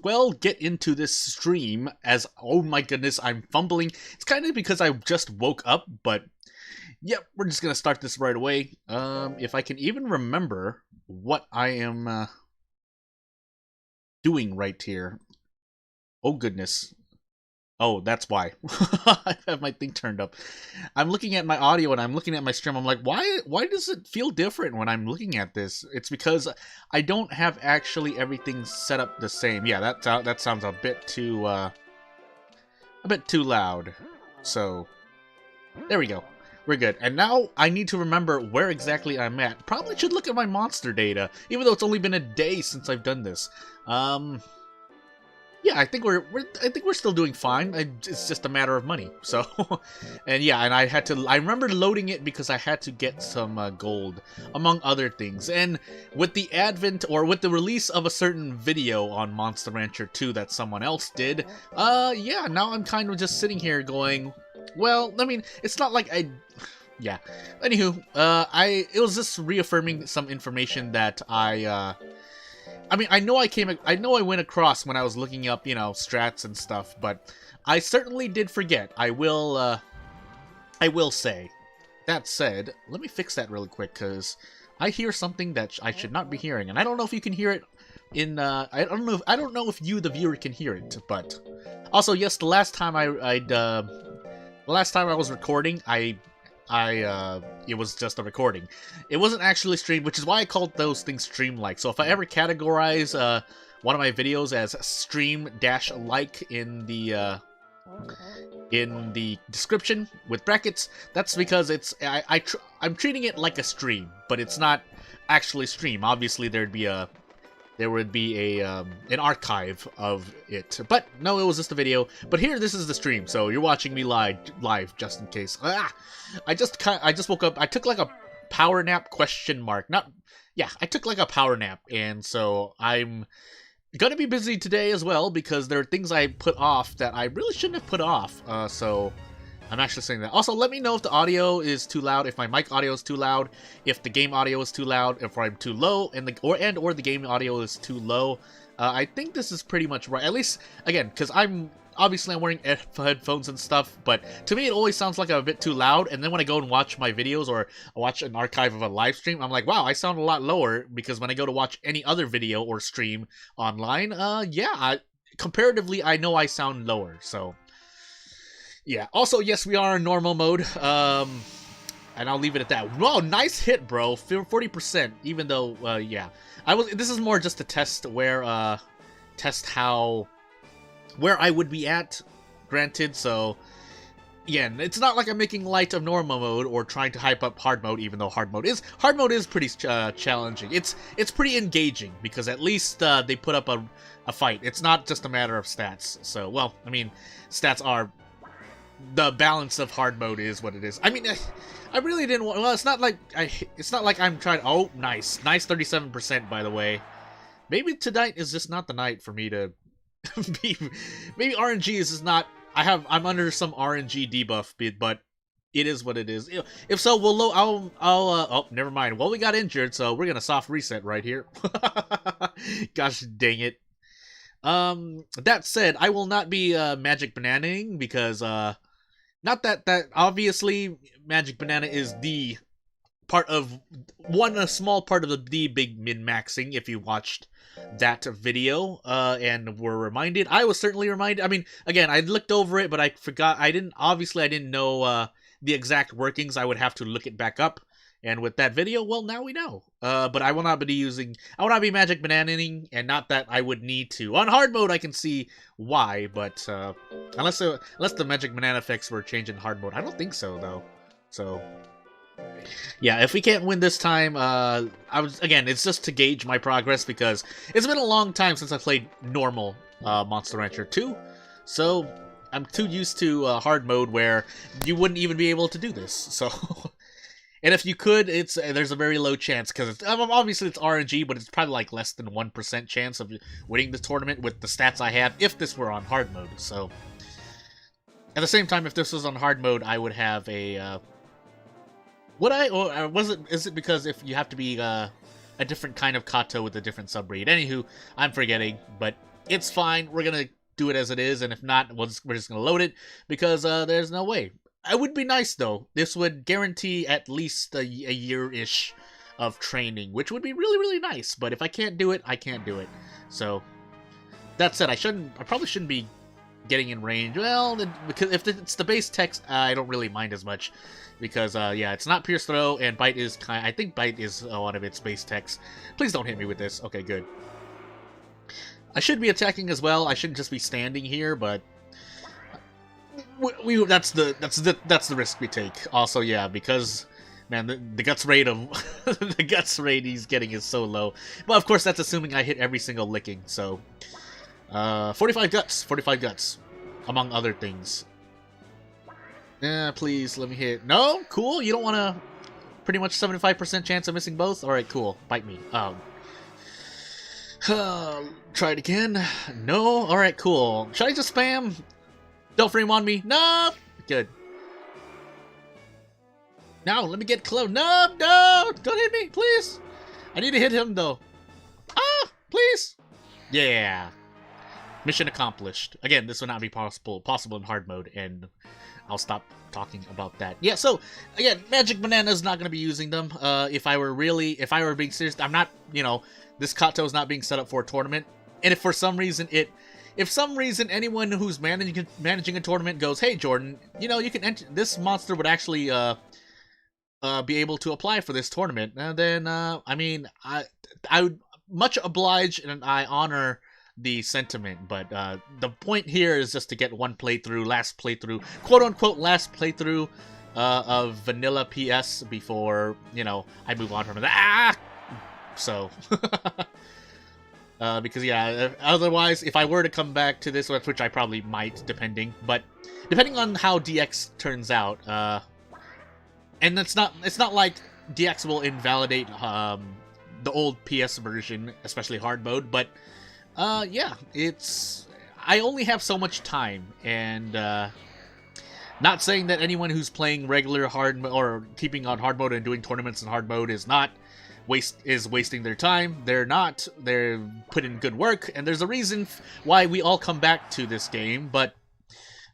well get into this stream as, oh my goodness, I'm fumbling. It's kind of because I just woke up, but yep, we're just gonna start this right away. If I can even remember what I am doing right here. Oh goodness. Oh, that's why. I have my thing turned up. I'm looking at my audio and I'm looking at my stream. I'm like, why does it feel different when I'm looking at this? It's because I don't have actually everything set up the same. Yeah, that sounds a bit too loud. So, there we go. We're good. And now I need to remember where exactly I'm at. Probably should look at my monster data, even though it's only been a day since I've done this. Yeah, I think we're still doing fine. It's just a matter of money. So, and yeah, and I remember loading it because I had to get some gold, among other things. And with the advent, or with the release of a certain video on Monster Rancher 2 that someone else did, yeah, now I'm kind of just sitting here going, well, I mean, it's not like yeah. Anywho, it was just reaffirming some information that I mean, I know I went across when I was looking up, you know, strats and stuff, but I certainly did forget. I will say. That said, let me fix that really quick, because I hear something that I should not be hearing, and I don't know if you can hear it in, I don't know if you, the viewer, can hear it, but also, yes, the last time I was recording, it was just a recording. It wasn't actually streamed, which is why I called those things stream-like. So if I ever categorize one of my videos as stream-like in the description with brackets, that's because I'm treating it like a stream, but it's not actually stream. Obviously, there would be an archive of it. But no, it was just a video. But here, this is the stream, so you're watching me live just in case. I just woke up. I took like a power nap, question mark. I took like a power nap, and so I'm gonna be busy today as well because there are things I put off that I really shouldn't have put off. So I'm actually saying that. Also, let me know if the audio is too loud, if my mic audio is too loud, if the game audio is too loud, if I'm too low, and or the game audio is too low. I think this is pretty much right. At least, again, because I'm wearing headphones and stuff, but to me it always sounds like I'm a bit too loud, and then when I go and watch my videos or watch an archive of a live stream, I'm like, wow, I sound a lot lower, because when I go to watch any other video or stream online, comparatively, I know I sound lower, so yeah. Also, yes, we are in normal mode, and I'll leave it at that. Whoa, nice hit, bro. 40%, even though, yeah. This is more just to test where I would be at, granted, so yeah, it's not like I'm making light of normal mode or trying to hype up hard mode, even though hard mode is pretty challenging. It's pretty engaging, because at least they put up a fight. It's not just a matter of stats. So, well, I mean, stats are the balance of hard mode is what it is. I mean, I really didn't want. Well, it's not like I'm trying. Oh, nice 37%, by the way. Maybe tonight is just not the night for me to maybe RNG is just not. I'm under some RNG debuff, but it is what it is. If so, oh, never mind. Well, we got injured, so we're gonna soft reset right here. Gosh dang it. That said, I will not be magic bananaing, because not that obviously Magic Banana is the a small part of the big min-maxing, if you watched that video, and were reminded. I was certainly reminded. I mean, again, I looked over it, but I forgot. I didn't know the exact workings. I would have to look it back up. And with that video, well, now we know. But I will not be magic bananaing, and not that I would need to. On hard mode, I can see why, but unless the magic banana effects were changed in hard mode, I don't think so though. So yeah, if we can't win this time, it's just to gauge my progress, because it's been a long time since I played normal Monster Rancher 2, so I'm too used to hard mode where you wouldn't even be able to do this. So. And if you could, there's a very low chance, because obviously it's RNG, but it's probably like less than 1% chance of winning the tournament with the stats I have if this were on hard mode. So, at the same time, if this was on hard mode, I would have a. Is it because if you have to be a different kind of Kato with a different subbreed? Anywho, I'm forgetting, but It's fine. We're gonna do it as it is, and if not, we're just gonna load it because there's no way. It would be nice though. This would guarantee at least a year-ish of training, which would be really, really nice. But if I can't do it, I can't do it. So that said, I probably shouldn't be getting in range. Well, because if it's the base text, I don't really mind as much. Because, yeah, it's not Pierce Throw, and Bite is I think Bite is one of its base techs. Please don't hit me with this. Okay, good. I should be attacking as well. I shouldn't just be standing here, but that's the risk we take. Also, yeah, because man, the guts rate of the guts rate he's getting is so low. But of course, that's assuming I hit every single licking. So, 45 guts, among other things. Yeah, please, let me hit. No? Cool? You don't want to... Pretty much 75% chance of missing both? Alright, cool. Bite me. Try it again. No? Alright, cool. Should I just spam? Don't frame on me. No! Good. Now, let me get close. No! No! Don't hit me, please! I need to hit him, though. Ah! Please! Yeah. Mission accomplished. Again, this would not be possible in hard mode, and... I'll stop talking about that. Yeah, so, again, Magic Banana's not going to be using them. If I were being serious, I'm not, this Kato's not being set up for a tournament. And if for some reason anyone who's managing a tournament goes, hey, Jordan, you can enter, this monster would actually, be able to apply for this tournament. And then, I mean, I would much oblige and I honor the sentiment, but the point here is just to get one playthrough, quote-unquote last playthrough of vanilla PS before, I move on from that. So, because yeah, otherwise, if I were to come back to this, which I probably might, depending on how DX turns out, and it's not like DX will invalidate the old PS version, especially hard mode, but yeah, I only have so much time, and, not saying that anyone who's playing regular hard or keeping on hard mode and doing tournaments in hard mode is wasting their time. They're not. They're putting good work, and there's a reason why we all come back to this game, but,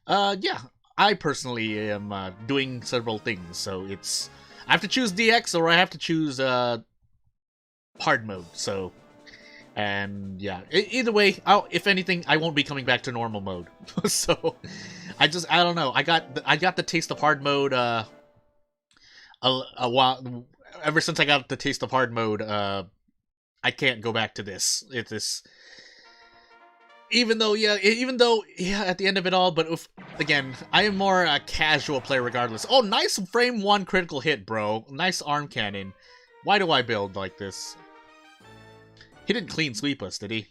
yeah, I personally am, doing several things, so I have to choose DX or I have to choose, hard mode, so... And yeah, either way, if anything, I won't be coming back to normal mode. So, I don't know. I got the taste of hard mode a while. Ever since I got the taste of hard mode, I can't go back to this. Even though at the end of it all, but again, I am more a casual player regardless. Oh, nice frame 1 critical hit, bro. Nice arm cannon. Why do I build like this? He didn't clean sweep us, did he?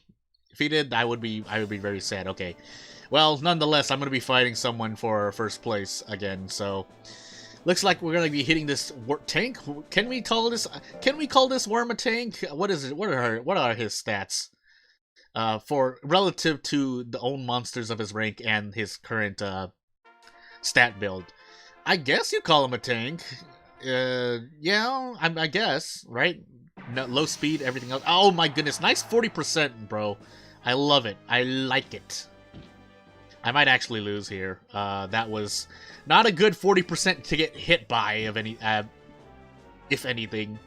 If he did, I would be very sad. Okay. Well, nonetheless, I'm going to be fighting someone for first place again, so... Looks like we're going to be hitting this tank? Can we call this worm a tank? What is it? What are his stats? For relative to the own monsters of his rank and his current, stat build. I guess you call him a tank. Yeah, I guess, right? No, low speed, everything else. Oh my goodness, nice 40%, bro. I love it. I like it. I might actually lose here. That was not a good 40% to get hit by of any, if anything.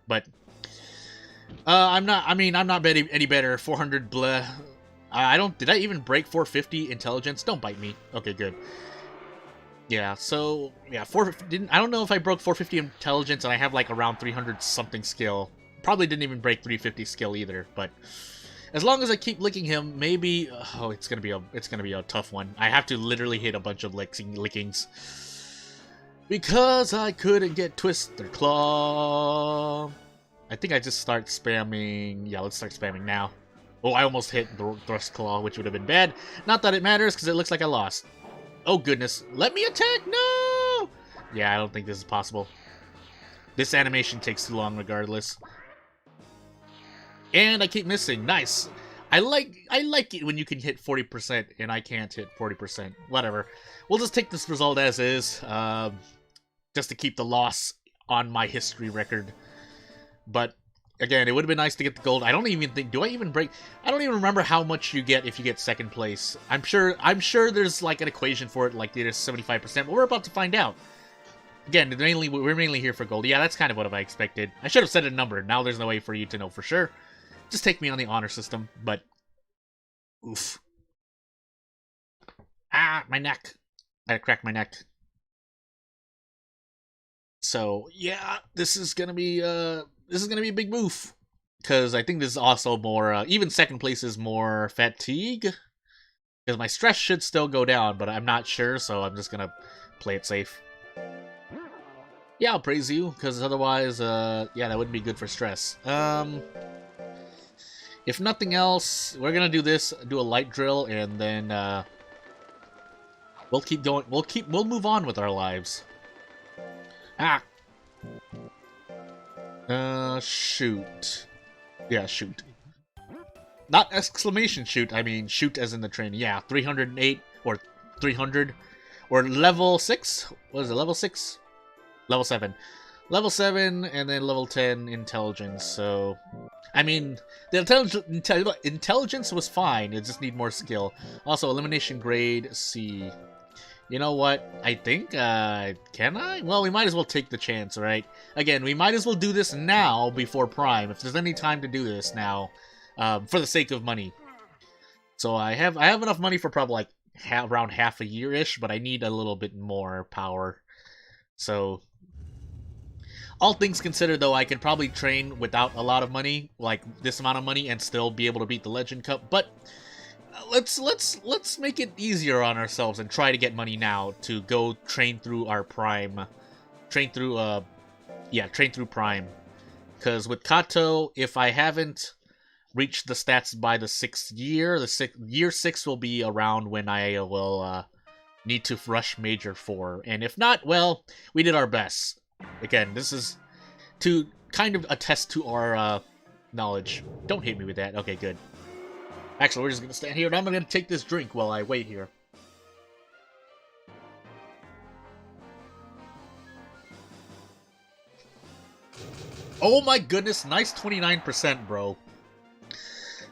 But I'm not any better. 400 bleh. Did I even break 450 intelligence? Don't bite me. Okay, good. Yeah, so, yeah, I don't know if I broke 450 intelligence and I have like around 300 something skill. Probably didn't even break 350 skill either, but as long as I keep licking him, maybe, oh, it's gonna be a tough one. I have to literally hit a bunch of lickings. Because I couldn't get Twister Claw. I think I just start spamming, yeah, let's start spamming now. Oh, I almost hit the Thrust Claw, which would have been bad. Not that it matters, because it looks like I lost. Oh goodness, let me attack, no! Yeah, I don't think this is possible. This animation takes too long regardless. And I keep missing, nice. I like it when you can hit 40% and I can't hit 40%. Whatever. We'll just take this result as is, just to keep the loss on my history record. But Again, it would have been nice to get the gold. I don't even think... Do I even break... I don't even remember how much you get if you get second place. I'm sure there's like an equation for it, like there's 75%, but we're about to find out. Again, we're mainly here for gold. Yeah, that's kind of what I expected. I should have said a number. Now there's no way for you to know for sure. Just take me on the honor system, but... Oof. Ah, my neck. I cracked my neck. So, yeah, this is gonna be a big move. Because I think this is also more, even second place is more fatigue. Because my stress should still go down, but I'm not sure, so I'm just gonna play it safe. Yeah, I'll praise you, because otherwise, yeah, that wouldn't be good for stress. If nothing else, we're gonna do this, do a light drill, and then, we'll keep going, we'll move on with our lives. Ah! Shoot. Yeah, shoot. Not exclamation shoot, I mean shoot as in the train. Yeah, 308, or 300, or level 6? What is it, level 6? Level 7. Level 7, and then level 10 intelligence, so... I mean, the intelligence was fine, it just need more skill. Also, elimination grade C. You know what? I think, can I? Well, we might as well take the chance, right? Again, we might as well do this now before Prime, if there's any time to do this now, for the sake of money. So I have enough money for probably, like, around half a year-ish, but I need a little bit more power. So, all things considered, though, I could probably train without a lot of money, like this amount of money, and still be able to beat the Legend Cup, but... Let's make it easier on ourselves and try to get money now to go train through our Prime. Train through Prime. Because with Kato, if I haven't reached the stats by the 6th year, year 6 will be around when I will need to rush Major 4. And if not, well, we did our best. Again, this is to kind of attest to our knowledge. Don't hit me with that. Okay, good. Actually, we're just gonna stand here, and I'm gonna take this drink while I wait here. Oh my goodness, nice 29%, bro.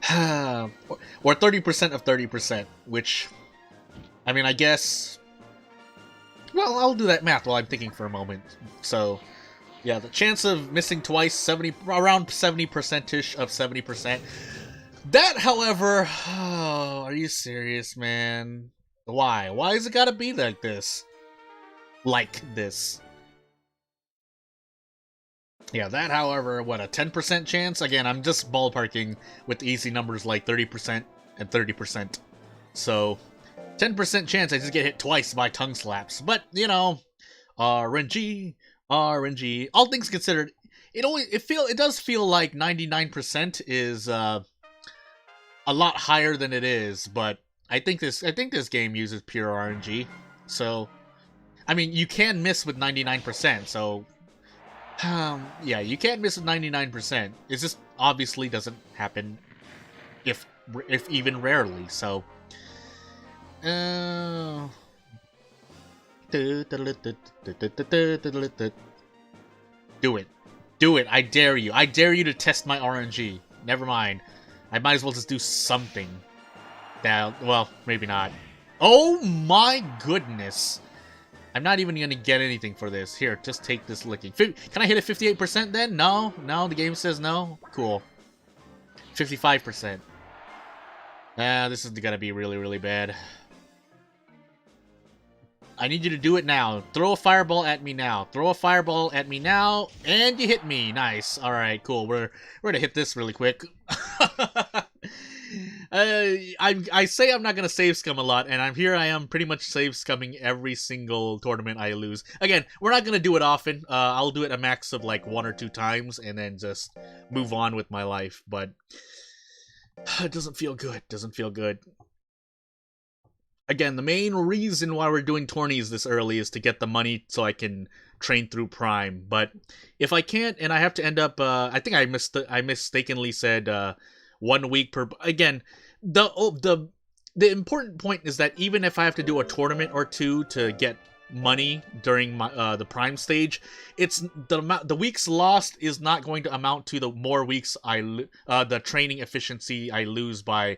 Or 30% of 30%, which... I mean, I guess... Well, I'll do that math while I'm thinking for a moment. So, yeah, the chance of missing twice, around 70%-ish of 70%. That, however, oh, are you serious, man? Why? Why has it gotta be like this? Like this. Yeah, that, however, what, a 10% chance? Again, I'm just ballparking with easy numbers like 30% and 30%. So, 10% chance I just get hit twice by tongue slaps. But, you know, RNG. All things considered, it does feel like 99% is, a lot higher than it is, but I think this game uses pure RNG. So, I mean, you can miss with 99%. So, yeah, you can't miss with 99%. It just obviously doesn't happen, if even rarely. So, do it! I dare you! I dare you to test my RNG. Never mind. I might as well just do something. Well, maybe not. Oh my goodness! I'm not even gonna get anything for this. Here, just take this licking. Can I hit a 58% then? No? No? The game says no? Cool. 55%. This is gonna be really, really bad. I need you to do it now. Throw a fireball at me now. Throw a fireball at me now, and you hit me. Nice. All right, cool. We're gonna hit this really quick. I say I'm not gonna save scum a lot, and I am pretty much save scumming every single tournament I lose. Again, we're not gonna do it often. I'll do it a max of like 1 or 2 times, and then just move on with my life. But it doesn't feel good. Doesn't feel good. Again, the main reason why we're doing tourneys this early is to get the money so I can train through Prime. But if I can't, and I have to end up, I think I mistakenly said 1 week per. Again, the important point is that even if I have to do a tournament or 2 to get money during the prime stage, it's the weeks lost is not going to amount to the more weeks the training efficiency I lose by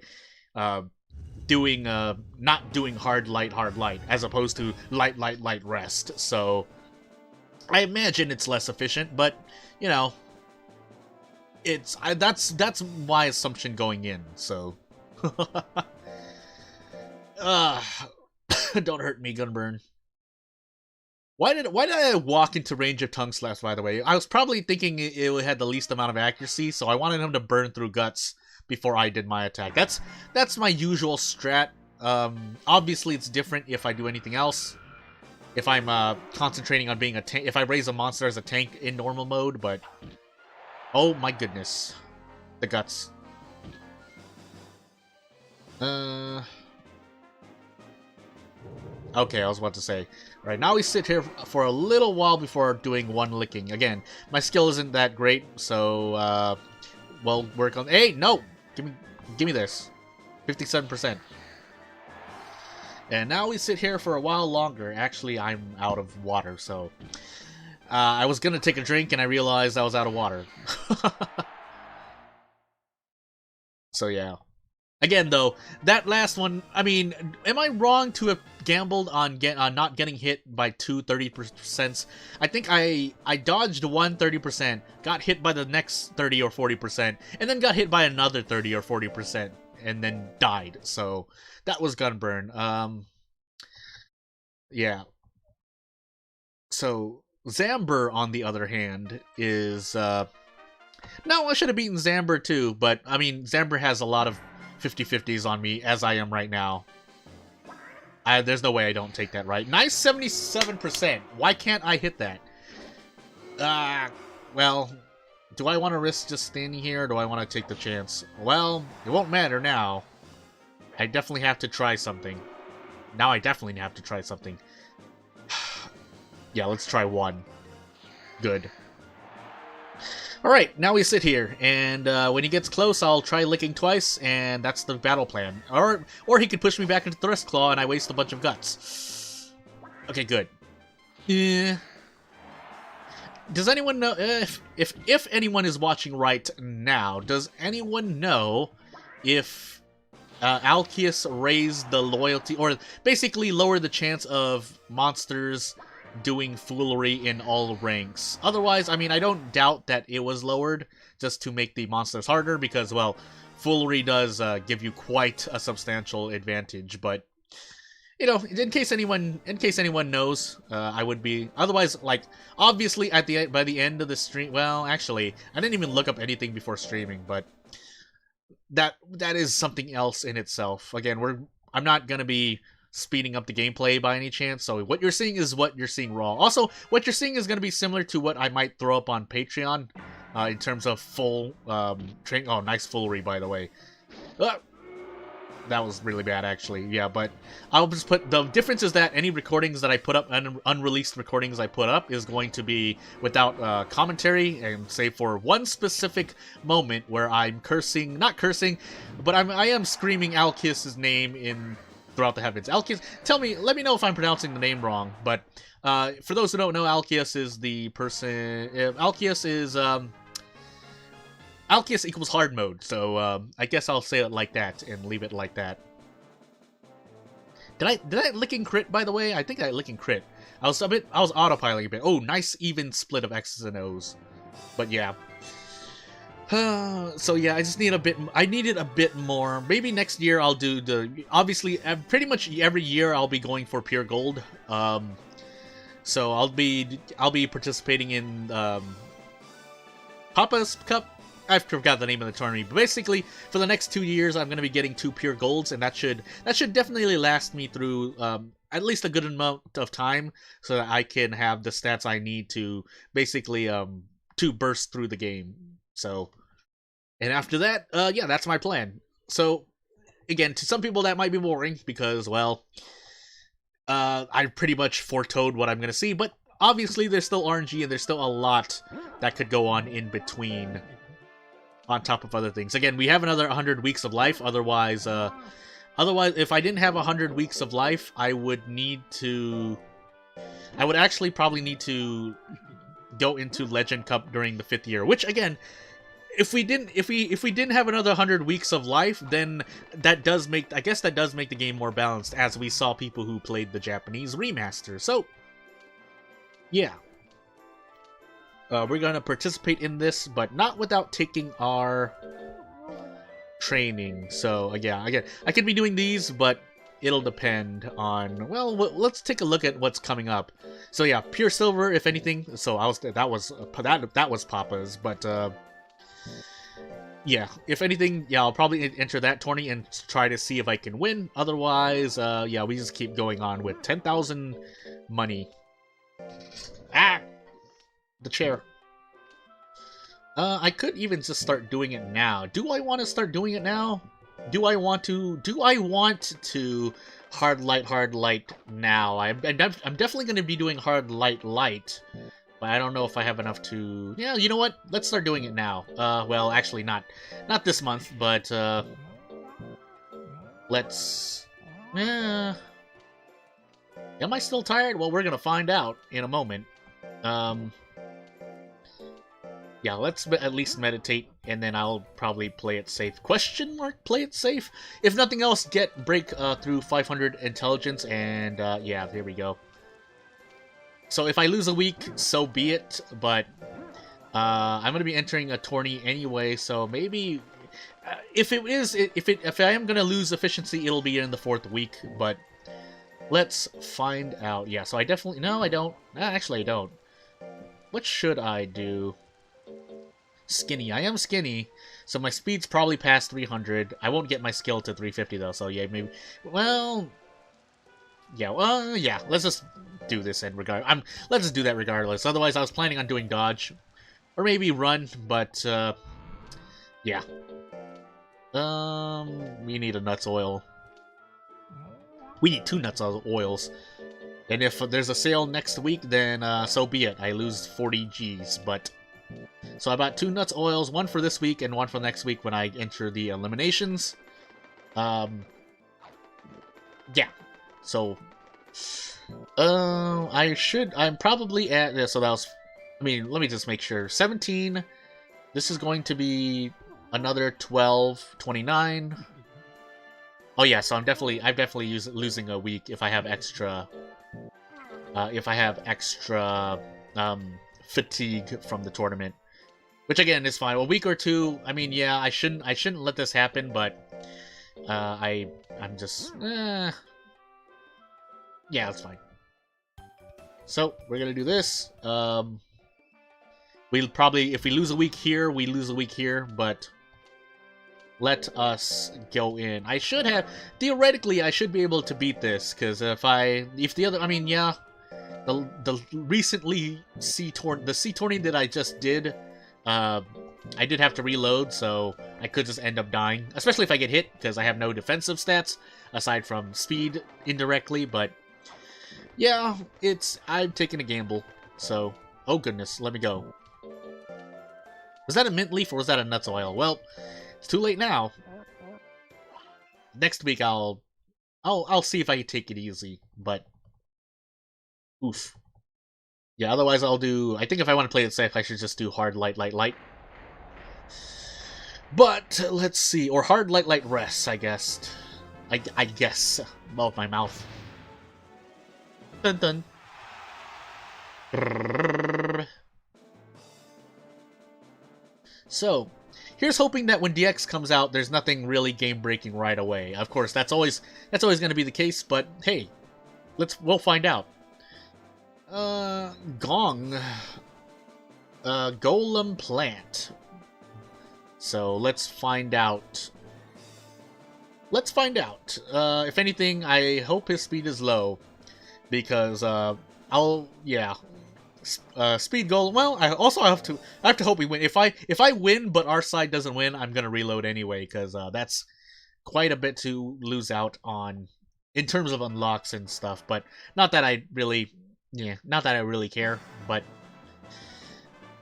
doing not doing hard light as opposed to light rest. So I imagine it's less efficient, but you know, that's my assumption going in. So don't hurt me, Gunburn. Why did I walk into range of tongue slaps, by the way? I was probably thinking it had the least amount of accuracy, so I wanted him to burn through guts before I did my attack. That's my usual strat. Obviously it's different if I do anything else. If I'm concentrating on being a tank, if I raise a monster as a tank in normal mode, but oh my goodness. The guts. Okay, I was about to say. Right, now we sit here for a little while before doing one licking. Again, my skill isn't that great, so we'll work on. Hey, no, give me this, 57%. And now we sit here for a while longer. Actually, I'm out of water, so I was gonna take a drink and I realized I was out of water. So yeah. Again, though, that last one, I mean, am I wrong to have gambled on not getting hit by two 30%? I think I dodged one 30%, got hit by the next 30 or 40%, and then got hit by another 30 or 40%, and then died. So that was Gunburn. Yeah. So Zamber, on the other hand, is no, I should have beaten Zamber too, but I mean, Zamber has a lot of 50-50s on me, as I am right now. There's no way I don't take that right. Nice 77%. Why can't I hit that? Well, do I want to risk just standing here, or do I want to take the chance? Well, it won't matter now. I definitely have to try something. Now I definitely have to try something. Yeah, let's try one. Good. Alright, now we sit here, and when he gets close, I'll try licking twice, and that's the battle plan. Or he could push me back into Thrust Claw, and I waste a bunch of guts. Okay, good. Does anyone know, if anyone is watching right now, does anyone know if Alkeus raised the loyalty, or basically lowered the chance of monsters doing foolery in all ranks? Otherwise, I mean, I don't doubt that it was lowered just to make the monsters harder, because, well, foolery does give you quite a substantial advantage. But you know, in case anyone knows, I would be. Otherwise, like, obviously by the end of the stream. Well, actually, I didn't even look up anything before streaming, but that is something else in itself. Again, I'm not gonna be speeding up the gameplay by any chance, so what you're seeing is what you're seeing raw. Also, what you're seeing is going to be similar to what I might throw up on Patreon, in terms of full train. Oh, nice foolery, by the way. That was really bad, actually. Yeah, but I'll just put the difference is that any recordings that I put up, unreleased recordings I put up, is going to be without commentary, and save for one specific moment where I'm cursing, not cursing, but I am screaming Alkeus' name throughout the heavens. Alkeus, let me know if I'm pronouncing the name wrong, but for those who don't know, Alkeus is the person, Alkeus equals hard mode, so I guess I'll say it like that and leave it like that. Did I licking crit, by the way? I think I licking crit. I was autopiloting a bit. Oh, nice even split of X's and O's. But yeah. So yeah, I just need a bit. I needed a bit more. Maybe next year I'll do obviously pretty much every year I'll be going for pure gold. So I'll be participating in Papa's Cup. I forgot the name of the tournament, but basically for the next 2 years I'm going to be getting 2 pure golds, and that should definitely last me through at least a good amount of time, so that I can have the stats I need to basically to burst through the game. So, and after that, yeah, that's my plan. So, again, to some people that might be boring because, well, I pretty much foretold what I'm going to see, but obviously there's still RNG and there's still a lot that could go on in between, on top of other things. Again, we have another 100 weeks of life, otherwise, if I didn't have 100 weeks of life, I would need to I would actually probably need to go into Legend Cup during the 5th year, which again, if we didn't have another 100 weeks of life, then that does make, I guess that does make the game more balanced, as we saw people who played the Japanese remaster. So yeah, we're gonna participate in this, but not without taking our training. So yeah, again, I could be doing these, but it'll depend on, well, let's take a look at what's coming up. So yeah, pure silver, if anything. So that was Papa's, but yeah, if anything, yeah, I'll probably enter that tourney and try to see if I can win. Otherwise, yeah, we just keep going on with 10,000 money. Ah, the chair. I could even just start doing it now. Do I want to start doing it now? Do I want to hard light now? I'm definitely going to be doing hard light, but I don't know if I have enough to... Yeah, you know what? Let's start doing it now. Well, actually not this month, but let's... Am I still tired? Well, we're going to find out in a moment. Yeah, let's at least meditate, and then I'll probably play it safe. Question mark, play it safe? If nothing else, break through 500 intelligence, and yeah, there we go. So if I lose a week, so be it, but I'm going to be entering a tourney anyway, so maybe... if I am going to lose efficiency, it'll be in the 4th week, but let's find out. Yeah, so I definitely... No, I don't. Actually, I don't. What should I do? Skinny. I am skinny, so my speed's probably past 300. I won't get my skill to 350 though, so yeah, maybe. Well, yeah. Let's just do this in regard. Let's just do that regardless. Otherwise, I was planning on doing dodge, or maybe run, but yeah. We need a nuts oil. We need 2 nuts oils, and if there's a sale next week, then so be it. I lose 40 G's, but. So I bought 2 nuts oils, 1 for this week and 1 for next week when I enter the eliminations. Yeah. So, I'm probably at this. So that was, I mean, let me just make sure. 17. This is going to be another 12, 29. Oh yeah, so I'm definitely losing a week if I have extra. Fatigue from the tournament, which again is fine. A week or 2. I mean, yeah, I shouldn't let this happen, but I'm just yeah, that's fine. So we're gonna do this. We'll probably, if we lose a week here, we lose a week here, but let us go in. I should have, theoretically, I should be able to beat this, because if the other, I mean, yeah. The recently C tourney that I just did, I did have to reload, so I could just end up dying. Especially if I get hit, because I have no defensive stats, aside from speed indirectly, but... Yeah, I'm taking a gamble, so... Oh goodness, let me go. Was that a mint leaf, or was that a nuts oil? Well, it's too late now. Next week I'll see if I can take it easy, but... Oof. Yeah, otherwise I'll do... I think if I want to play it safe, I should just do hard light. But, let's see. Or hard light rest, I guess. I guess. About my mouth. Dun dun. So, here's hoping that when DX comes out, there's nothing really game-breaking right away. Of course, that's always going to be the case, but hey, we'll find out. Gong. Golem plant. So let's find out. If anything, I hope his speed is low, because speed golem. Well, I have to hope we win. If I win, but our side doesn't win, I'm gonna reload anyway, because that's quite a bit to lose out on in terms of unlocks and stuff. But not that I really. Yeah, not that I really care, but...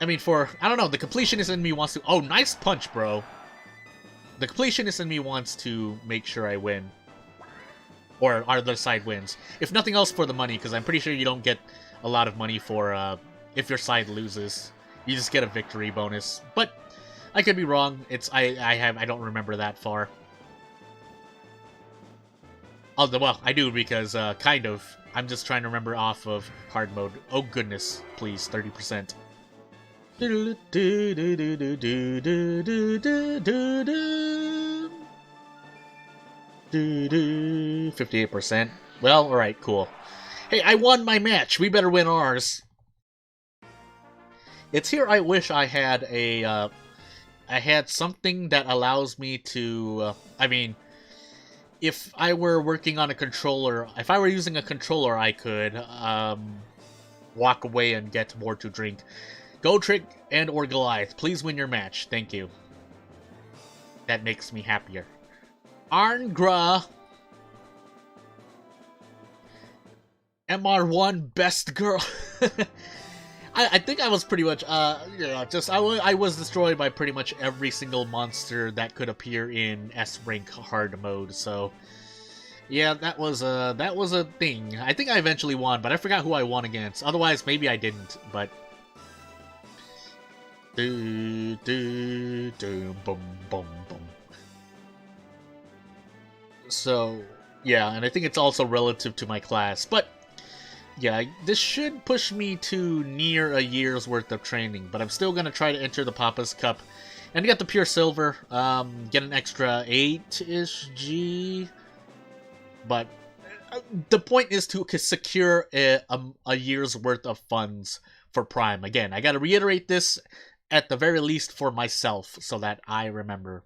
I mean, I don't know, the completionist in me wants to... Oh, nice punch, bro! The completionist in me wants to make sure I win. or our other side wins. If nothing else, for the money, because I'm pretty sure you don't get a lot of money for if your side loses. You just get a victory bonus. But I could be wrong. I don't remember that far. Although, well, I do because kind of. I'm just trying to remember off of hard mode. Oh goodness, please, 30%. 58%. Well, alright, cool. Hey, I won my match. We better win ours. It's here I wish I had a, I had something that allows me to, I mean, if I were working on a controller, if I were using a controller, I could, walk away and get more to drink. Go Trick and or Goliath, please win your match. Thank you. That makes me happier. Arngra. MR1 best girl. I think I was pretty much, just, I was destroyed by pretty much every single monster that could appear in S rank hard mode, so yeah, that was a thing. I think I eventually won, but I forgot who I won against. Otherwise, maybe I didn't, but boom, boom, boom. So, yeah, and I think it's also relative to my class, but yeah, this should push me to near a year's worth of training, but I'm still going to try to enter the Papa's Cup and get the pure silver, get an extra 8-ish G, but the point is to secure a year's worth of funds for Prime. Again, I got to reiterate this at the very least for myself so that I remember.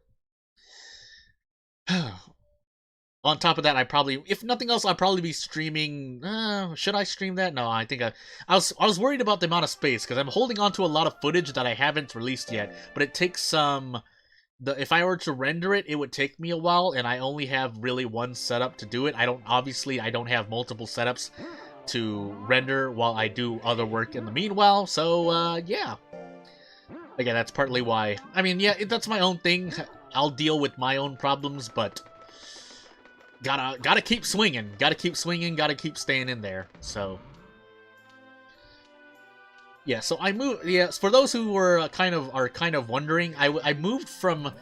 On top of that, I probably, if nothing else, I'll probably be streaming. Should I stream that? No, I think I was worried about the amount of space because I'm holding on to a lot of footage that I haven't released yet. But it takes some. If I were to render it, it would take me a while, and I only have really one setup to do it. I don't have multiple setups to render while I do other work in the meanwhile. So yeah. Again, that's partly why. I mean, yeah, that's my own thing. I'll deal with my own problems, but. Gotta keep swinging. Gotta keep swinging. Gotta keep staying in there. So, yeah. So I moved. Yeah. For those who were kind of wondering, I moved from.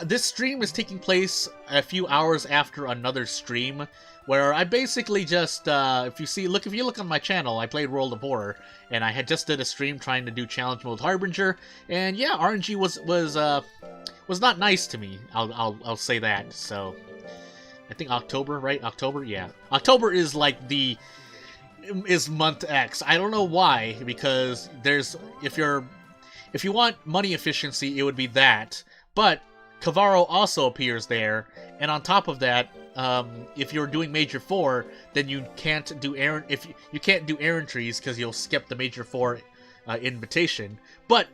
This stream is taking place a few hours after another stream, where I basically just if you look on my channel, I played World of Horror, and I had just did a stream trying to do challenge mode Harbinger, and yeah, RNG was not nice to me. I'll say that. So. I think October, right? October, yeah. October is like is month X. I don't know why, because if you want money efficiency, it would be that. But Cavaro also appears there, and on top of that, if you're doing Major 4, then you can't do errantries because you'll skip the Major 4 invitation. But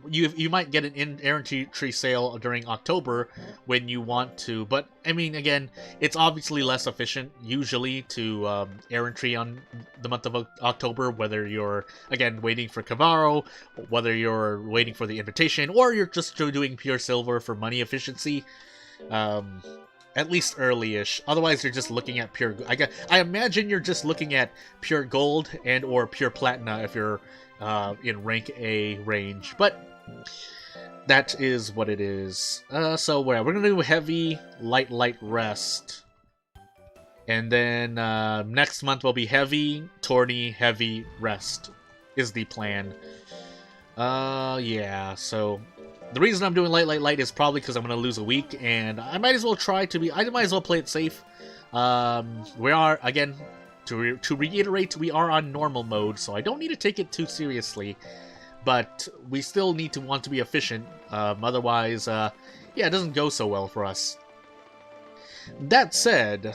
you might get an errantry sale during October when you want to, but I mean, again, it's obviously less efficient usually to errantry on the month of October, whether you're again waiting for Cavaro, whether you're waiting for the invitation, or you're just doing pure silver for money efficiency. At least early-ish. Otherwise, you're just looking at pure. I imagine you're just looking at pure gold and or pure platina if you're in rank A range, but that is what it is. So we're gonna do heavy, light, rest, and then next month will be heavy, tourney, heavy, rest is the plan. Yeah. So the reason I'm doing light is probably because I'm gonna lose a week, and I might as well I might as well play it safe. We are again. To reiterate, we are on normal mode, so I don't need to take it too seriously, but we still need to want to be efficient, otherwise, yeah, it doesn't go so well for us. That said,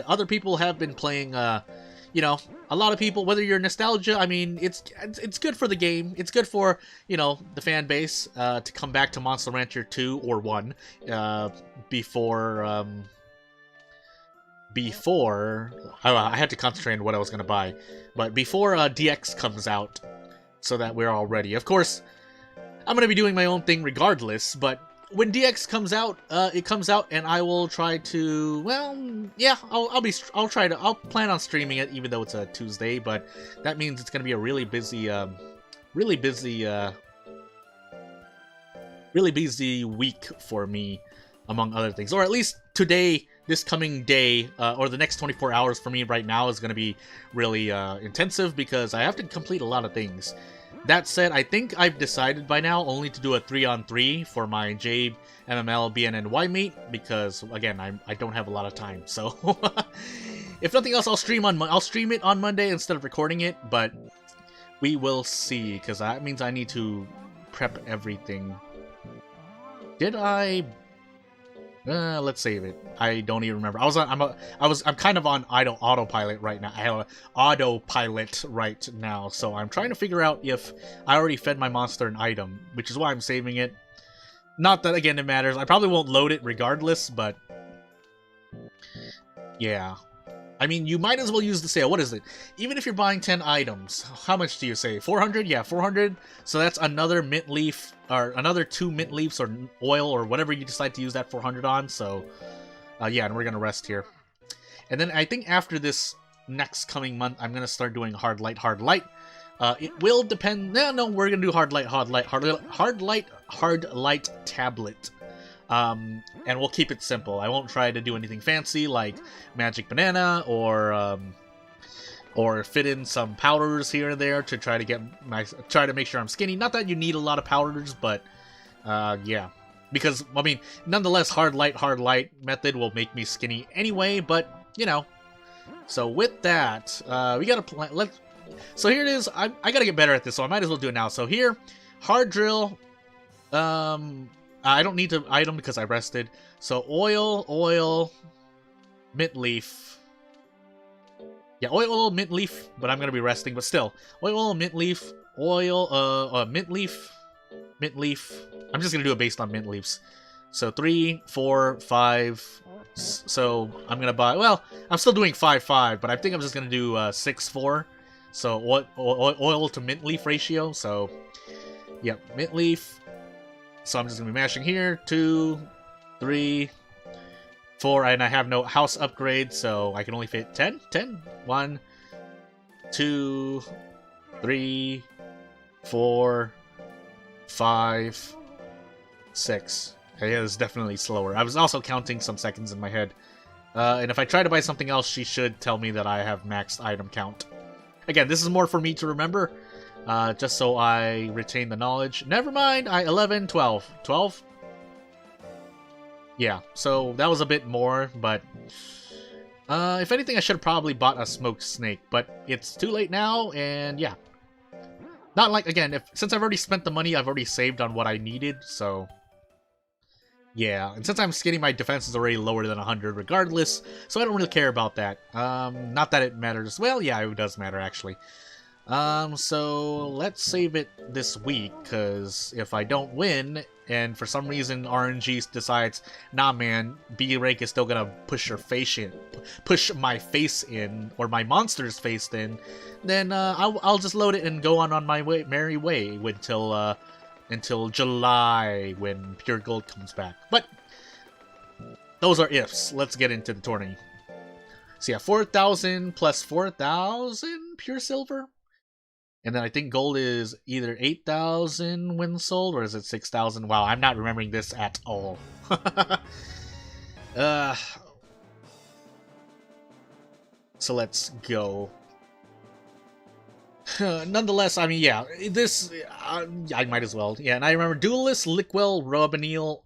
other people have been playing, you know, a lot of people, whether you're nostalgia, I mean, it's good for the game, it's good for, you know, the fan base, to come back to Monster Rancher 2 or 1, before I had to concentrate on what I was going to buy, but before DX comes out, so that we're all ready. Of course, I'm going to be doing my own thing regardless, but when DX comes out, it comes out, and I will try to. Well, yeah, I'll try to. I'll plan on streaming it, even though it's a Tuesday. But that means it's gonna be a really busy, really busy, really busy week for me, among other things. Or at least today, this coming day, or the next 24 hours for me right now is gonna be really intensive because I have to complete a lot of things. That said, I think I've decided by now only to do a 3-on-3 for my Jabe, MML, BNNY mate because again, I don't have a lot of time. So if nothing else, I'll stream it on Monday instead of recording it. But we will see because that means I need to prep everything. Did I? Let's save it. I don't even remember. I'm kind of on autopilot right now. I have autopilot right now, so I'm trying to figure out if I already fed my monster an item, which is why I'm saving it. Not that again it matters. I probably won't load it regardless, but yeah. I mean, you might as well use the sale. What is it? Even if you're buying 10 items, how much do you save? 400? Yeah, 400. So that's another mint leaf, or another 2 mint leaves, or oil, or whatever you decide to use that 400 on. So, yeah, and we're going to rest here. And then I think after this next coming month, I'm going to start doing hard light, hard light. It will depend. No, we're going to do hard light, hard light tablet. And we'll keep it simple. I won't try to do anything fancy like magic banana or fit in some powders here and there to try to make sure I'm skinny. Not that you need a lot of powders, but yeah, because I mean, nonetheless, hard light method will make me skinny anyway. But you know, so with that, we gotta plan. So here it is. I gotta get better at this, so I might as well do it now. So here, hard drill. I don't need to item because I rested. So oil, mint leaf. Yeah, oil, mint leaf, but I'm gonna be resting. But still, oil, mint leaf, mint leaf. I'm just gonna do it based on mint leaves. So 3, 4, 5. So I'm gonna buy. Well, I'm still doing 5, but I think I'm just gonna do 6, 4. So oil to mint leaf ratio. So, yep, mint leaf. So I'm just going to be mashing here, 2, 3, 4, and I have no house upgrade, so I can only fit 10. 1, 2, 3, 4, 5, 6. Okay, yeah, it's definitely slower. I was also counting some seconds in my head. And if I try to buy something else, she should tell me that I have maxed item count. Again, this is more for me to remember. Just so I retain the knowledge. Never mind, 11, 12. 12? Yeah, so that was a bit more, but... if anything, I should have probably bought a smoked snake, but it's too late now, and yeah. Not like, again, since I've already spent the money, I've already saved on what I needed, so... Yeah, and since I'm skinny, my defense is already lower than 100 regardless, so I don't really care about that. Not that it matters. Well, yeah, it does matter, actually. So let's save it this week, because if I don't win, and for some reason RNG decides, nah man, B rank is still gonna push my face in, or my monster's face in, then I'll just load it and go on my merry way until July when Pure Gold comes back. But those are ifs. Let's get into the tourney. So yeah, 4,000 plus 4,000 pure silver. And then I think gold is either 8,000 when sold, or is it 6,000? Wow, I'm not remembering this at all. So let's go. Nonetheless, I mean, yeah, this, I might as well. Yeah, and I remember Duelist, Liquel, Robanil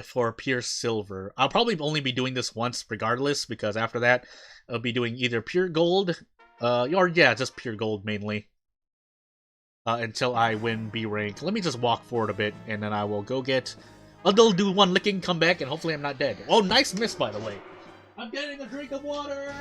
for pure silver. I'll probably only be doing this once regardless, because after that, I'll be doing either pure gold, or yeah, just pure gold mainly. Until I win B rank. Let me just walk forward a bit, and then I will go get... I'll do one licking, come back, and hopefully I'm not dead. Oh, nice miss, by the way. I'm getting a drink of water!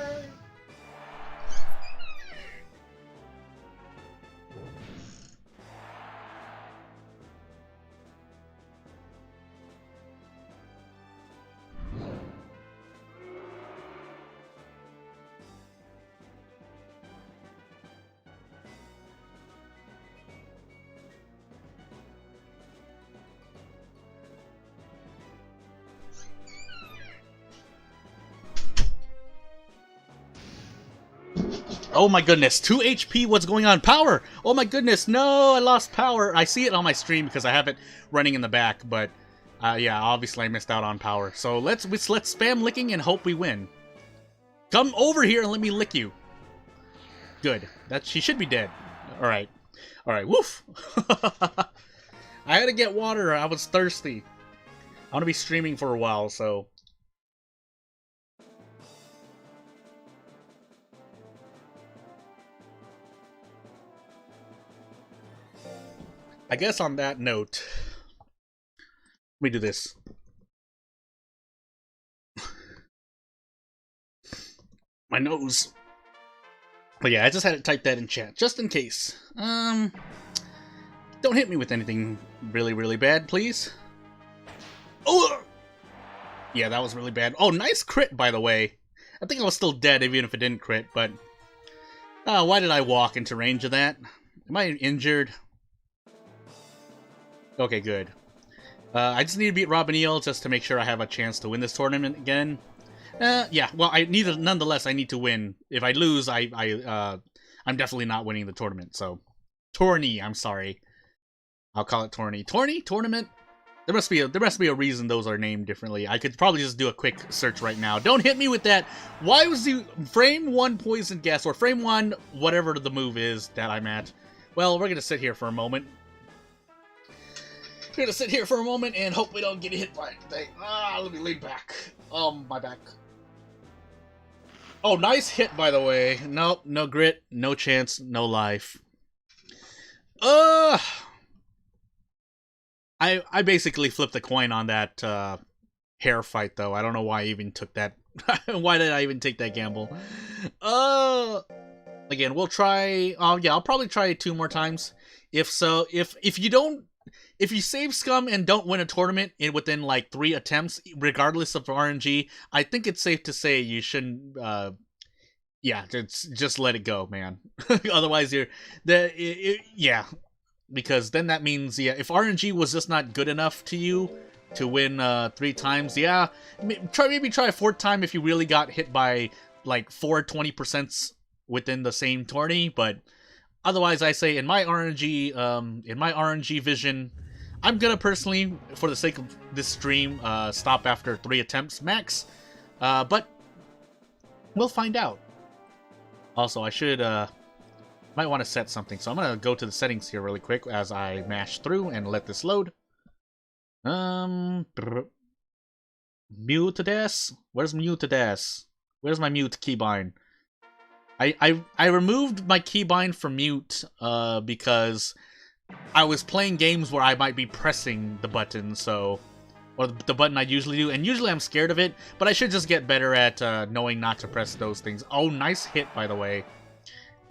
Oh my goodness, 2 HP, what's going on? Power! Oh my goodness, no, I lost power. I see it on my stream because I have it running in the back, but yeah, obviously I missed out on power. So let's spam licking and hope we win. Come over here and let me lick you. Good. She should be dead. Alright. Alright, woof! I had to get water, I was thirsty. I'm gonna be streaming for a while, so... I guess on that note, let me do this. My nose. But yeah, I just had to type that in chat, just in case. Don't hit me with anything really, really bad, please. Oh! Yeah, that was really bad. Oh, nice crit, by the way. I think I was still dead, even if it didn't crit, but... why did I walk into range of that? Am I injured? Okay, good. I just need to beat Robin just to make sure I have a chance to win this tournament again. Yeah, well, nonetheless, I need to win. If I lose, I'm definitely not winning the tournament, so... Tourney, I'm sorry. I'll call it Tourney. Tourney? Tournament? There must be a reason those are named differently. I could probably just do a quick search right now. Don't hit me with that! Why was the frame 1 poison gas, or frame 1, whatever the move is that I'm at? Well, we're gonna sit here for a moment. We're gonna sit here for a moment and hope we don't get hit by anything. Let me lean back. My back. Oh, nice hit, by the way. Nope, no grit, no chance, no life. I basically flipped a coin on that hair fight, though. I don't know why I even took that. Why did I even take that gamble? Again, we'll try. Yeah, I'll probably try it 2 more times. If so, if you save scum and don't win a tournament within like 3 attempts, regardless of RNG, I think it's safe to say you shouldn't. Yeah, just let it go, man. Otherwise, yeah. Because then that means, yeah, if RNG was just not good enough to you to win 3 times, yeah, maybe try a 4th time if you really got hit by like 4 20% within the same tourney. But otherwise, I say in my RNG vision, I'm gonna personally, for the sake of this stream, stop after 3 attempts max. But we'll find out. Also, I should might want to set something, so I'm gonna go to the settings here really quick as I mash through and let this load. Mute this. Where's mute this? Where's my mute keybind? I removed my keybind from mute because I was playing games where I might be pressing the button, or the button I usually do, and usually I'm scared of it, but I should just get better at knowing not to press those things. Oh, nice hit, by the way.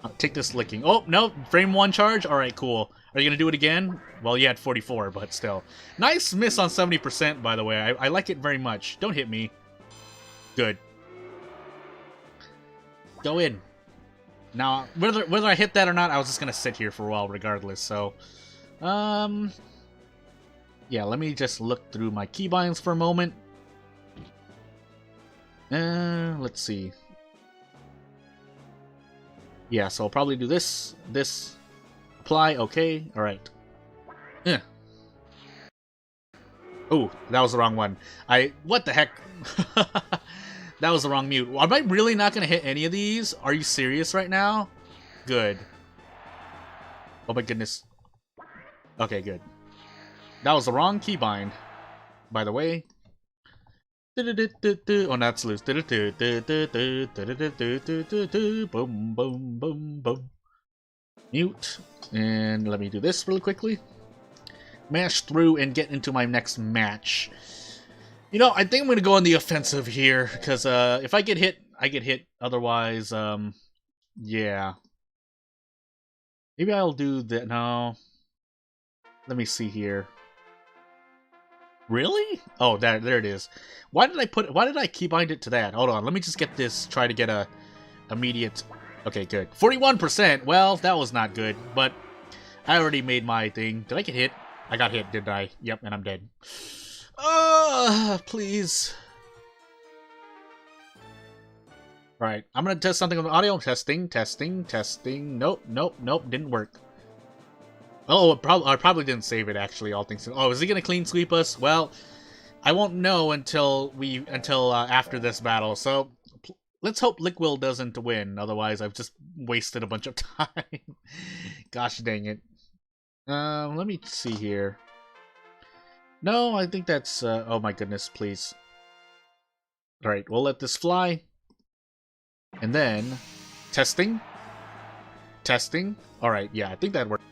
I'll take this licking. Oh, no, frame 1 charge? Alright, cool. Are you gonna do it again? Well, you had 44, but still. Nice miss on 70%, by the way. I like it very much. Don't hit me. Good. Go in. Now, whether I hit that or not, I was just gonna sit here for a while regardless, so... Yeah, let me just look through my keybinds for a moment. Let's see. Yeah, so I'll probably do this, apply, okay, alright. Yeah. Oh, that was the wrong one. What the heck? That was the wrong mute. Am I really not gonna hit any of these? Are you serious right now? Good. Oh my goodness. Okay, good. That was the wrong keybind, by the way. Oh, that's loose. Boom, boom, boom, boom. Mute. And let me do this really quickly. Mash through and get into my next match. You know, I think I'm going to go on the offensive here. Because if I get hit, I get hit. Otherwise, yeah. Maybe I'll do that. No. Let me see here. Really? Oh, there it is. Why did I keybind it to that? Hold on, let me just get this, try to get a immediate... Okay, good. 41%! Well, that was not good, but I already made my thing. Did I get hit? I got hit, didn't I? Yep, and I'm dead. Please. Alright, I'm gonna test something on the audio. Testing, testing, testing. Nope, nope, nope, didn't work. Oh, I probably didn't save it, actually, all things. Oh, is he gonna clean sweep us? Well, I won't know until after this battle, so let's hope Lickwill doesn't win, otherwise I've just wasted a bunch of time. Gosh dang it. Let me see here. No, I think that's, oh my goodness, please. Alright, we'll let this fly. And then, testing. Testing. Alright, yeah, I think that works.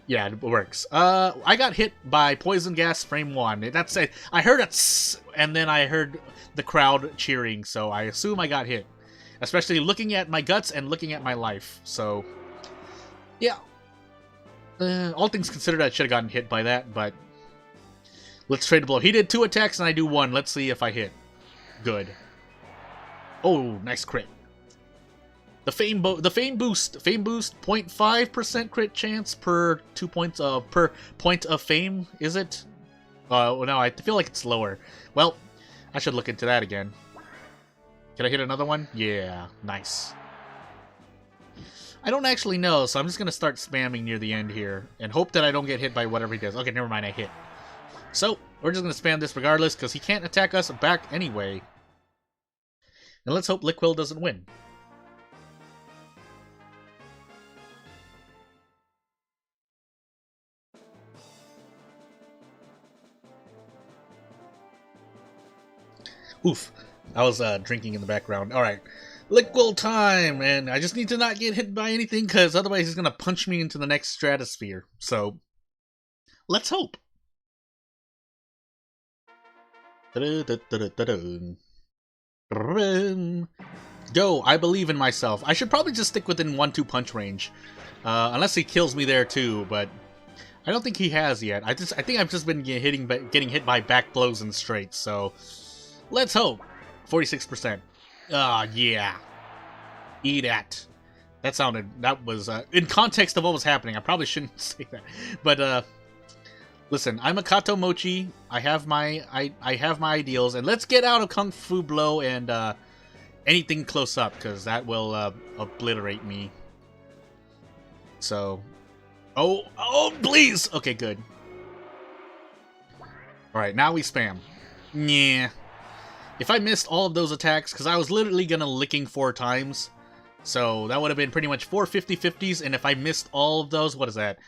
Yeah, it works. I got hit by poison gas frame 1. That's it. I heard a tss, and then I heard the crowd cheering, so I assume I got hit. Especially looking at my guts and looking at my life, so... Yeah. All things considered, I should have gotten hit by that, but... Let's trade a blow. He did 2 attacks and I do 1. Let's see if I hit. Good. Oh, nice crit. The fame boost, 0.5% crit chance per 2 points per point of fame, is it? No, I feel like it's lower. Well, I should look into that again. Can I hit another one? Yeah, nice. I don't actually know, so I'm just gonna start spamming near the end here and hope that I don't get hit by whatever he does. Okay, never mind, I hit. So, we're just gonna spam this regardless because he can't attack us back anyway. And let's hope Lickwill doesn't win. Oof. I was drinking in the background. Alright. Lickwill time! And I just need to not get hit by anything because otherwise he's going to punch me into the next stratosphere. So, let's hope. Go, I believe in myself. I should probably just stick within 1-2 punch range. Unless he kills me there too, but I don't think he has yet. I think I've just been getting hit by back blows and straights, so let's hope. 46%. Yeah. Eat that. That was, in context of what was happening, I probably shouldn't say that. But, listen, I'm a Kato Mochi. I have my ideals, and let's get out of Kung Fu Blow and anything close up, because that will obliterate me. So, oh, please. Okay, good. All right, now we spam. Yeah. If I missed all of those attacks, because I was literally gonna licking 4 times, so that would have been pretty much 4 50-50s, and if I missed all of those, what is that?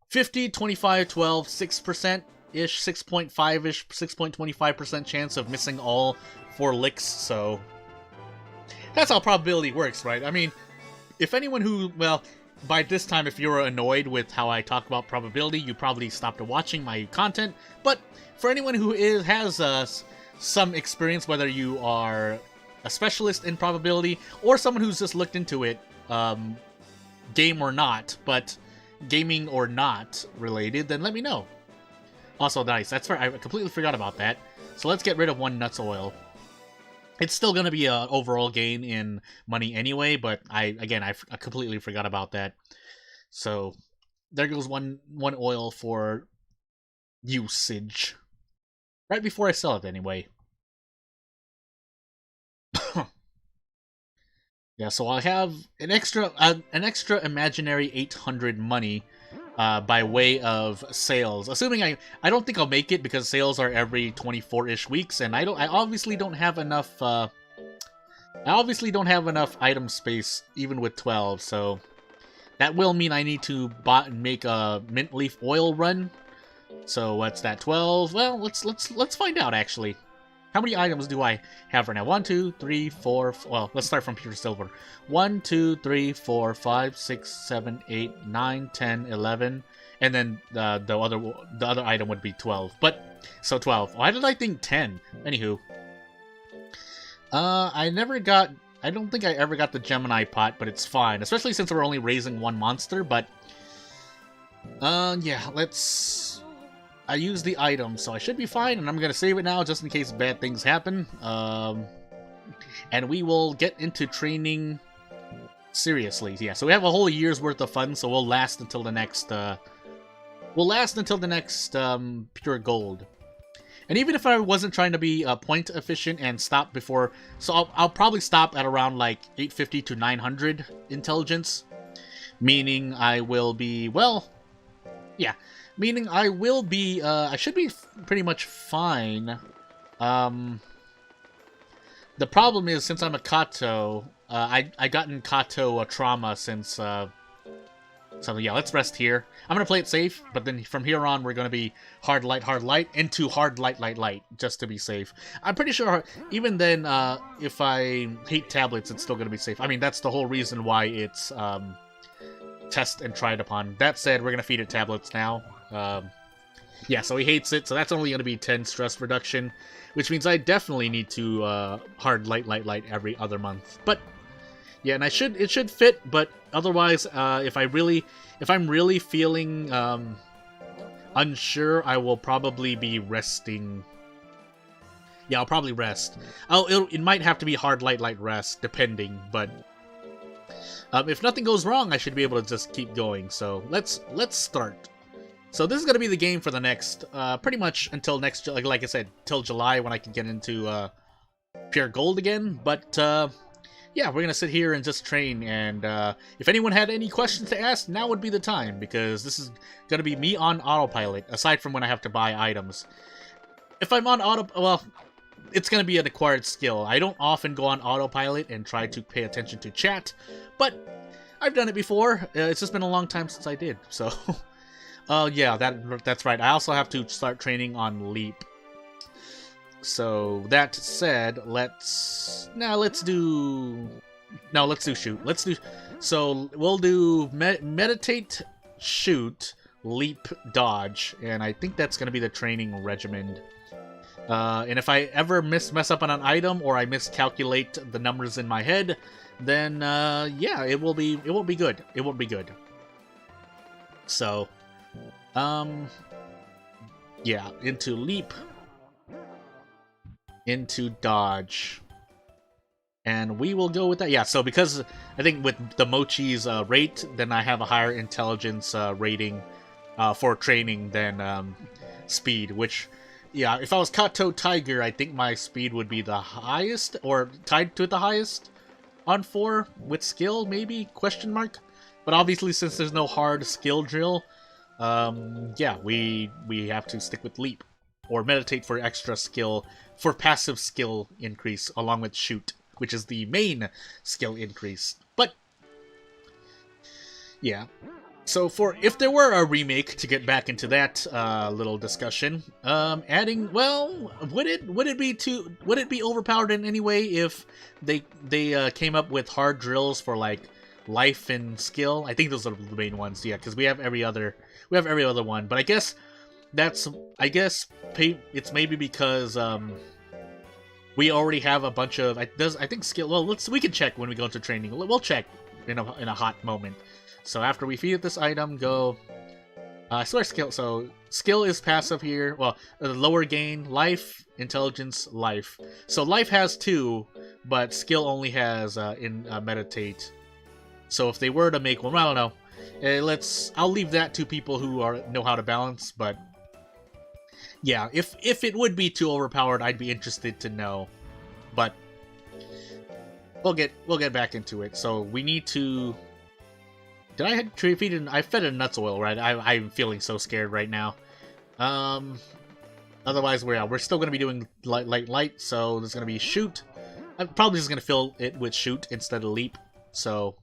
50, 25, 12, 6%-ish, 6.5-ish, 6.25% chance of missing all 4 licks, so... That's how probability works, right? I mean, if anyone who, well, by this time, if you're annoyed with how I talk about probability, you probably stopped watching my content, but for anyone who has some experience, whether you are a specialist in probability, or someone who's just looked into it, game or not, but gaming or not related, then let me know. Also, nice. That's fair. I completely forgot about that. So let's get rid of 1 nuts oil. It's still going to be an overall gain in money anyway, but I completely forgot about that. So there goes one oil for usage. Right before I sell it anyway. Yeah, so I'll have an extra imaginary 800 money by way of sales. Assuming I don't think I'll make it because sales are every 24-ish weeks, and I obviously don't have enough item space even with 12, so that will mean I need to make a mint leaf oil run. So what's that? 12? Well, let's find out actually. How many items do I have right now? 1, 2, 3, 4. Well, let's start from pure silver. 1, 2, 3, 4, 5, 6, 7, 8, 9, 10, 11, and then the other item would be 12. But so 12. Why did I think 10? Anywho, I don't think I ever got the Gemini pot, but it's fine, especially since we're only raising 1 monster. But yeah, I use the item, so I should be fine, and I'm going to save it now just in case bad things happen. And we will get into training seriously. Yeah, so we have a whole year's worth of fun, so we'll last until the next pure gold. And even if I wasn't trying to be point efficient and stop before, so I'll probably stop at around like 850 to 900 intelligence, meaning I will be, well, yeah, meaning I will be, I should be pretty much fine. The problem is, since I'm a Kato, I gotten Kato trauma since, so yeah, let's rest here. I'm going to play it safe, but then from here on, we're going to be hard, light, into hard, light, just to be safe. I'm pretty sure, even then, if I hate tablets, it's still going to be safe. I mean, that's the whole reason why it's, test and tried upon. That said, we're going to feed it tablets now. Yeah, so he hates it, so that's only going to be 10 stress reduction, which means I definitely need to, hard, light, every other month. But, yeah, and it should fit, but otherwise, if I'm really feeling, unsure, I will probably be resting. Yeah, I'll probably rest. It might have to be hard, light, rest, depending, but, if nothing goes wrong, I should be able to just keep going, so let's start. So this is going to be the game for the next, pretty much until next, like I said, till July when I can get into, pure gold again, but, yeah, we're going to sit here and just train, and if anyone had any questions to ask, now would be the time, because this is going to be me on autopilot, aside from when I have to buy items. If I'm on well, it's going to be an acquired skill. I don't often go on autopilot and try to pay attention to chat, but I've done it before. It's just been a long time since I did, so... yeah, that's right. I also have to start training on leap. So that said, let's do shoot. So we'll do meditate, shoot, leap, dodge, and I think that's gonna be the training regimen. And if I ever mess up on an item or I miscalculate the numbers in my head, then yeah, it won't be good. It won't be good. So. Yeah, into leap, into dodge, and we will go with that. Yeah, so because I think with the Mochi's rate, then I have a higher intelligence rating for training than speed, which, yeah, if I was Kato Tiger, I think my speed would be the highest, or tied to the highest on 4, with skill, maybe, question mark? But obviously, since there's no hard skill drill, yeah, we have to stick with leap or meditate for extra skill, for passive skill increase, along with shoot, which is the main skill increase. But yeah, so if there were a remake, to get back into that little discussion, adding, well, would it be overpowered in any way if they came up with hard drills for like life and skill? I think those are the main ones, yeah, because we have every other one, but I guess it's maybe because we already have a bunch of, I think skill. Well, we can check when we go into training. We'll check in a hot moment. So after we feed this item, go. I swear skill. So skill is passive here. Well, lower gain, life, intelligence, life. So life has 2, but skill only has meditate. So if they were to make one, I don't know. I'll leave that to people who know how to balance, but yeah, if it would be too overpowered, I'd be interested to know. But we'll get back into it. So we need to. Did I feed it? I fed it nuts oil, right? I'm feeling so scared right now. Otherwise, we're still gonna be doing light. So there's gonna be shoot. I'm probably just gonna fill it with shoot instead of leap. So.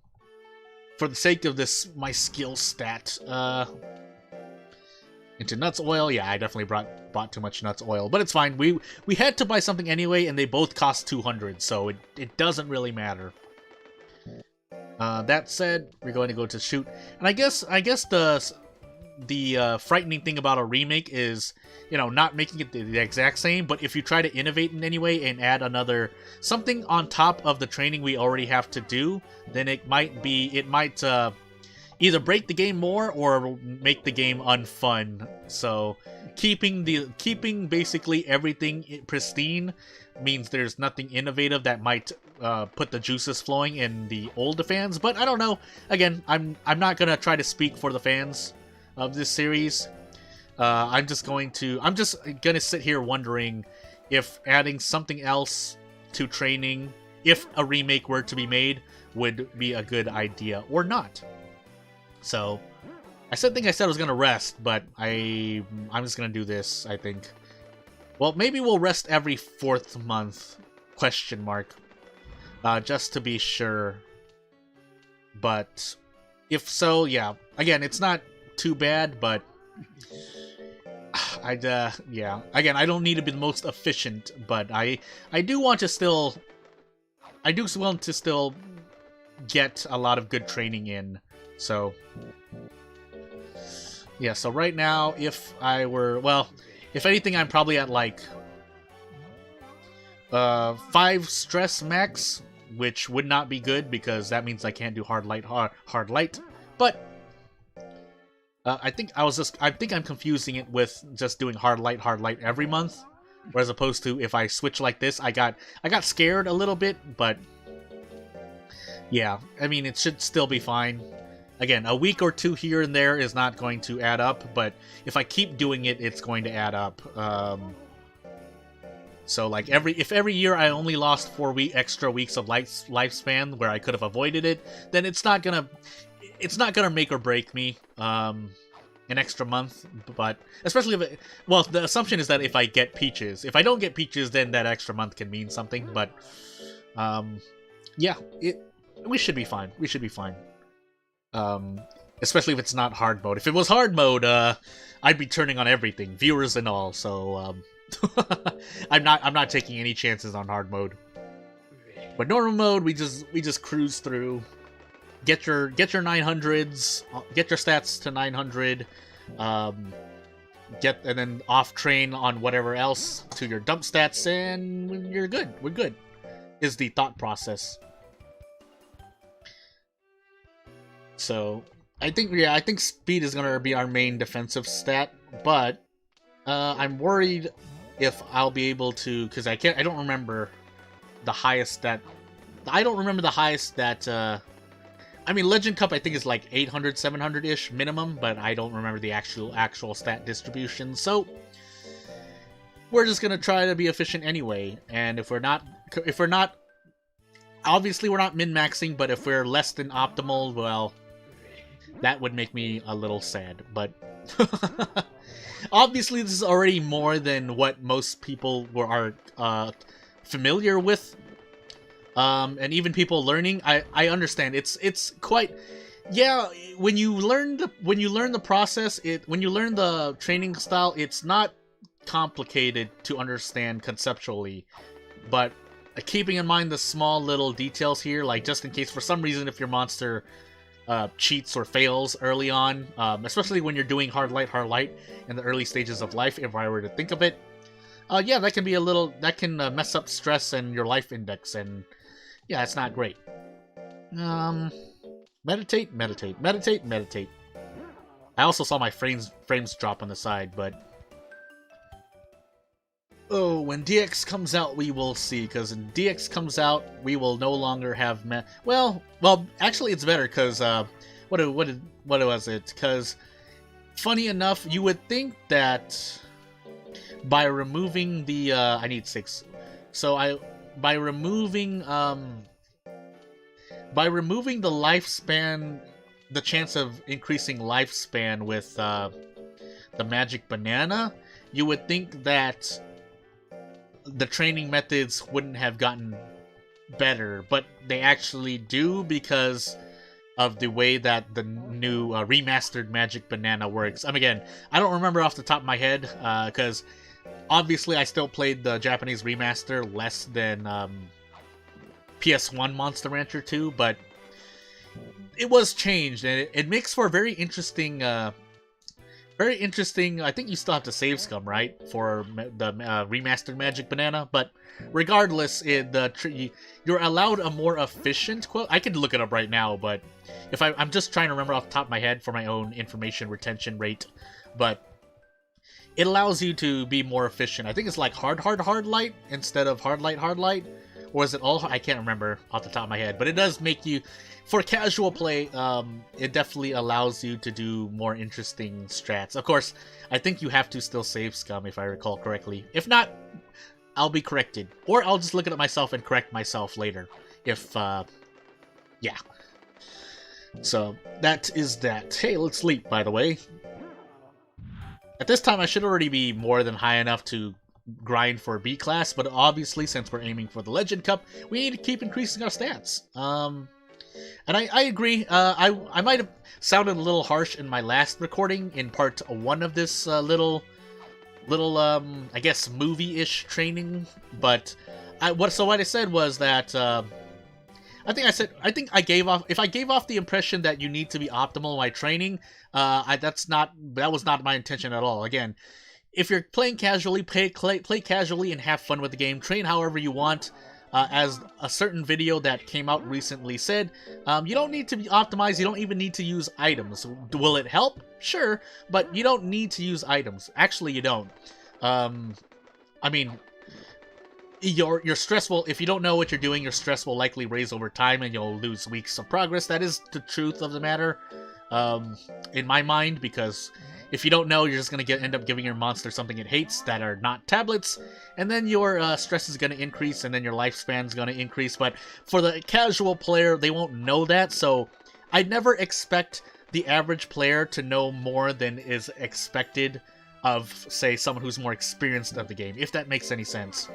For the sake of this, my skill stat, into nuts oil. Yeah, I definitely bought too much nuts oil, but it's fine. We had to buy something anyway, and they both cost 200, so it doesn't really matter. That said, we're going to go to shoot, and I guess the frightening thing about a remake is, you know, not making it the exact same, but if you try to innovate in any way and add something on top of the training we already have to do, then it might either break the game more or make the game unfun. So keeping basically everything pristine means there's nothing innovative that might put the juices flowing in the older fans. But I don't know. Again, I'm not gonna try to speak for the fans of this series. I'm just gonna sit here wondering if adding something else to training, if a remake were to be made, would be a good idea or not. So, I think I said I was gonna rest, but I'm just gonna do this, I think. Well, maybe we'll rest every 4th month, question mark. Just to be sure. But, if so, yeah. Again, it's not too bad, but yeah. Again, I don't need to be the most efficient, but I do want to still get a lot of good training in. So yeah, so right now, if I were, well, if anything, I'm probably at like 5 stress max, which would not be good because that means I can't do hard light. But I think I'm confusing it with just doing hard light every month, whereas opposed to if I switch like this, I got scared a little bit, but yeah, I mean, it should still be fine. Again, a week or 2 here and there is not going to add up, but if I keep doing it, it's going to add up. So like if every year I only lost 4 extra weeks of lifespan where I could have avoided it, then it's not gonna make or break me an extra month. But especially if well, the assumption is that if I get peaches, if I don't get peaches, then that extra month can mean something. But yeah, we should be fine. We should be fine. Especially if it's not hard mode. If it was hard mode, I'd be turning on everything, viewers and all. So I'm not taking any chances on hard mode. But normal mode, we just cruise through. Get your 900s, get your stats to 900. And then off train on whatever else to your dump stats, and you're good. We're good. Is the thought process. So I think speed is gonna be our main defensive stat, but I'm worried if I'll be able to, because I don't remember the highest stat. I don't remember the highest that. I mean, Legend Cup I think is like 800, 700-ish minimum, but I don't remember the actual stat distribution. So we're just gonna try to be efficient anyway, and if we're not, obviously we're not min-maxing, but if we're less than optimal, well, that would make me a little sad. But obviously this is already more than what most people are familiar with. And even people learning, I understand. It's quite, yeah. When you learn the process, when you learn the training style, it's not complicated to understand conceptually, but keeping in mind the small little details here, like just in case for some reason if your monster cheats or fails early on, especially when you're doing hard light in the early stages of life, if I were to think of it, yeah, that can mess up stress and your life index, and yeah, it's not great. Meditate. I also saw my frames drop on the side, but oh, when DX comes out, we will see. Because when DX comes out, we will no longer have well, actually, it's better because what was it? Because funny enough, you would think that by removing the I need 6, so by removing the lifespan, the chance of increasing lifespan with the magic banana, you would think that the training methods wouldn't have gotten better, but they actually do because of the way that the new remastered magic banana works. Again, I don't remember off the top of my head, because obviously I still played the Japanese remaster less than PS1 Monster Rancher 2, but it was changed, and it makes for a very interesting, I think you still have to save scum, right, for the remastered Magic Banana, but regardless, you're allowed a more efficient quote. I could look it up right now, but if I'm just trying to remember off the top of my head for my own information retention rate, but it allows you to be more efficient. I think it's like hard light instead of hard light, or is it all? I can't remember off the top of my head, but it does make you, for casual play, it definitely allows you to do more interesting strats. Of course, I think you have to still save scum if I recall correctly. If not, I'll be corrected, or I'll just look at it myself and correct myself later. If yeah. So that is that. Hey, let's sleep. By the way, at this time I should already be more than high enough to grind for B class, but obviously since we're aiming for the Legend Cup, we need to keep increasing our stats. And I agree. I might have sounded a little harsh in my last recording in part 1 of this little I guess movie-ish training, but what I said was that I think I gave off, if I gave off the impression that you need to be optimal while training, that was not my intention at all. Again, if you're playing casually, play casually and have fun with the game. Train however you want. As a certain video that came out recently said, you don't need to be optimized, you don't even need to use items. Will it help? Sure, but you don't need to use items. Actually, you don't. I mean, your stress will, if you don't know what you're doing, your stress will likely raise over time and you'll lose weeks of progress. That is the truth of the matter, in my mind, because if you don't know, you're just going to end up giving your monster something it hates that are not tablets, and then your stress is going to increase, and then your lifespan is going to increase. But for the casual player, they won't know that, so I'd never expect the average player to know more than is expected of, say, someone who's more experienced of the game, if that makes any sense.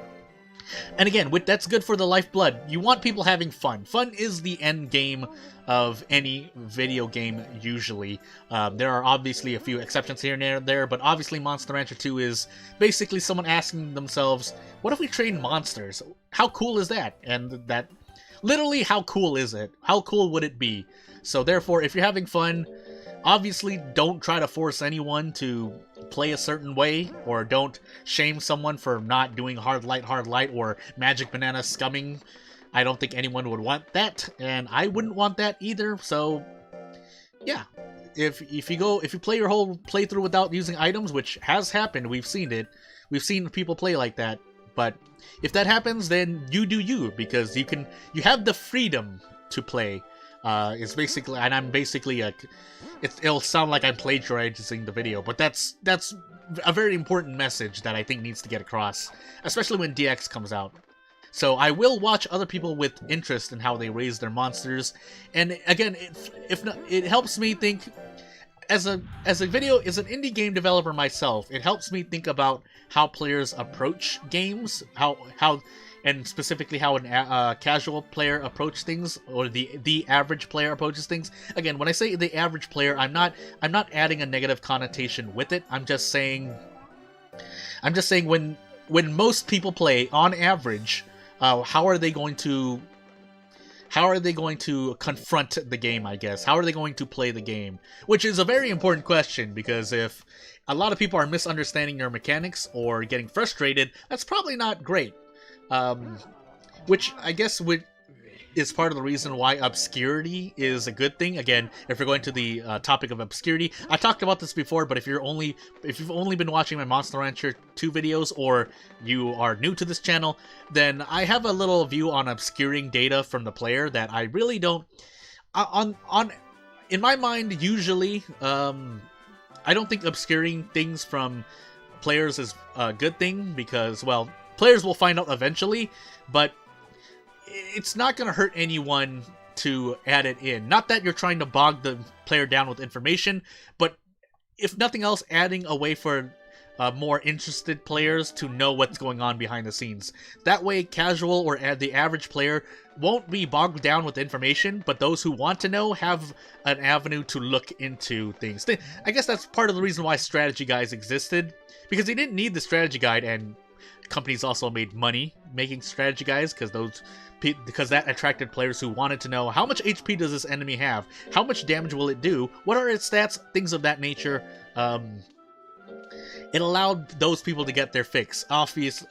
And again, that's good for the lifeblood. You want people having fun. Fun is the end game of any video game, usually. There are obviously a few exceptions here and there, but obviously Monster Rancher 2 is basically someone asking themselves, what if we train monsters? How cool is that? And that, literally, how cool is it? How cool would it be? So therefore, if you're having fun, obviously don't try to force anyone to play a certain way, or don't shame someone for not doing hard light, or magic banana scumming. I don't think anyone would want that, and I wouldn't want that either. So yeah, if you play your whole playthrough without using items, which has happened, we've seen people play like that, but if that happens, then you do you, because you have the freedom to play. It's basically, and I'm basically it'll sound like I'm plagiarizing the video, but that's a very important message that I think needs to get across, especially when DX comes out. So I will watch other people with interest in how they raise their monsters, and again, it helps me think, as an indie game developer myself, it helps me think about how players approach games, and specifically how a casual player approaches things, or the average player approaches things. Again, when I say the average player, I'm not adding a negative connotation with it. I'm just saying when most people play on average, how are they going to confront the game, I guess? How are they going to play the game? Which is a very important question, because if a lot of people are misunderstanding your mechanics or getting frustrated, that's probably not great. Which I guess is part of the reason why obscurity is a good thing. Again, if we're going to the topic of obscurity, I talked about this before, but if you've only been watching my Monster Rancher 2 videos, or you are new to this channel, then I have a little view on obscuring data from the player that I really don't in my mind, usually, I don't think obscuring things from players is a good thing, because, well, players will find out eventually, but it's not going to hurt anyone to add it in. Not that you're trying to bog the player down with information, but if nothing else, adding a way for more interested players to know what's going on behind the scenes. That way, casual or the average player won't be bogged down with information, but those who want to know have an avenue to look into things. I guess that's part of the reason why strategy guides existed, because they didn't need the strategy guide, and companies also made money making strategy guides because that attracted players who wanted to know, how much HP does this enemy have? How much damage will it do? What are its stats? Things of that nature. It allowed those people to get their fix. Obviously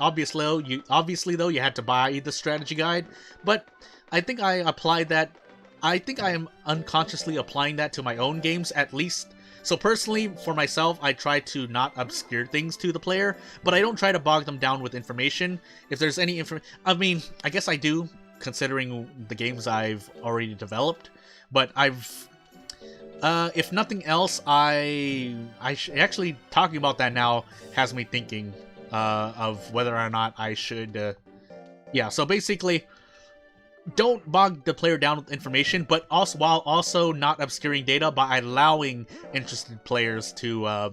though, you had to buy the strategy guide, but I think I am unconsciously applying that to my own games, at least So personally, for myself, I try to not obscure things to the player, but I don't try to bog them down with information. If there's any I mean, I guess I do, considering the games I've already developed, but if nothing else, actually talking about that now has me thinking of whether or not I should, yeah, so basically, don't bog the player down with information, but also while also not obscuring data by allowing interested players to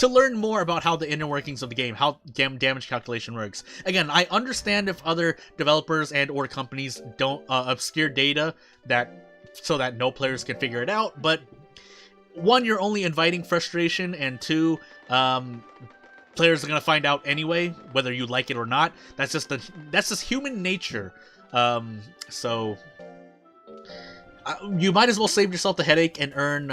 learn more about how the inner workings of the game, how damage calculation works. Again, I understand if other developers and or companies don't obscure data so that no players can figure it out, but one, you're only inviting frustration, and two, players are gonna find out anyway, whether you like it or not. That's just human nature. So you might as well save yourself the headache and earn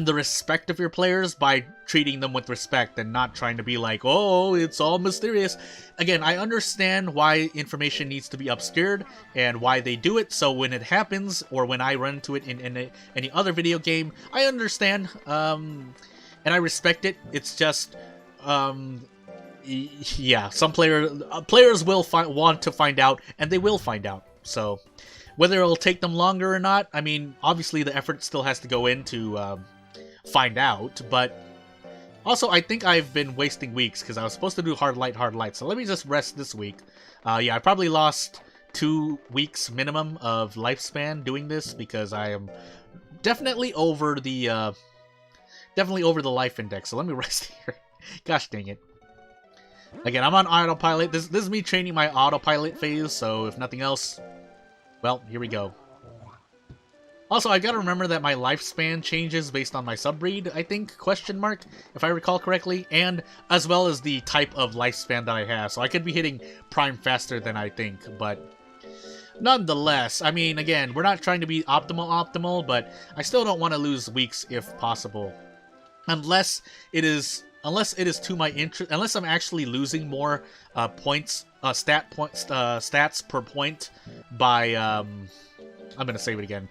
the respect of your players by treating them with respect and not trying to be like, oh, it's all mysterious. Again, I understand why information needs to be obscured and why they do it, so when it happens, or when I run into it in any other video game, I understand, and I respect it. It's just, yeah, some players will want to find out, and they will find out. So whether it'll take them longer or not, I mean, obviously the effort still has to go in to find out, but also I think I've been wasting weeks because I was supposed to do hard light, so let me just rest this week. Yeah, I probably lost 2 weeks minimum of lifespan doing this because I am definitely over the life index, so let me rest here. Gosh dang it. Again, I'm on autopilot. This is me training my autopilot phase, so if nothing else, well, here we go. Also, I gotta remember that my lifespan changes based on my subbreed, I think, question mark, if I recall correctly, and as well as the type of lifespan that I have, so I could be hitting Prime faster than I think, but nonetheless, I mean, again, we're not trying to be optimal, but I still don't want to lose weeks if possible. Unless it is to my interest, unless I'm actually losing more points, stats per point by, I'm gonna save it again.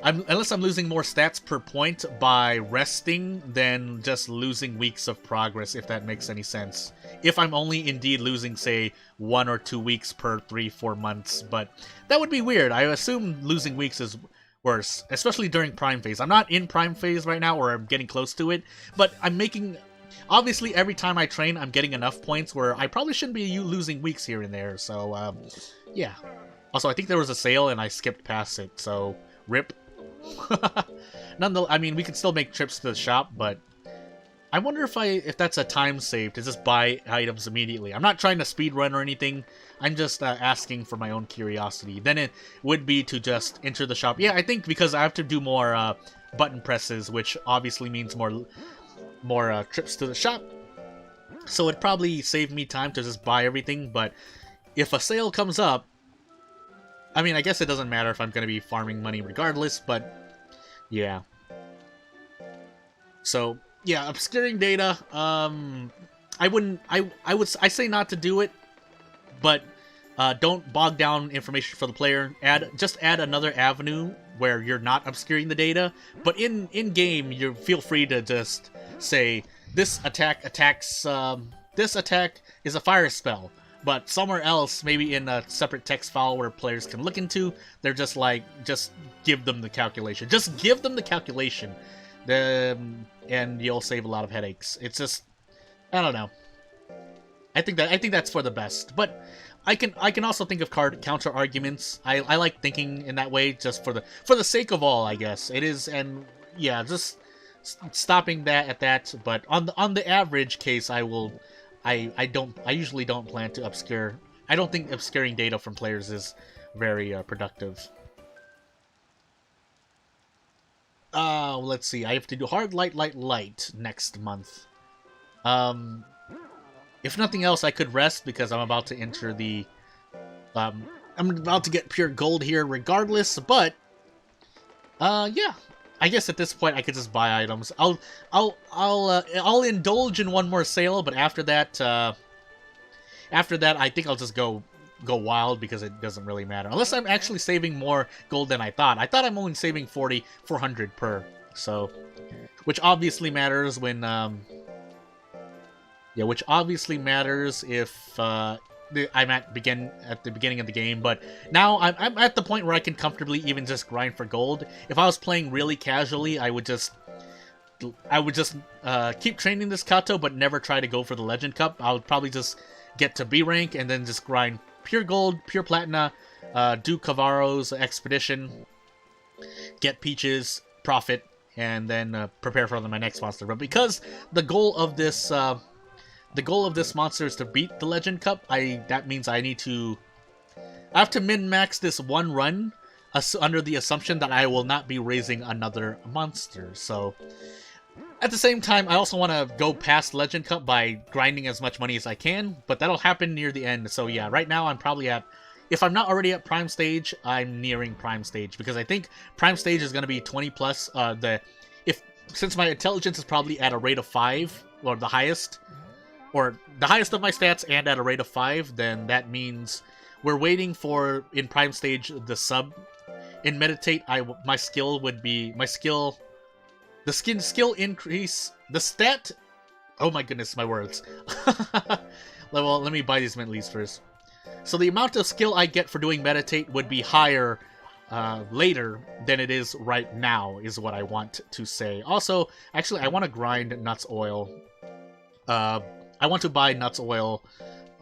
Unless I'm losing more stats per point by resting than just losing weeks of progress, if that makes any sense. If I'm only indeed losing, say, 1 or 2 weeks per 3-4 months, but that would be weird. I assume losing weeks is worse, especially during Prime Phase. I'm not in Prime Phase right now, or I'm getting close to it, but I'm making... Obviously, every time I train, I'm getting enough points where I probably shouldn't be losing weeks here and there, so, yeah. Also, I think there was a sale and I skipped past it, so, rip. Nonetheless, I mean, we can still make trips to the shop, but I wonder if that's a time save to just buy items immediately. I'm not trying to speedrun or anything. I'm just asking for my own curiosity. Then it would be to just enter the shop. Yeah, I think because I have to do more button presses, which obviously means more trips to the shop. So it'd probably save me time to just buy everything, but if a sale comes up, I mean, I guess it doesn't matter if I'm going to be farming money regardless, but yeah. So, yeah, obscuring data, I say not to do it, but don't bog down information for the player. Just add another avenue where you're not obscuring the data, but in game, you feel free to just say, this attack attacks, this attack is a fire spell. But somewhere else, maybe in a separate text file where players can look into, they're just like, just give them the calculation. Just give them the calculation. And you'll save a lot of headaches. It's just, I don't know. I think that's for the best. But I can also think of counter arguments. I like thinking in that way just for the sake of all, I guess. It is, and yeah, just stopping that at that. But on the average case, I usually don't plan to obscure. I don't think obscuring data from players is very productive. Let's see. I have to do hard light next month. If nothing else, I could rest because I'm about to enter the. I'm about to get pure gold here, regardless. But yeah. I guess at this point I could just buy items. I'll indulge in one more sale, but after that I think I'll just go wild because it doesn't really matter. Unless I'm actually saving more gold than I thought. I thought I'm only saving 400 per. So which obviously matters when yeah, which obviously matters if I'm at the beginning of the game. But now I'm at the point where I can comfortably even just grind for gold. If I was playing really casually, I would just keep training this Kato, but never try to go for the Legend Cup. I would probably just get to B rank and then just grind pure gold, pure platina, do Cavaro's expedition, get Peaches, profit, and then prepare for my next monster. But because the goal of this monster is to beat the Legend Cup, that means I have to min-max this one run under the assumption that I will not be raising another monster. So at the same time, I also want to go past Legend Cup by grinding as much money as I can, but that'll happen near the end. So yeah, right now I'm probably at, if I'm not already at Prime Stage, I'm nearing Prime Stage, because I think Prime Stage is going to be 20 plus. Since my intelligence is probably at a rate of 5, or the highest of my stats and at a rate of 5, then that means we're waiting for, in Prime Stage, the sub. In Meditate, my skill increase, the stat, oh my goodness, my words. Well, let me buy these mint leaves first. So the amount of skill I get for doing Meditate would be higher later than it is right now, is what I want to say. Also, actually, I want to grind Nuts Oil. I want to buy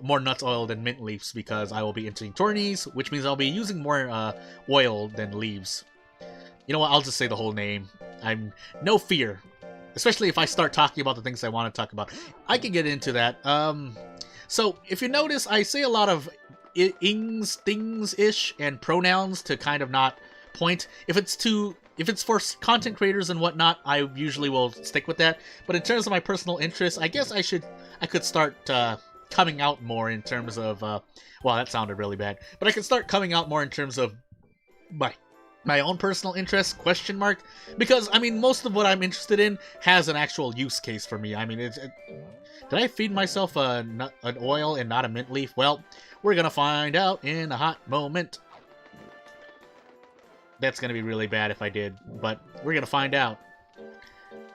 more Nuts Oil than mint leaves, because I will be entering tourneys, which means I'll be using more oil than leaves. You know what, I'll just say the whole name. I'm no fear. Especially if I start talking about the things I want to talk about. I can get into that. So, if you notice, I say a lot of ings, things-ish, and pronouns to kind of not point. If it's for content creators and whatnot, I usually will stick with that. But in terms of my personal interests, I guess I could start coming out more in terms of, well, that sounded really bad. But I could start coming out more in terms of my own personal interest, question mark. Because, I mean, most of what I'm interested in has an actual use case for me. I mean, did I feed myself an oil and not a mint leaf? Well, we're gonna find out in a hot moment. That's gonna be really bad if I did, but we're gonna find out.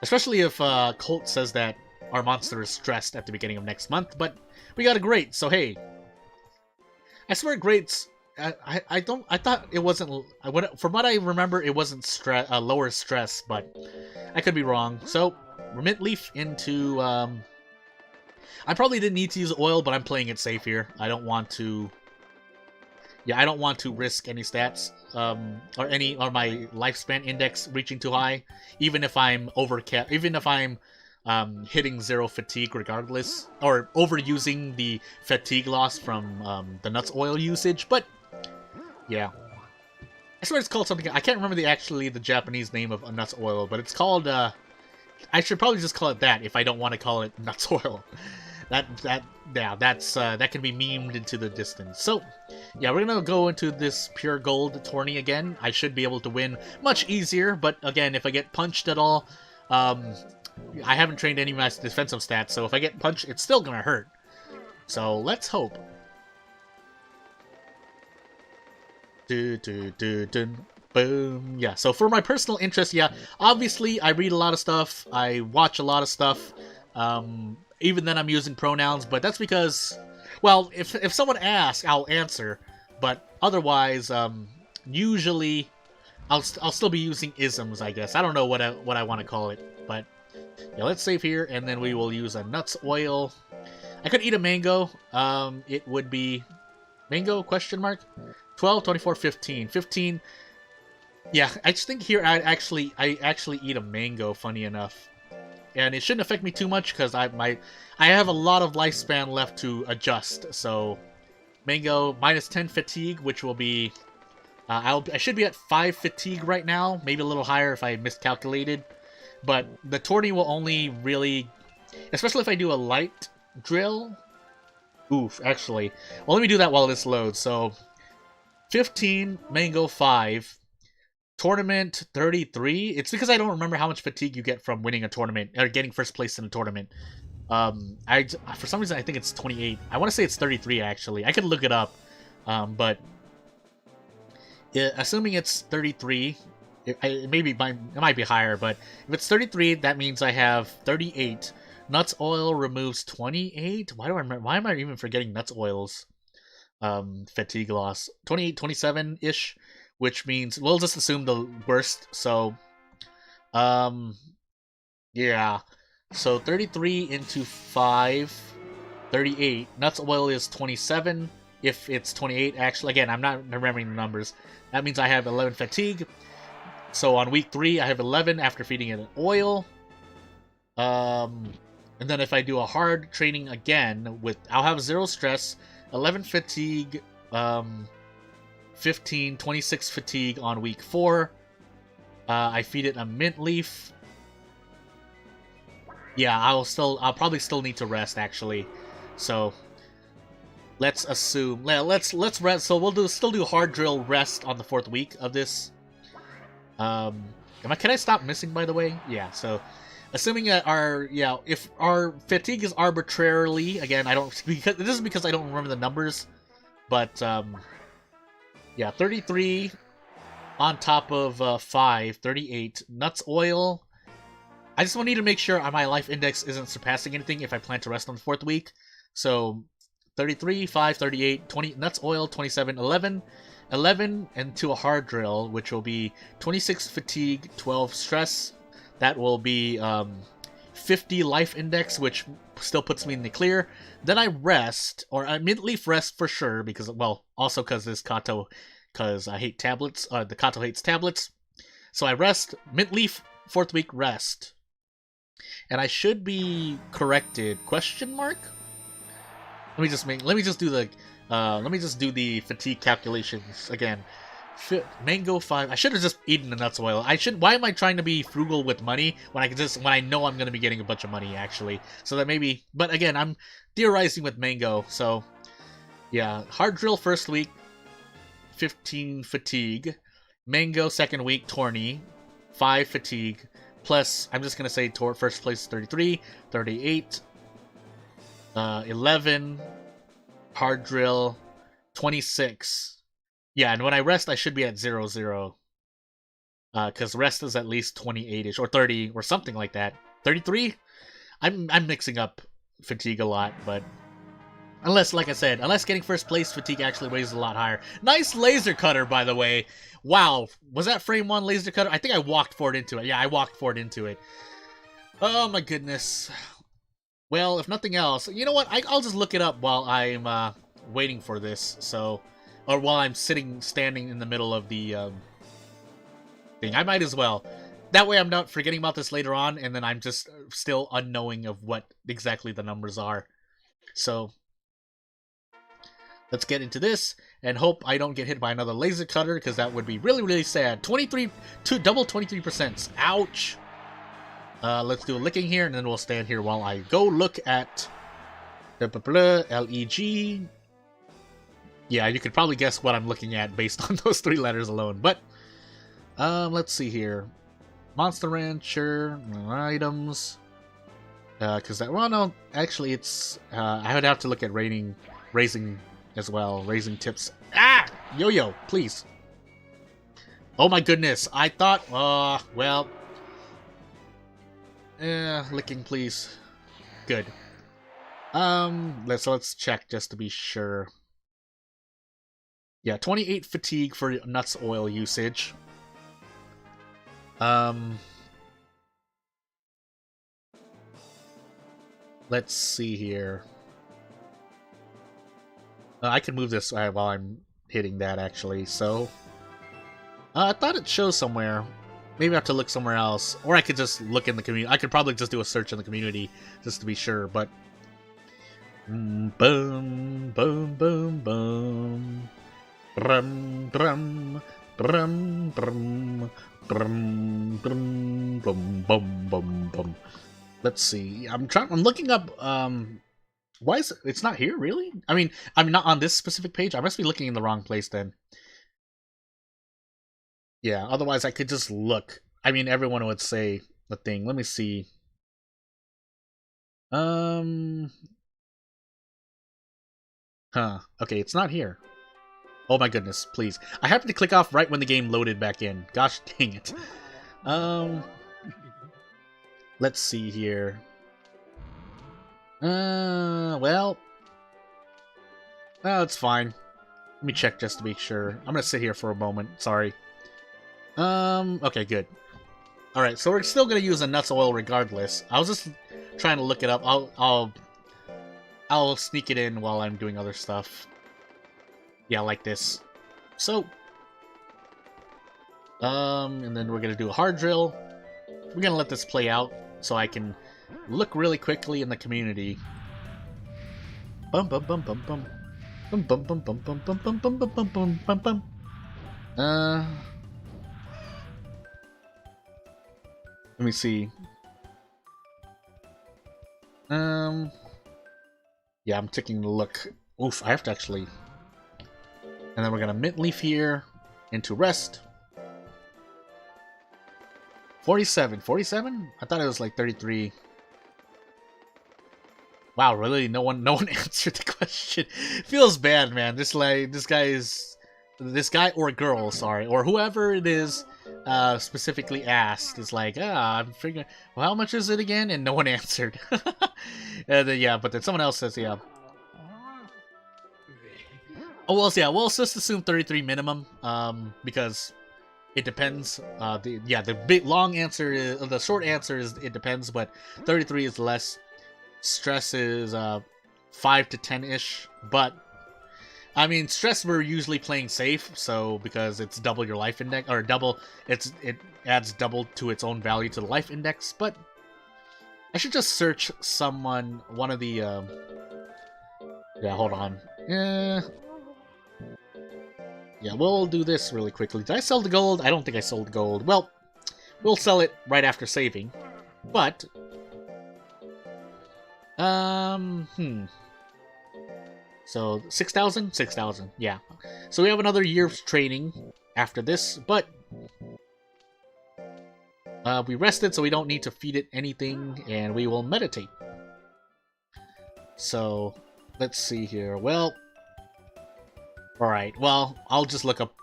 Especially if Colt says that our monster is stressed at the beginning of next month, but we got a great, so hey. I swear greats, I thought it wasn't, from what I remember, it wasn't lower stress, but I could be wrong. So, mint leaf into, I probably didn't need to use oil, but I'm playing it safe here. I don't want to, I don't want to risk any stats, or my lifespan index reaching too high, even if I'm hitting 0 fatigue regardless, or overusing the fatigue loss from the nuts oil usage. But yeah, I swear it's called something. I can't remember the Japanese name of nuts oil, but it's called. I should probably just call it that if I don't want to call it nuts oil. That can be memed into the distance. So, yeah, we're gonna go into this pure gold tourney again. I should be able to win much easier, but again, if I get punched at all, I haven't trained any of my defensive stats, so if I get punched, it's still gonna hurt. So let's hope. Boom. Yeah. So for my personal interest, yeah, obviously I read a lot of stuff. I watch a lot of stuff. Even then I'm using pronouns, but that's because, well, if someone asks, I'll answer, but otherwise, usually I'll still be using isms, I guess. I don't know what I want to call it, but yeah, let's save here, and then we will use a nuts oil. I could eat a mango. It would be mango, question mark? 12, 24, 15. 15. Yeah, I just think here I actually eat a mango, funny enough. And it shouldn't affect me too much because I have a lot of lifespan left to adjust. So mango minus 10 fatigue, which will be I should be at 5 fatigue right now, maybe a little higher if I miscalculated. But the tourney will only really, especially if I do a light drill. Oof, actually. Well, let me do that while this loads. So 15, mango 5. Tournament 33. It's because I don't remember how much fatigue you get from winning a tournament or getting first place in a tournament. For some reason I think it's 28. I want to say it's 33 actually. I could look it up, but assuming it's 33, It might be higher, but if it's 33, that means I have 38. Nuts oil removes 28. Why do I remember? Why am I even forgetting nuts oils? Fatigue loss 28, 27 ish, which means we'll just assume the worst. So, um, yeah. So 33 into 5, 38. Nuts oil is 27. If it's 28, actually, again, I'm not remembering the numbers. That means I have 11 fatigue. So on week 3, I have 11 after feeding it oil. And then if I do a hard training again, I'll have 0 stress, 11 fatigue, 15, 26 fatigue on week 4. I feed it a mint leaf. Yeah, I'll probably still need to rest actually. So let's assume let's rest. So we'll still do hard drill rest on the 4th week of this. Can I stop missing, by the way? Yeah, so assuming that if our fatigue is arbitrarily, again, this is because I don't remember the numbers, but yeah, 33 on top of 5, 38 nuts oil. I just need to make sure my life index isn't surpassing anything if I plan to rest on the 4th week. So 33, 5, 38, 20 nuts oil, 27, 11 into a hard drill, which will be 26 fatigue, 12 stress. That will be 50 life index, which still puts me in the clear. Then I rest, or I mint-leaf rest for sure, because, well, also because this Kato, because I hate tablets. The Kato hates tablets. So I rest, mint-leaf, 4th week rest. And I should be corrected, question mark? Let me just do the fatigue calculations again. Mango 5. I should have just eaten the nuts oil. Why am I trying to be frugal with money when I know I'm going to be getting a bunch of money actually? So that maybe, but again, I'm theorizing with mango. So yeah, hard drill 1st week, 15 fatigue. Mango 2nd week, tourney, 5 fatigue. Plus, I'm just going to say 1st place 33, 38, 11, hard drill, 26. Yeah, and when I rest, I should be at 0, 0. Because rest is at least 28-ish, or 30, or something like that. 33? I'm mixing up fatigue a lot, but... Unless, like I said, getting 1st place, fatigue actually weighs a lot higher. Nice laser cutter, by the way. Wow, was that frame 1 laser cutter? I think I walked forward into it. Yeah, I walked forward into it. Oh my goodness. Well, if nothing else, you know what? I'll just look it up while I'm waiting for this. So, or while I'm standing in the middle of the thing. I might as well. That way I'm not forgetting about this later on, and then I'm just still unknowing of what exactly the numbers are. So, let's get into this, and hope I don't get hit by another laser cutter, because that would be really, really sad. 23%. Ouch! Let's do a licking here, and then we'll stand here while I go look at LEG. Yeah, you could probably guess what I'm looking at based on those 3 letters alone, but let's see here. Monster Rancher, items, because that, well, no, actually it's, I would have to look at raising as well, raising tips. Ah! Yo-yo, please. Oh my goodness, I thought, well, licking, please. Good. Let's check just to be sure. Yeah, 28 fatigue for nuts oil usage. Let's see here. I can move this while I'm hitting that, actually, so... I thought it shows somewhere. Maybe I have to look somewhere else. Or I could just look in the community. I could probably just do a search in the community, just to be sure, but... Boom, boom, boom, boom. Brum, brum, brum, brum, brum, brum, bum, bum, bum, bum. Let's see. I'm looking up, why is it's not here, really? I mean, I'm not on this specific page. I must be looking in the wrong place then. Yeah, otherwise I could just look. I mean, everyone would say the thing. Let me see. Huh. Okay, it's not here. Oh my goodness, please. I happened to click off right when the game loaded back in. Gosh dang it. Let's see here. Well, it's fine. Let me check just to be sure. I'm gonna sit here for a moment. Sorry. Okay, good. Alright, so we're still gonna use a nuts oil regardless. I was just trying to look it up. I'll sneak it in while I'm doing other stuff. Yeah, like this. So, and then we're gonna do a hard drill. We're gonna let this play out so I can look really quickly in the community. Bum bum bum bum bum. Bum bum bum bum bum bum bum bum bum bum bum bum. Let me see. Yeah, I'm taking a look. Oof, I have to actually. And then we're gonna mint leaf here into rest. 47. 47? I thought it was like 33. Wow, really? No one answered the question. Feels bad, man. This guy or girl, sorry, or whoever it is, specifically asked is like, I'm figuring, well, how much is it again? And no one answered. And then, yeah, but then someone else says, yeah. Oh, well, yeah, well, let's just assume 33 minimum, because it depends. The the short answer is it depends, but 33 is less. Stress is 5 to 10-ish, but I mean, stress we're usually playing safe, so because it's double your life index, or double, it adds double to its own value to the life index. But I should just search one of the yeah, hold on. Yeah, we'll do this really quickly. Did I sell the gold? I don't think I sold gold. Well, we'll sell it right after saving. But so 6,000? 6,000, yeah. So we have another year's training after this, but we rested so we don't need to feed it anything, and we will meditate. So let's see here. Well, alright, well, I'll just look up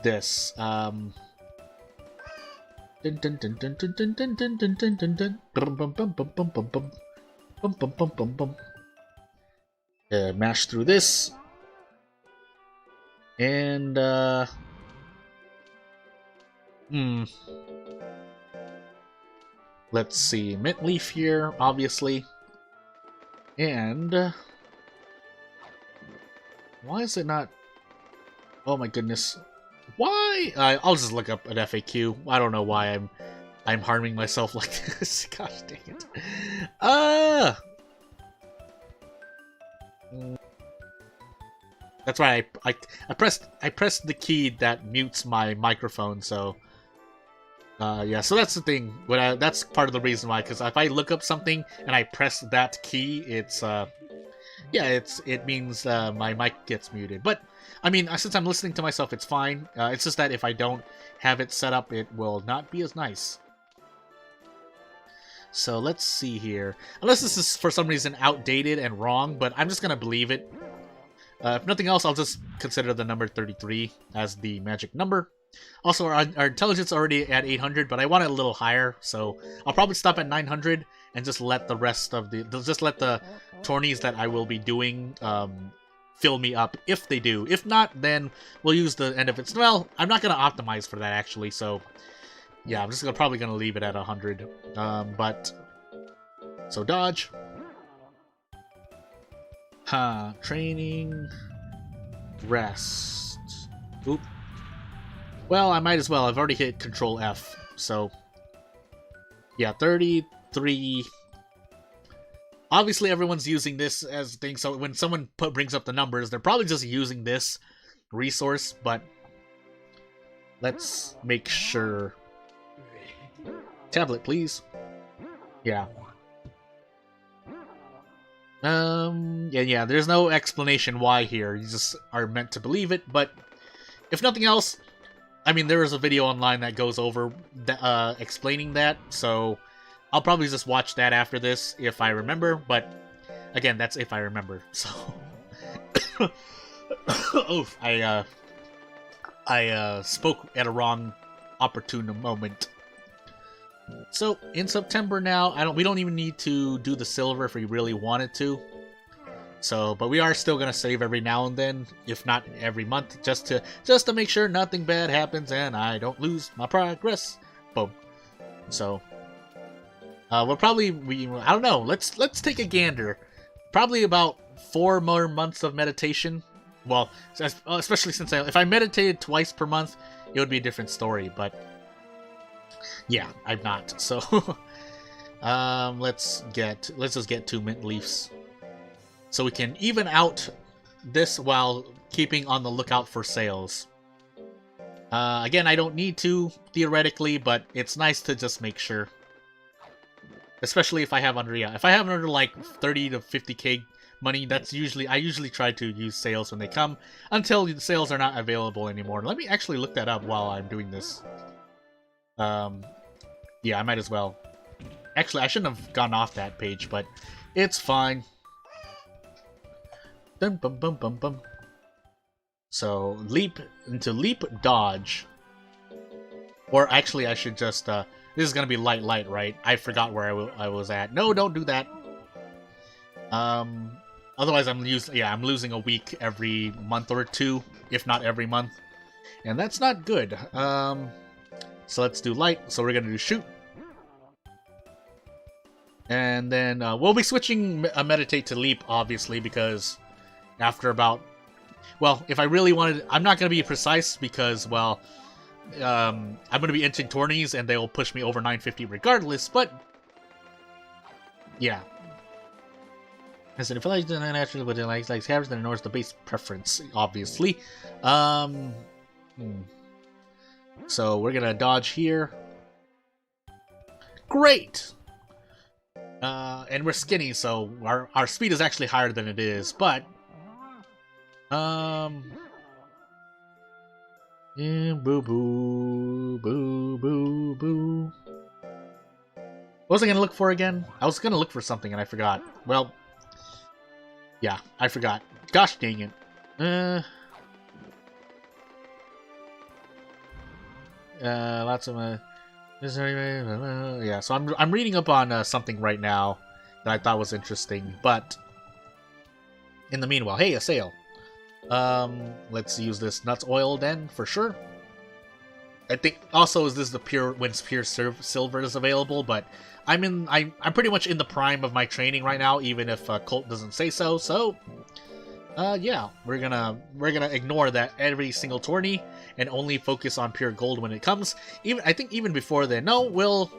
this. Dun dun dun dun dun dun dun dun dun dun dun dun. Bum bum bum bum bum bum bum. Bum bum bum bum bum. Mash through this. And let's see. Mint leaf here, obviously. And why is it not? Oh my goodness. Why? I'll just look up an FAQ. I don't know why I'm harming myself like this. Gosh dang it. That's why I pressed the key that mutes my microphone. So yeah. So that's the thing. That's part of the reason why. Because if I look up something and I press that key, it's yeah, it means my mic gets muted. But I mean, since I'm listening to myself, it's fine. It's just that if I don't have it set up, it will not be as nice. So let's see here. Unless this is for some reason outdated and wrong, but I'm just gonna believe it. If nothing else, I'll just consider the number 33 as the magic number. Also, our intelligence is already at 800, but I want it a little higher, so I'll probably stop at 900 and just let the rest of the tourneys that I will be doing fill me up if they do. If not, then we'll use the end of it. Well, I'm not gonna optimize for that actually, so yeah, I'm just probably gonna leave it at 100. But so dodge. Training. Rest. Oop. Well, I might as well. I've already hit Control F. So yeah, 33. Obviously, everyone's using this as a thing. So when someone brings up the numbers, they're probably just using this resource. But let's make sure. Tablet, please. Yeah. Yeah, there's no explanation why here. You just are meant to believe it, but if nothing else, I mean, there is a video online that goes over explaining that, so I'll probably just watch that after this if I remember, but again, that's if I remember, so Oof, I spoke at a wrong opportune moment. So in September now, we don't even need to do the silver if we really wanted to. So, but we are still gonna save every now and then, if not every month, just to make sure nothing bad happens and I don't lose my progress. Boom. So, we'll probably I don't know. Let's take a gander. Probably about 4 more months of meditation. Well, especially since if I meditated twice per month, it would be a different story. But yeah, I'm not. So, let's just get 2 mint leaves. So we can even out this while keeping on the lookout for sales. Again, I don't need to, theoretically, but it's nice to just make sure. Especially if I have under, if I have under like 30 to 50k money, that's I usually try to use sales when they come, until the sales are not available anymore. Let me actually look that up while I'm doing this. Yeah, I might as well. Actually, I shouldn't have gone off that page, but it's fine. Dum, bum, bum, bum, bum. So, leap, dodge. Or actually, I should just, this is gonna be light, right? I forgot where I was at. No, don't do that. Otherwise I'm losing a week every month or 2, if not every month. And that's not good. So let's do light, so we're gonna do shoot. And then, we'll be switching meditate to leap, obviously, because after about, well, if I really wanted, I'm not going to be precise because, well, I'm going to be entering tourneys and they will push me over 950 regardless, but yeah. I said, if I like the natural, but it likes habits, then ignores the base preference, obviously. So we're going to dodge here. Great! And we're skinny, so our speed is actually higher than it is, but yeah, boo boo boo boo boo. What was I gonna look for again? I was gonna look for something and I forgot. Well, yeah, I forgot. Gosh dang it. Lots of yeah. So I'm reading up on something right now that I thought was interesting, but in the meanwhile, hey, a sale. Let's use this nuts oil then, for sure. I think also is this the pure silver is available, but I'm pretty much in the prime of my training right now, even if Colt doesn't say so. So, yeah, we're gonna ignore that every single tourney and only focus on pure gold when it comes. I think even before then. No, we'll.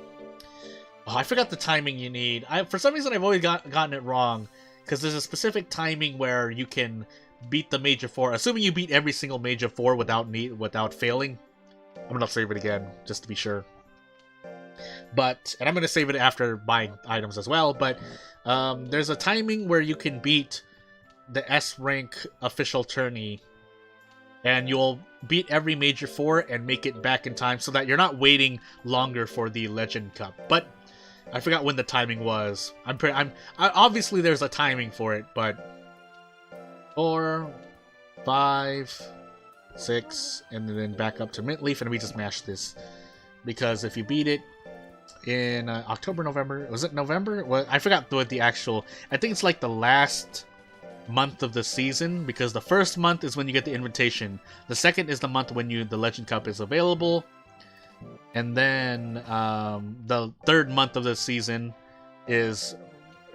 Oh, I forgot the timing you need. For some reason I've always gotten it wrong, because there's a specific timing where you can beat the Major 4, assuming you beat every single Major 4 without failing. I'm gonna save it again, just to be sure. And I'm gonna save it after buying items as well, but there's a timing where you can beat the S rank official tourney, and you'll beat every Major 4 and make it back in time so that you're not waiting longer for the Legend Cup. But I forgot when the timing was. Obviously there's a timing for it, but 4, 5, 6, and then back up to mint leaf, and we just mash this. Because if you beat it in October, November, was it November? Well, I forgot what the actual, I think it's like the last month of the season, because the first month is when you get the invitation. The second is the month when the Legend Cup is available. And then the third month of the season is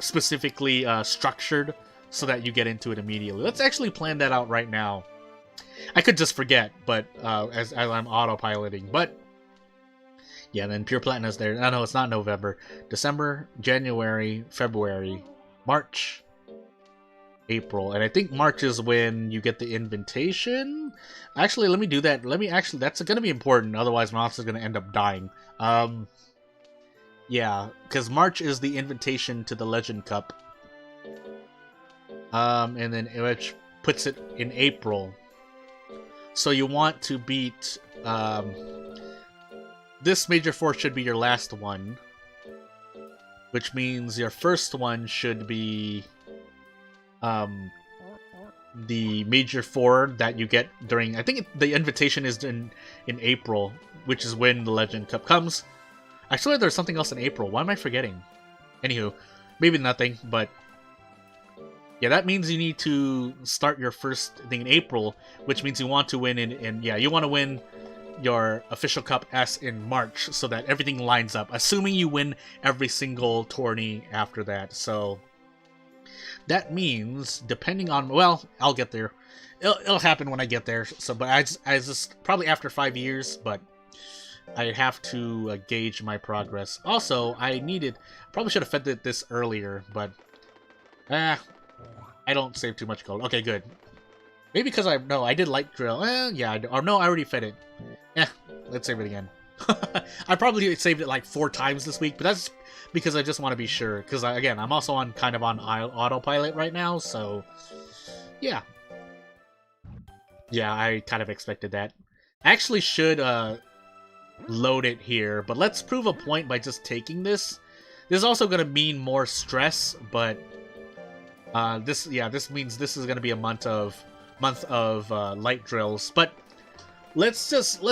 specifically structured so that you get into it immediately. Let's actually plan that out right now. I could just forget, but as I'm autopiloting. But yeah, then Pure Platinum is there. No, it's not November. December, January, February, March, April. And I think March is when you get the invitation. Actually, let me do that. That's going to be important. Otherwise, my office is going to end up dying. Yeah, because March is the invitation to the Legend Cup. And then which puts it in April. So you want to beat, this Major 4 should be your last one. Which means your first one should be, the Major 4 that you get during, I think the invitation is in April, which is when the Legend Cup comes. Actually, there's something else in April. Why am I forgetting? Anywho, maybe nothing, but yeah, that means you need to start your first thing in April, which means you want to win yeah, you want to win your official cup S in March so that everything lines up, assuming you win every single tourney after that. So that means, depending on, well, I'll get there. It'll happen when I get there. So, but I just probably after 5 years, but I have to gauge my progress. Also, probably should have fed this earlier, but I don't save too much gold. Okay, good. Maybe because I did light drill. Yeah, or no, I already fed it. Let's save it again. I probably saved it like 4 times this week, but that's because I just want to be sure. Because again, I'm also kind of on autopilot right now, so yeah. Yeah, I kind of expected that. I actually should load it here, but let's prove a point by just taking this. This is also going to mean more stress, but this means this is going to be a month of light drills. But let's just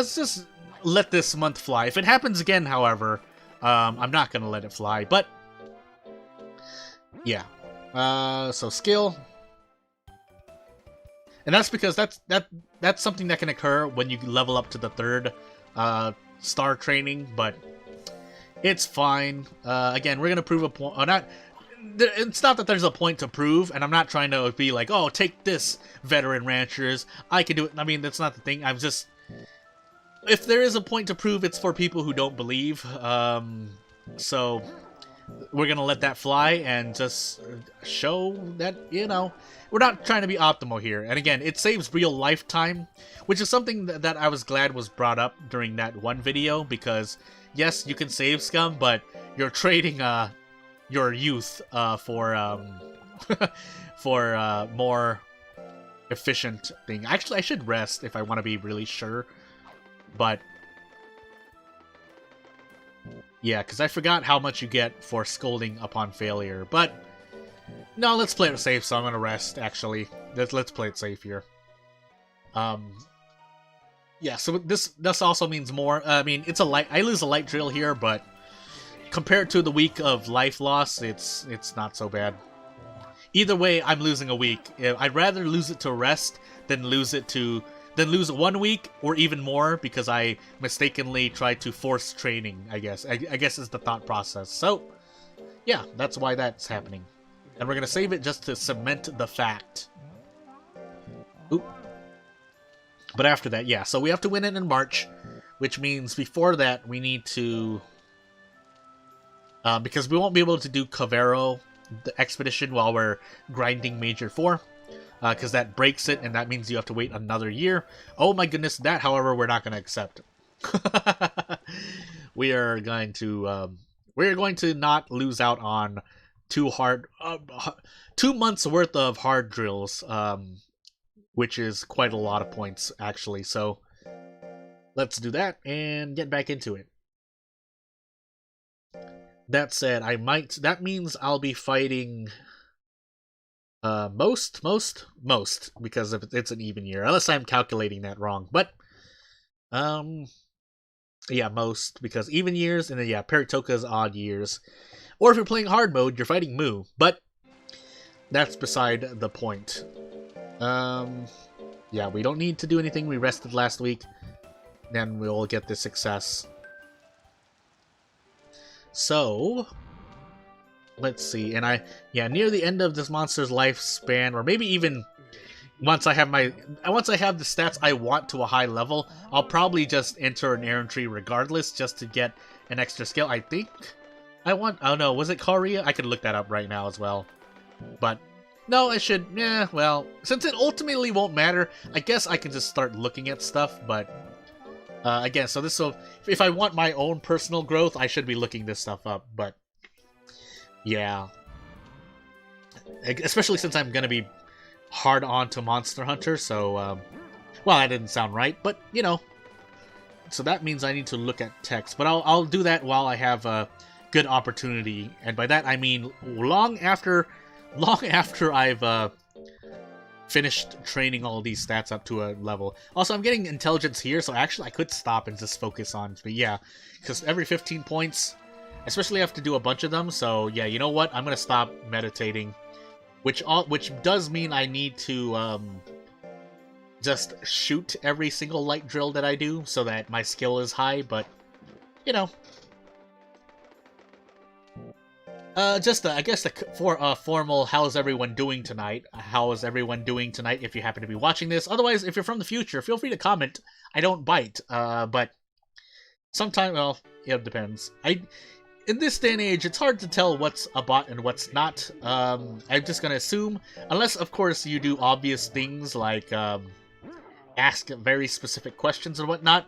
let this month fly. If it happens again, however, I'm not going to let it fly. But yeah, so skill, and that's because that's something that can occur when you level up to the 3rd star training. But it's fine. Again, we're gonna prove a point. It's not that there's a point to prove, and I'm not trying to be like, oh, take this, veteran ranchers, I can do it. I mean, that's not the thing. I'm just, if there is a point to prove, it's for people who don't believe. So we're gonna let that fly and just show that, you know, we're not trying to be optimal here. And again, it saves real lifetime, which is something that I was glad was brought up during that one video, because yes, you can save scum, but you're trading your youth for for more efficient thing. Actually, I should rest if I want to be really sure, but yeah, because I forgot how much you get for scolding upon failure. But no, let's play it safe, so I'm gonna rest. Actually, let's play it safe here. Yeah, so this also means more. I mean, it's I lose a light drill here, but compared to the week of life loss, it's not so bad. Either way, I'm losing a week. I'd rather lose it to rest than lose 1 week or even more, because I mistakenly tried to force training. I guess is the thought process. So yeah, that's why that's happening, and we're gonna save it just to cement the fact. Oop. But after that, yeah, so we have to win it in March, which means before that we need to, because we won't be able to do Cavero, the expedition, while we're grinding Major 4, because that breaks it, and that means you have to wait another year. Oh my goodness, that, however, we're not going to accept. we are going to not lose out on 2 months worth of hard drills, which is quite a lot of points, actually. So let's do that and get back into it. That said, that means I'll be fighting most, because if it's an even year, unless I'm calculating that wrong. But yeah, most, because even years, and then yeah, Paratoka's odd years. Or if you're playing hard mode, you're fighting Mu. But that's beside the point. Yeah, we don't need to do anything. We rested last week. Then we'll get the success. So let's see. And near the end of this monster's lifespan, or maybe even once I have the stats I want to a high level, I'll probably just enter an errantry regardless, just to get an extra skill. I think oh no, was it Korea? I could look that up right now as well. But no, I should, well, since it ultimately won't matter, I guess I can just start looking at stuff. But again, so if I want my own personal growth, I should be looking this stuff up. But yeah, especially since I'm gonna be hard on to Monster Hunter, so well, that didn't sound right, but you know, so that means I need to look at text. But I'll do that while I have a good opportunity, and by that I mean long after I've finished training all these stats up to a level. Also, I'm getting intelligence here, so actually I could stop and just focus on, but yeah, because every 15 points, especially I have to do a bunch of them, so yeah, you know what, I'm gonna stop meditating, which does mean I need to just shoot every single light drill that I do so that my skill is high, but you know, I guess for a formal how's everyone doing tonight? How is everyone doing tonight if you happen to be watching this? Otherwise, if you're from the future, feel free to comment. I don't bite, but sometimes, well, it depends. In this day and age, it's hard to tell what's a bot and what's not. I'm just gonna assume, unless, of course, you do obvious things like, ask very specific questions and whatnot.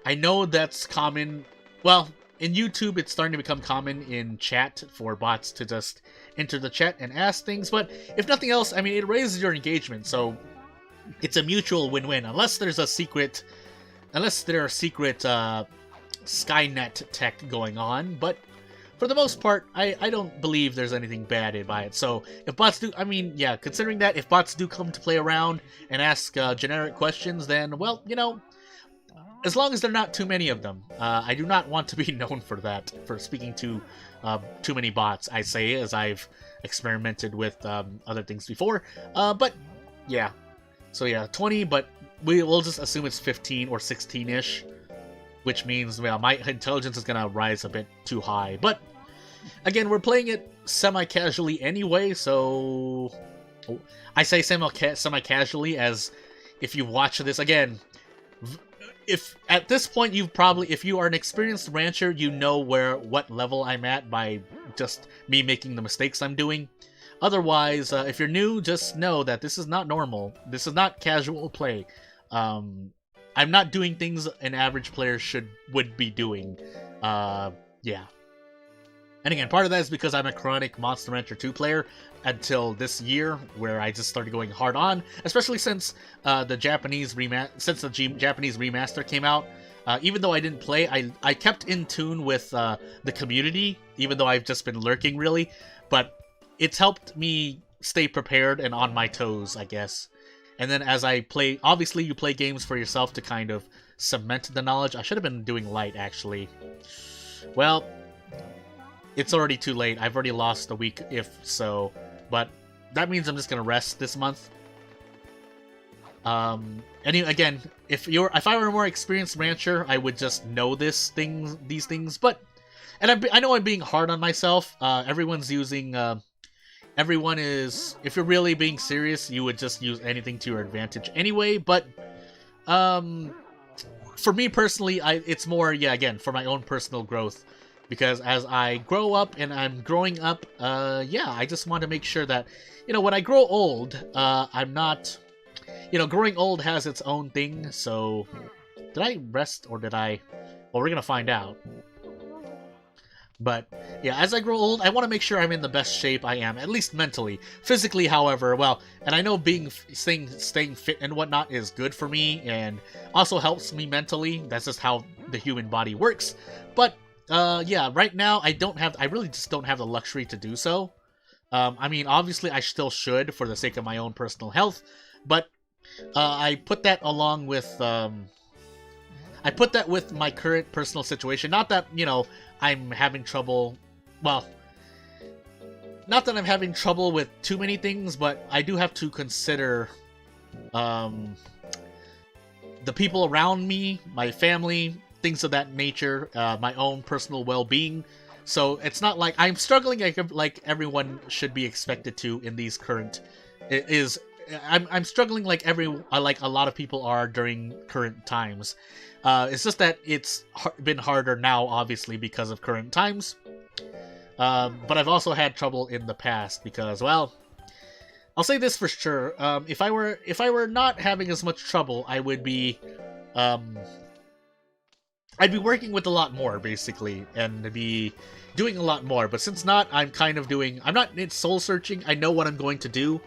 I know that's common, well, in YouTube, it's starting to become common in chat for bots to just enter the chat and ask things, but if nothing else, I mean, it raises your engagement, so it's a mutual win-win, unless there are secret Skynet tech going on, but for the most part, I don't believe there's anything bad by it. So if bots do, I mean, yeah, considering that if bots do come to play around and ask generic questions, then, well, you know, as long as there are not too many of them. I do not want to be known for that, for speaking to too many bots, I say, as I've experimented with other things before. But, yeah. So, yeah, 20, but we'll just assume it's 15 or 16-ish, which means, well, my intelligence is going to rise a bit too high. But, again, we're playing it semi-casually anyway, so I say semi-casually as if you watch this, again, if at this point if you are an experienced rancher, you know what level I'm at by just me making the mistakes I'm doing. Otherwise, if you're new, just know that this is not normal. This is not casual play. I'm not doing things an average player would be doing. Yeah. And again, part of that is because I'm a chronic Monster Rancher 2 player until this year, where I just started going hard on, especially since the Japanese remaster came out. Even though I didn't play, I kept in tune with the community, even though I've just been lurking, really. But it's helped me stay prepared and on my toes, I guess. And then as I play, obviously you play games for yourself to kind of cement the knowledge. I should have been doing light, actually. Well, it's already too late. I've already lost a week, if so. But that means I'm just gonna rest this month. And again, if I were a more experienced rancher, I would just know these things. But, and I know I'm being hard on myself. Everyone's using. Everyone is. If you're really being serious, you would just use anything to your advantage anyway. But, for me personally, it's more, yeah, again, for my own personal growth. Because as I grow up and I'm growing up, yeah, I just want to make sure that, you know, when I grow old, I'm not, you know, growing old has its own thing, so, did I rest or did I, well, we're gonna find out. But, yeah, as I grow old, I want to make sure I'm in the best shape I am, at least mentally. Physically, however, well, and I know staying fit and whatnot is good for me, and also helps me mentally. That's just how the human body works. But, yeah, right now, I really just don't have the luxury to do so. I mean, obviously, I still should for the sake of my own personal health, but, I put that along with, I put that with my current personal situation. Not that, you know, I'm having trouble, well, not that I'm having trouble with too many things, but I do have to consider, the people around me, my family, things of that nature, my own personal well-being. So it's not like I'm struggling like everyone should be expected to in these current. I'm struggling like a lot of people are during current times. It's just that it's been harder now, obviously, because of current times. But I've also had trouble in the past because, well, I'll say this for sure. If I were not having as much trouble, I would be, I'd be working with a lot more, basically, and be doing a lot more. But since not, I'm not soul searching. I know what I'm going to do,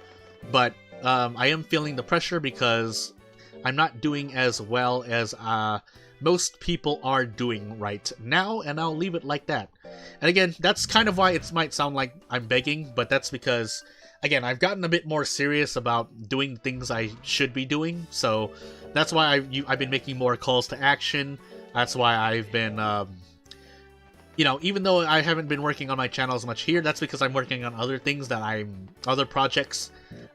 but I am feeling the pressure because I'm not doing as well as most people are doing right now, and I'll leave it like that. And again, that's kind of why it might sound like I'm begging, but that's because again, I've gotten a bit more serious about doing things I should be doing, so that's why I've been making more calls to action. That's why I've been, you know, even though I haven't been working on my channel as much here, that's because I'm working on other things that other projects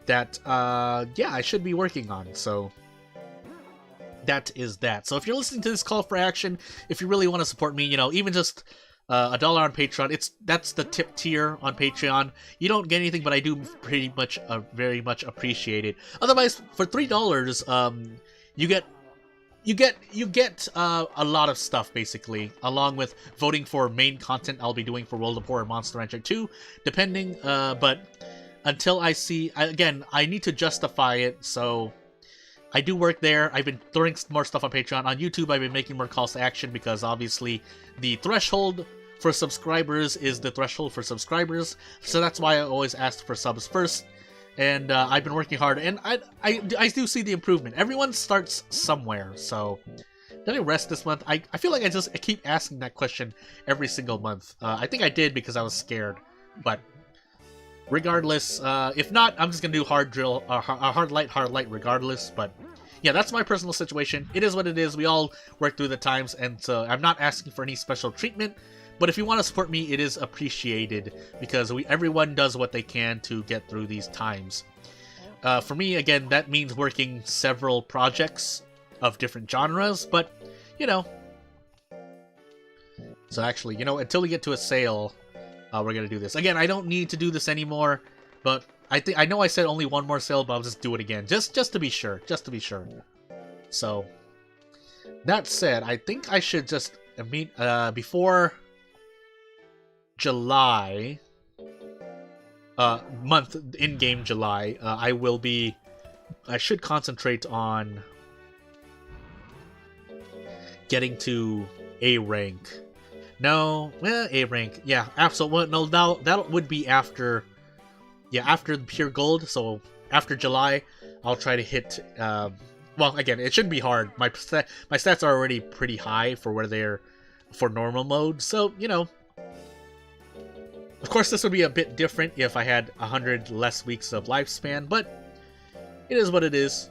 that, yeah, I should be working on, so that is that. So if you're listening to this call for action, if you really want to support me, you know, even just $1 on Patreon, that's the tip tier on Patreon. You don't get anything, but I do pretty much very much appreciate it. Otherwise, for $3, you get a lot of stuff, basically, along with voting for main content I'll be doing for World of Horror and Monster Rancher 2, depending, but until I see, again, I need to justify it, so I do work there. I've been throwing more stuff on Patreon. On YouTube, I've been making more calls to action because obviously the threshold for subscribers is the threshold for subscribers. So that's why I always ask for subs first. And I've been working hard, and I do see the improvement. Everyone starts somewhere, so did I rest this month? I feel like I keep asking that question every single month. I think I did because I was scared, but regardless, if not, I'm just gonna do hard light regardless. But yeah, that's my personal situation. It is what it is. We all work through the times, and so I'm not asking for any special treatment. But if you want to support me, it is appreciated because everyone does what they can to get through these times. For me, again, that means working several projects of different genres, but you know. So actually, you know, until we get to a sale, we're gonna do this again. I don't need to do this anymore, but I know I said only one more sale, but I'll just do it again, just to be sure, So that said, I think I should just meet before July month in-game July. I should concentrate on getting to A rank. No, well, A rank. Yeah, absolutely. No, that would be after. Yeah, after the pure gold. So after July, I'll try to hit. Well, again, it shouldn't be hard. My stats are already pretty high for where they're for normal mode. So you know, of course, this would be a bit different if I had 100 less weeks of lifespan, but it is what it is.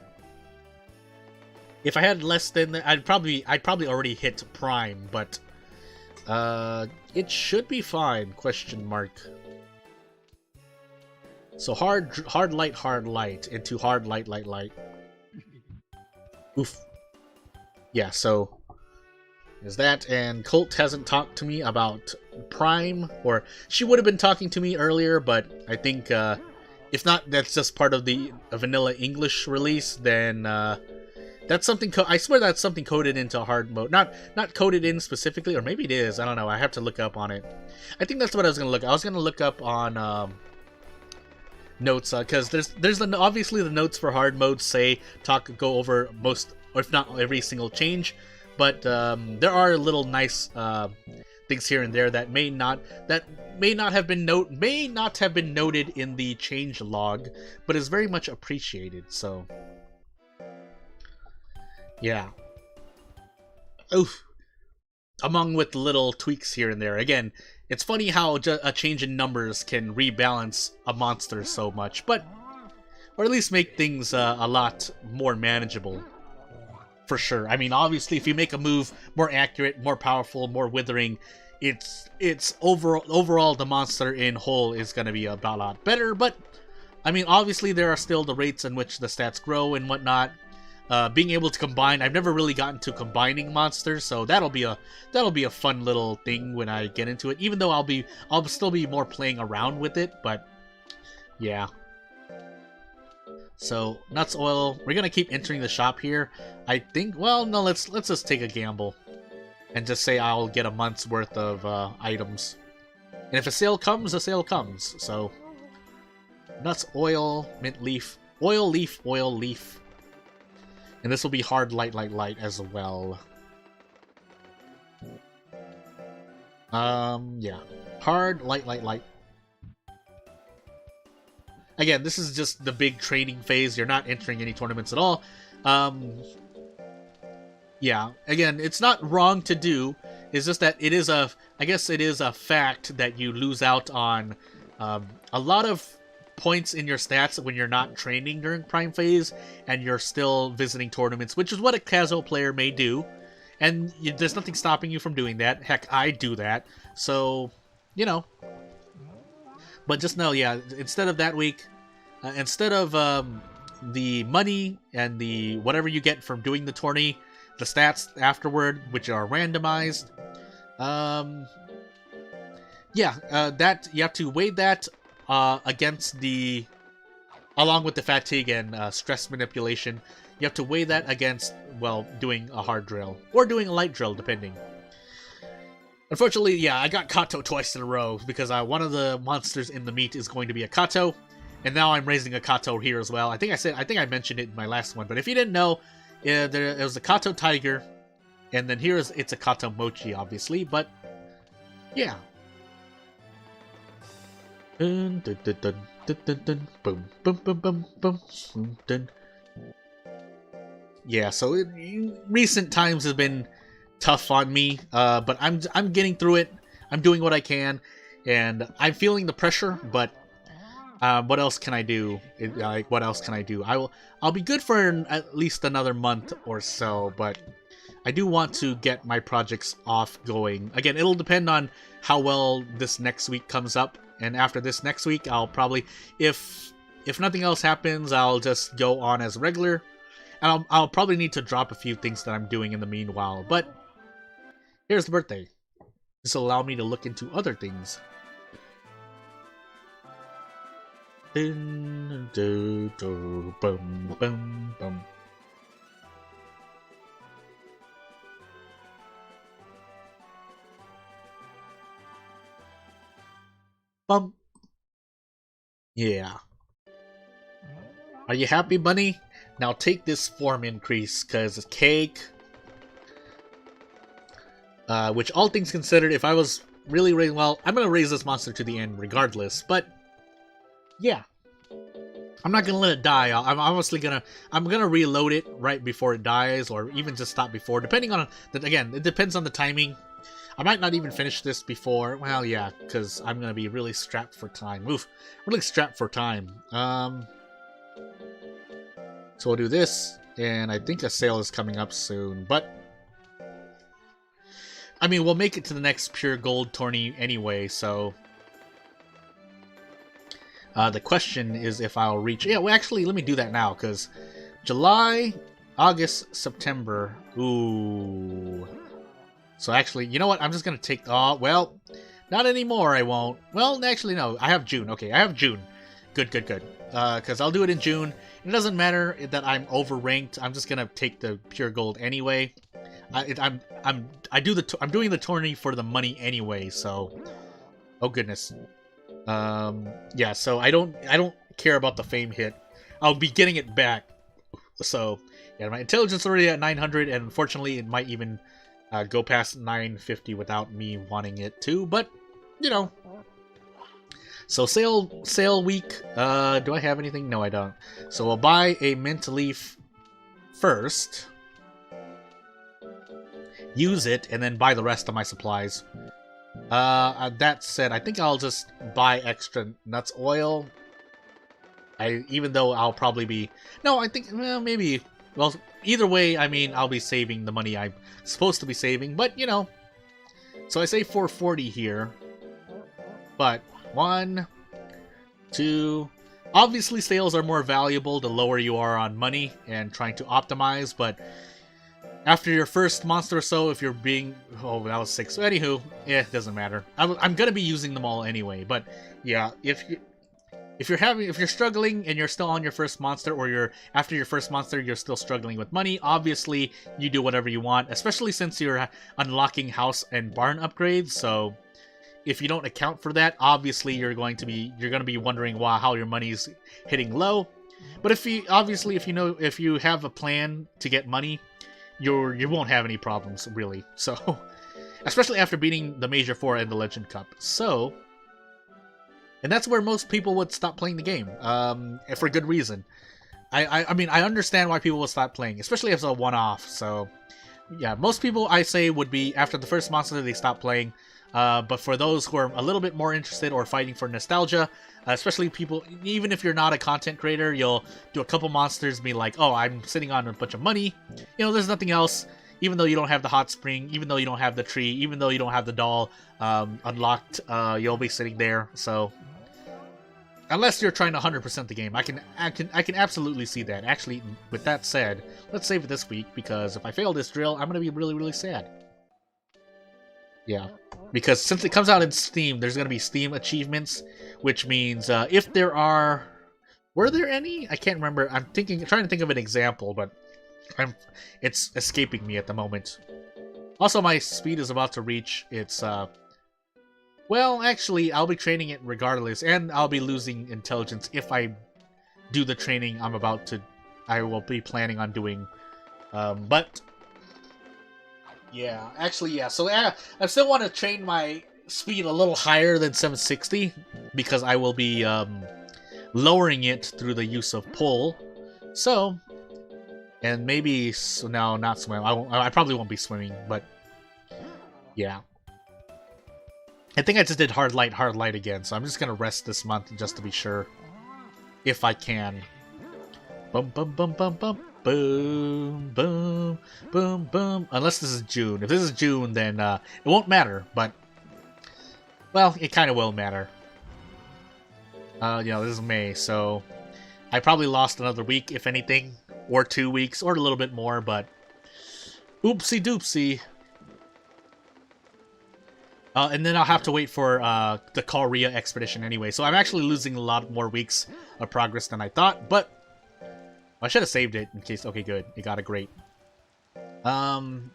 If I had less than that, I'd probably already hit prime, but it should be fine, question mark. So hard light into hard light. Oof. Yeah, so is that, and Colt hasn't talked to me about Prime, or she would have been talking to me earlier, but I think if not, that's just part of the vanilla English release, then that's something, I swear that's something coded into hard mode. Not coded in specifically, or maybe it is, I don't know, I have to look up on it. I think that's what I was going to look, I was going to look up on notes, because there's obviously the notes for hard mode say, go over most, or if not every single change, but there are little nice things here and there that may not have been noted in the change log, but is very much appreciated. So yeah, oof. Among with little tweaks here and there. Again, it's funny how a change in numbers can rebalance a monster so much, but or at least make things a lot more manageable. For sure. I mean, obviously, if you make a move more accurate, more powerful, more withering, it's overall the monster in whole is going to be a lot better. But I mean, obviously, there are still the rates in which the stats grow and whatnot. Being able to combine, I've never really gotten to combining monsters, so that'll be a fun little thing when I get into it. Even though I'll still be more playing around with it, but yeah. So, nuts oil, we're gonna keep entering the shop here. I think, well, no, let's just take a gamble. And just say I'll get a month's worth of items. And if a sale comes, a sale comes. So, nuts, oil, mint leaf, oil leaf. And this will be hard light as well. Yeah. Hard light. Again, this is just the big training phase. You're not entering any tournaments at all. Yeah, again, it's not wrong to do. It's just that I guess it is a fact that you lose out on a lot of points in your stats when you're not training during Prime Phase and you're still visiting tournaments, which is what a casual player may do. And there's nothing stopping you from doing that. Heck, I do that. So, you know. But just know, yeah, instead of that week, instead of the money and the whatever you get from doing the tourney, the stats afterward, which are randomized, that you have to weigh that against the, along with the fatigue and stress manipulation, you have to weigh that against, well, doing a hard drill or doing a light drill, depending. Unfortunately, yeah, I got Kato twice in a row because one of the monsters in the meet is going to be a Kato, and now I'm raising a Kato here as well. I think I mentioned it in my last one, but if you didn't know, there was a Kato Tiger, and then it's a Kato Mochi, obviously, but yeah. Dun, dun, dun, dun, dun, dun, dun, boom, boom, boom, boom, boom, boom, dun. Yeah, so recent times have been tough on me, but I'm getting through it. I'm doing what I can, and I'm feeling the pressure. But what else can I do? What else can I do? I'll be good for at least another month or so, but I do want to get my projects off going. Again, it'll depend on how well this next week comes up, and after this next week, I'll probably, if nothing else happens, I'll just go on as regular. And I'll probably need to drop a few things that I'm doing in the meanwhile, but here's the birthday. This will allow me to look into other things. Dun, dun, dun, bum, bum, bum. Bum. Yeah. Are you happy, bunny? Now take this form increase, because cake. Which, all things considered, if I was really raising, well, I'm going to raise this monster to the end regardless, but yeah. I'm not going to let it die. I'm obviously going to reload it right before it dies, or even just stop before, depending on, again, it depends on the timing. I might not even finish this before, well, yeah, because I'm going to be really strapped for time. Oof, really strapped for time. So we'll do this, and I think a sale is coming up soon, but I mean, we'll make it to the next Pure Gold tourney anyway, so the question is if I'll reach... Yeah, well, actually, let me do that now, because July, August, September... Ooh... So actually, you know what? I'm just going to take... Oh, well, not anymore, I won't. Well, actually, no. I have June. Okay, I have June. Good, good, good. Because I'll do it in June. It doesn't matter that I'm overranked. I'm just going to take the Pure Gold anyway. I'm doing the tourney for the money anyway, so... Oh, goodness. Yeah, so I don't care about the fame hit. I'll be getting it back. So, yeah, my intelligence is already at 900, and unfortunately it might even go past 950 without me wanting it to, but, you know. So, sale week, do I have anything? No, I don't. So, I'll buy a mint leaf first, use it, and then buy the rest of my supplies. That said, I think I'll just buy extra nuts oil. Even though I'll probably be... No, I think, well, maybe... Well, either way, I mean, I'll be saving the money I'm supposed to be saving, but, you know. So I say 440 here. But, 1, 2... Obviously, sales are more valuable the lower you are on money and trying to optimize, but... After your first monster or so, if you're being... Oh, that was 6. So, anywho, yeah, it doesn't matter. I'm gonna be using them all anyway, but yeah, if you're struggling and you're still on your first monster, or after your first monster you're still struggling with money, obviously you do whatever you want, especially since you're unlocking house and barn upgrades. So if you don't account for that, obviously you're going to be wondering how your money's hitting low. But if you have a plan to get money, you won't have any problems, really. So, especially after beating the Major 4 and the Legend Cup. So, and that's where most people would stop playing the game, for good reason. I mean, I understand why people would stop playing, especially if it's a one-off. So, yeah, most people, I say, would be, after the first monster, they stop playing. But for those who are a little bit more interested or fighting for nostalgia, especially people, even if you're not a content creator, you'll do a couple monsters, be like, oh, I'm sitting on a bunch of money. You know, there's nothing else. Even though you don't have the hot spring, even though you don't have the tree, even though you don't have the doll unlocked, you'll be sitting there. So, unless you're trying to 100% the game, I can absolutely see that. Actually, with that said, let's save it this week, because if I fail this drill, I'm gonna be really, really sad. Yeah, because since it comes out in Steam, there's gonna be Steam achievements, which means if there are, were there any? I can't remember. I'm trying to think of an example, but it's escaping me at the moment. Also, my speed is about to reach its, well, actually, I'll be training it regardless, and I'll be losing intelligence if I do the training I will be planning on doing. But, yeah, actually, yeah, so I still want to train my speed a little higher than 760, because I will be, lowering it through the use of pull. So, and maybe, no, not swim. I probably won't be swimming, but yeah. I think I just did hard light again, so I'm just gonna rest this month just to be sure. If I can. Bum bum bum bum bum boom boom boom boom. Unless this is June. If this is June, then it won't matter, but well, it kinda will matter. You know, this is May, so I probably lost another week, if anything. Or 2 weeks, or a little bit more, but oopsie doopsie. And then I'll have to wait for the Korea expedition anyway, so I'm actually losing a lot more weeks of progress than I thought, but I should have saved it in case. Okay, good. It got a great. Even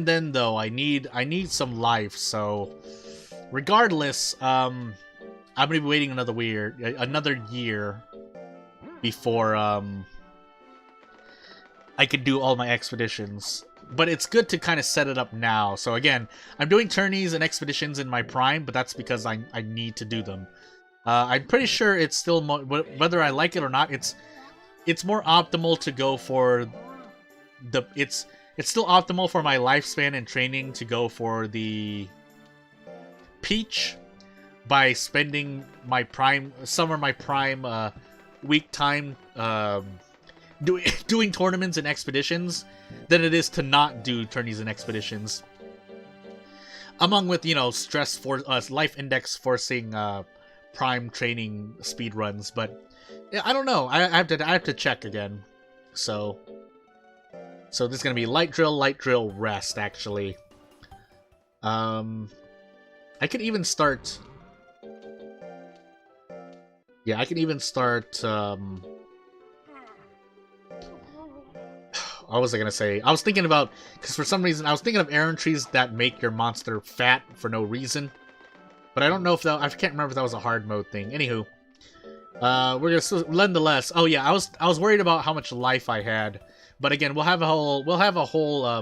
then, though, I need some life, so regardless, I'm gonna be waiting another year before I could do all my expeditions. But it's good to kind of set it up now. So again, I'm doing tourneys and expeditions in my prime, but that's because I need to do them. I'm pretty sure it's still, whether I like it or not, it's more optimal to go for the, it's still optimal for my lifespan and training to go for the Peach by spending my prime, some of my prime week time doing tournaments and expeditions than it is to not do tourneys and expeditions. Among with, you know, stress for life index forcing prime training speed runs, but yeah, I don't know. I have to check again. So this is gonna be light drill, rest. Actually, I could even start. Yeah, I can even start. What was I gonna say? I was thinking about, because for some reason I was thinking of errand trees that make your monster fat for no reason, but I don't know if that, I can't remember if that was a hard mode thing. Anywho, we're gonna nonetheless. Oh yeah, I was worried about how much life I had, but again, we will have a whole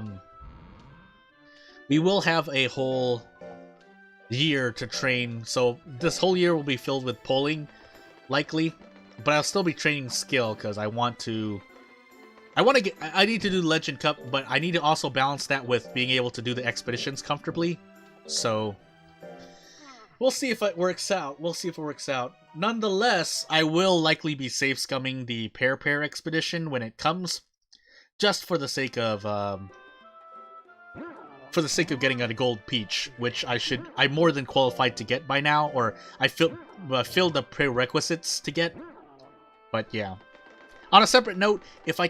year to train. So this whole year will be filled with pulling, likely, but I'll still be training skill because I need to do Legend Cup, but I need to also balance that with being able to do the expeditions comfortably. So we'll see if it works out. Nonetheless, I will likely be safe scumming the pair expedition when it comes, just for the sake of getting a gold peach, which I'm more than qualified to get by now, or I filled the prerequisites to get. But yeah. On a separate note, if I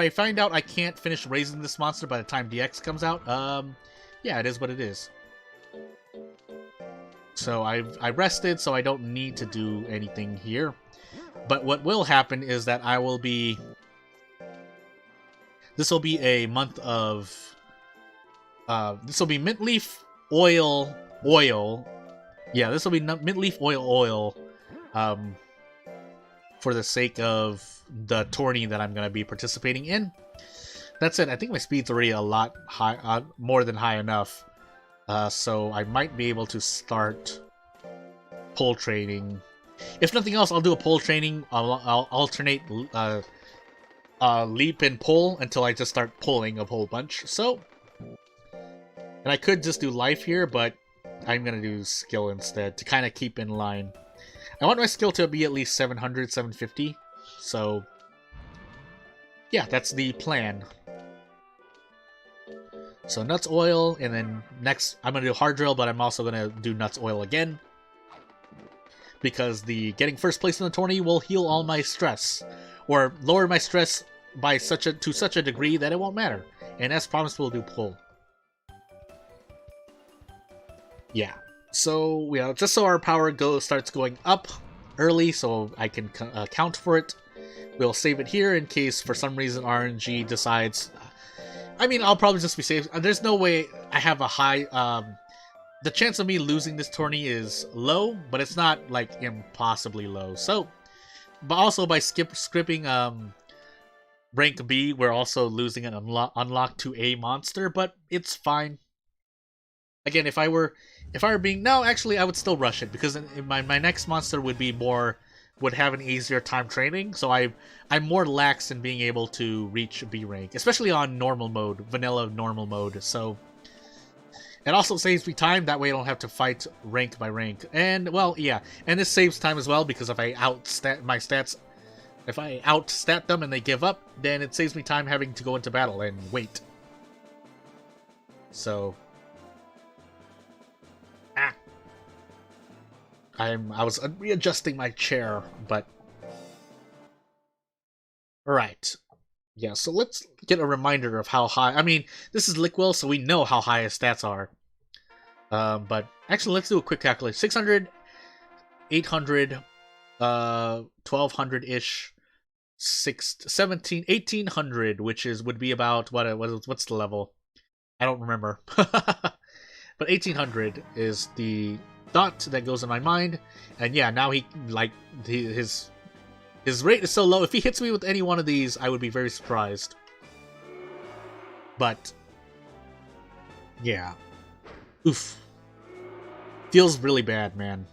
find out I can't finish raising this monster by the time DX comes out, yeah, it is what it is. So I rested, so I don't need to do anything here. But what will happen is that this will be a month of, this will be mint leaf oil. Yeah, this will be mint leaf oil, for the sake of the tourney that I'm going to be participating in. That's it. I think my speed's already a lot high, more than high enough. So I might be able to start pull training. If nothing else, I'll do a pull training. I'll alternate leap and pull until I just start pulling a whole bunch. So And I could just do life here, but I'm going to do skill instead to kind of keep in line. I want my skill to be at least 700, 750. So, yeah, that's the plan. So nuts oil, and then next I'm going to do hard drill, but I'm also going to do nuts oil again. Because the getting first place in the tourney will heal all my stress. Or lower my stress by to such a degree that it won't matter. And as promised, we'll do pull. Yeah. So, just so our power starts going up early, so I can count for it. We'll save it here in case for some reason RNG decides. I mean, I'll probably just be safe. There's no way I have a high. The chance of me losing this tourney is low, but it's not like impossibly low. So, but also by skipping rank B, we're also losing an unlock to a monster, but it's fine. Again, if I were being actually I would still rush it because my next monster would have an easier time training, so I'm more lax in being able to reach B rank, especially on normal mode, vanilla normal mode. So it also saves me time, that way I don't have to fight rank by rank. And well, yeah, and this saves time as well because if I outstat my stats, if I outstat them and they give up, then it saves me time having to go into battle and wait. So I was readjusting my chair, but alright. Yeah, so let's get a reminder of how high. I mean, this is Lickwell, so we know how high his stats are. But actually, let's do a quick calculation. 600, 800, 1200-ish, 1800, which would be about what's the level? I don't remember. But 1800 is the thought that goes in my mind, and yeah, now his rate is so low. If he hits me with any one of these, I would be very surprised. But yeah, oof, feels really bad, man.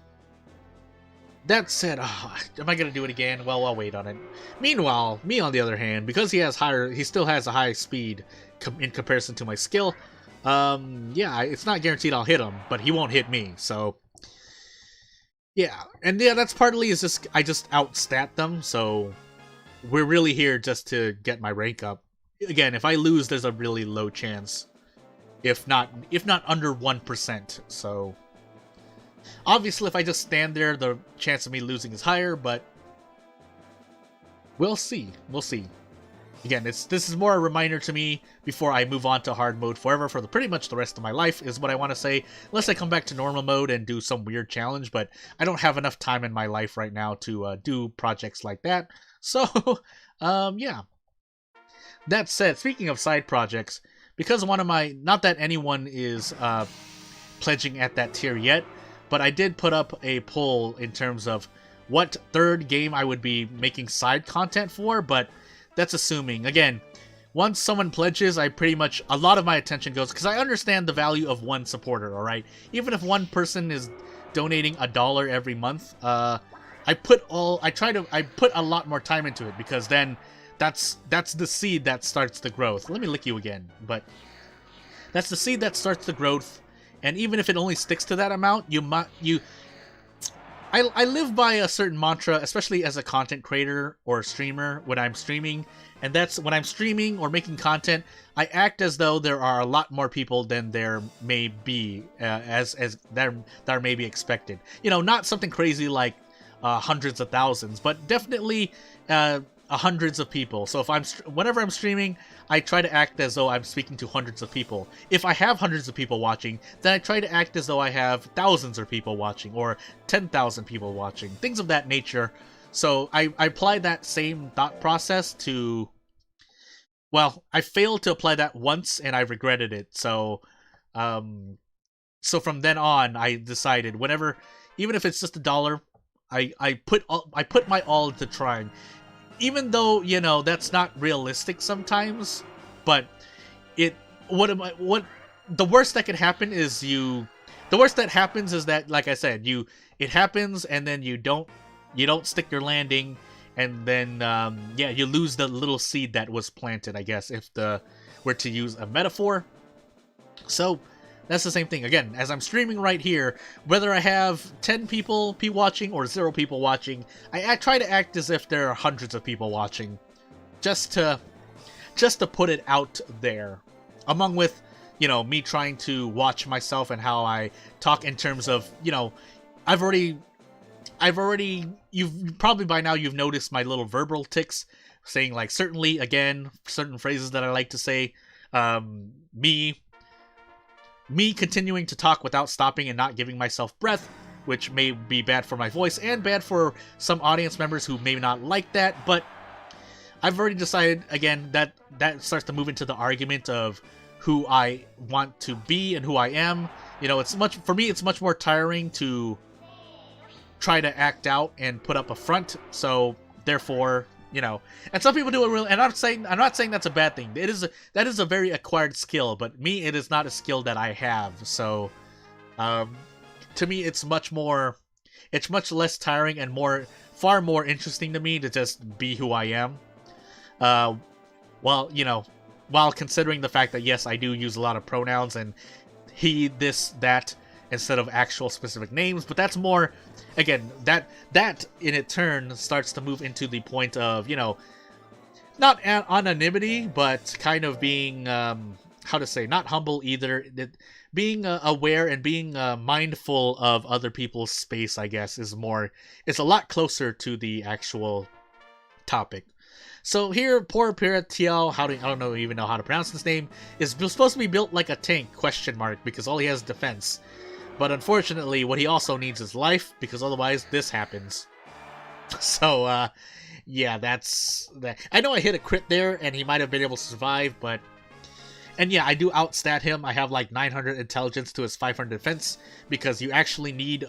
That said, am I gonna do it again? Well, I'll wait on it. Meanwhile, me on the other hand, because he still has a high speed in comparison to my skill. Yeah, it's not guaranteed I'll hit him, but he won't hit me, so yeah. And yeah, that's partly is just I just outstat them, so we're really here just to get my rank up. Again, if I lose, there's a really low chance. If not under 1%, so obviously if I just stand there, the chance of me losing is higher, but we'll see. We'll see. Again, this is more a reminder to me before I move on to hard mode forever for pretty much the rest of my life, is what I want to say. Unless I come back to normal mode and do some weird challenge, but I don't have enough time in my life right now to do projects like that. So, yeah. That said, speaking of side projects, because one of my... Not that anyone is pledging at that tier yet, but I did put up a poll in terms of what third game I would be making side content for, but that's assuming. Again, once someone pledges, a lot of my attention goes, because I understand the value of one supporter, alright? Even if one person is donating $1 every month, I put a lot more time into it, because then that's the seed that starts the growth. Let me lick you again, but that's the seed that starts the growth, and even if it only sticks to that amount, I live by a certain mantra, especially as a content creator or streamer when I'm streaming, and that's when I'm streaming or making content, I act as though there are a lot more people than there may be, as that may be expected. You know, not something crazy like hundreds of thousands, but definitely hundreds of people. So whenever I'm streaming, I try to act as though I'm speaking to hundreds of people. If I have hundreds of people watching, then I try to act as though I have thousands of people watching, or 10,000 people watching, things of that nature. So I apply that same thought process to... Well, I failed to apply that once, and I regretted it. So, so from then on, I decided whenever, even if it's just $1, I put my all into trying. Even though, you know, that's not realistic sometimes, but the worst that could happen is the worst that happens is that, like I said, it happens and then you don't stick your landing, and then yeah, you lose the little seed that was planted, I guess, if we're to use a metaphor. So that's the same thing. Again, as I'm streaming right here, whether I have 10 people watching or 0 people watching, I try to act as if there are hundreds of people watching, just to put it out there, among with, you know, me trying to watch myself and how I talk in terms of, you know, I've already, you've probably by now you've noticed my little verbal tics, saying like certainly, again, certain phrases that I like to say, me continuing to talk without stopping and not giving myself breath, which may be bad for my voice and bad for some audience members who may not like that, but I've already decided, again, that starts to move into the argument of who I want to be and who I am. You know, for me, it's much more tiring to try to act out and put up a front, so therefore, you know, and some people do it really, and I'm not saying that's a bad thing. That is a very acquired skill, but me, it is not a skill that I have. So, to me, it's much less tiring and far more interesting to me to just be who I am. Well, you know, while considering the fact that yes, I do use a lot of pronouns and he, this, that, instead of actual specific names, but that's more, again, that in its turn starts to move into the point of, you know, not anonymity, but kind of being, how to say, not humble either, being aware and being mindful of other people's space, I guess, is a lot closer to the actual topic. So here, poor Piratiel, I don't even know how to pronounce his name, is supposed to be built like a tank, ? Because all he has is defense. But unfortunately, what he also needs is life, because otherwise this happens. So, yeah, that's that. I know I hit a crit there, and he might have been able to survive, but... And yeah, I do outstat him. I have like 900 intelligence to his 500 defense, because you actually need...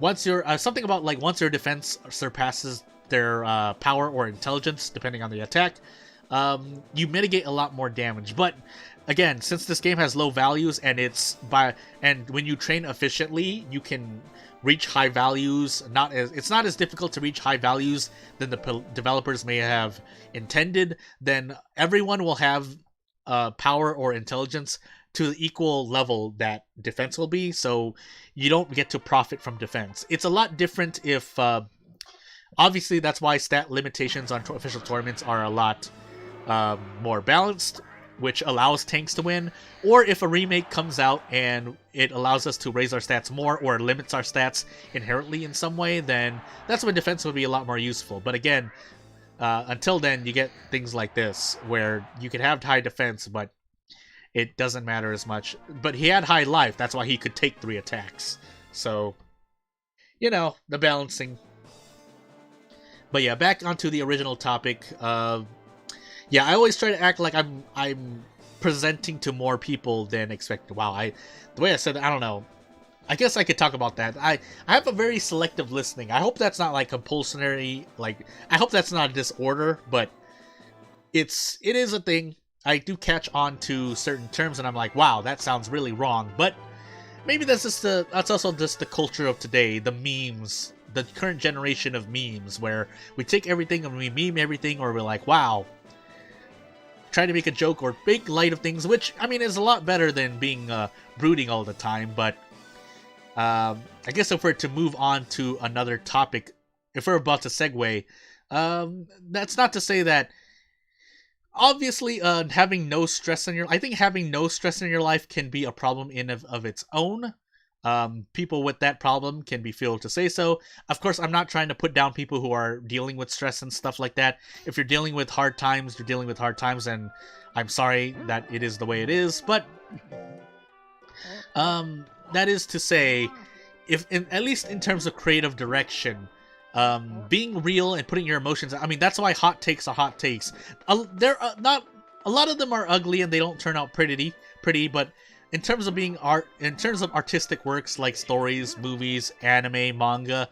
Once your defense surpasses their power or intelligence, depending on the attack, you mitigate a lot more damage. But... Again, since this game has low values and and when you train efficiently, you can reach high values. It's not as difficult to reach high values than the developers may have intended. Then everyone will have power or intelligence to the equal level that defense will be. So you don't get to profit from defense. It's a lot different if obviously that's why stat limitations on official tournaments are a lot more balanced, which allows tanks to win, or if a remake comes out and it allows us to raise our stats more or limits our stats inherently in some way, then that's when defense would be a lot more useful. But again, until then, you get things like this, where you can have high defense, but it doesn't matter as much. But he had high life, that's why he could take 3 attacks. So, you know, the balancing. But yeah, back onto the original topic. Yeah, I always try to act like I'm presenting to more people than expected. Wow, the way I said it, I don't know. I guess I could talk about that. I have a very selective listening. I hope that's not like compulsory. Like, I hope that's not a disorder, but it is a thing. I do catch on to certain terms, and I'm like, wow, that sounds really wrong. But maybe that's also just the culture of today, the memes, the current generation of memes, where we take everything and we meme everything, or we're like, wow. Trying to make a joke or make light of things, which, I mean, is a lot better than being brooding all the time, but I guess if we're to move on to another topic, if we're about to segue, that's not to say that, obviously, having no stress in your life can be a problem in of its own. People with that problem can be feel to say so. Of course, I'm not trying to put down people who are dealing with stress and stuff like that. If you're dealing with hard times, you're dealing with hard times, and I'm sorry that it is the way it is. But that is to say, at least in terms of creative direction, being real and putting your emotions. I mean, that's why hot takes are hot takes. They're not a lot of them are ugly and they don't turn out pretty, but in terms of artistic works like stories, movies, anime, manga,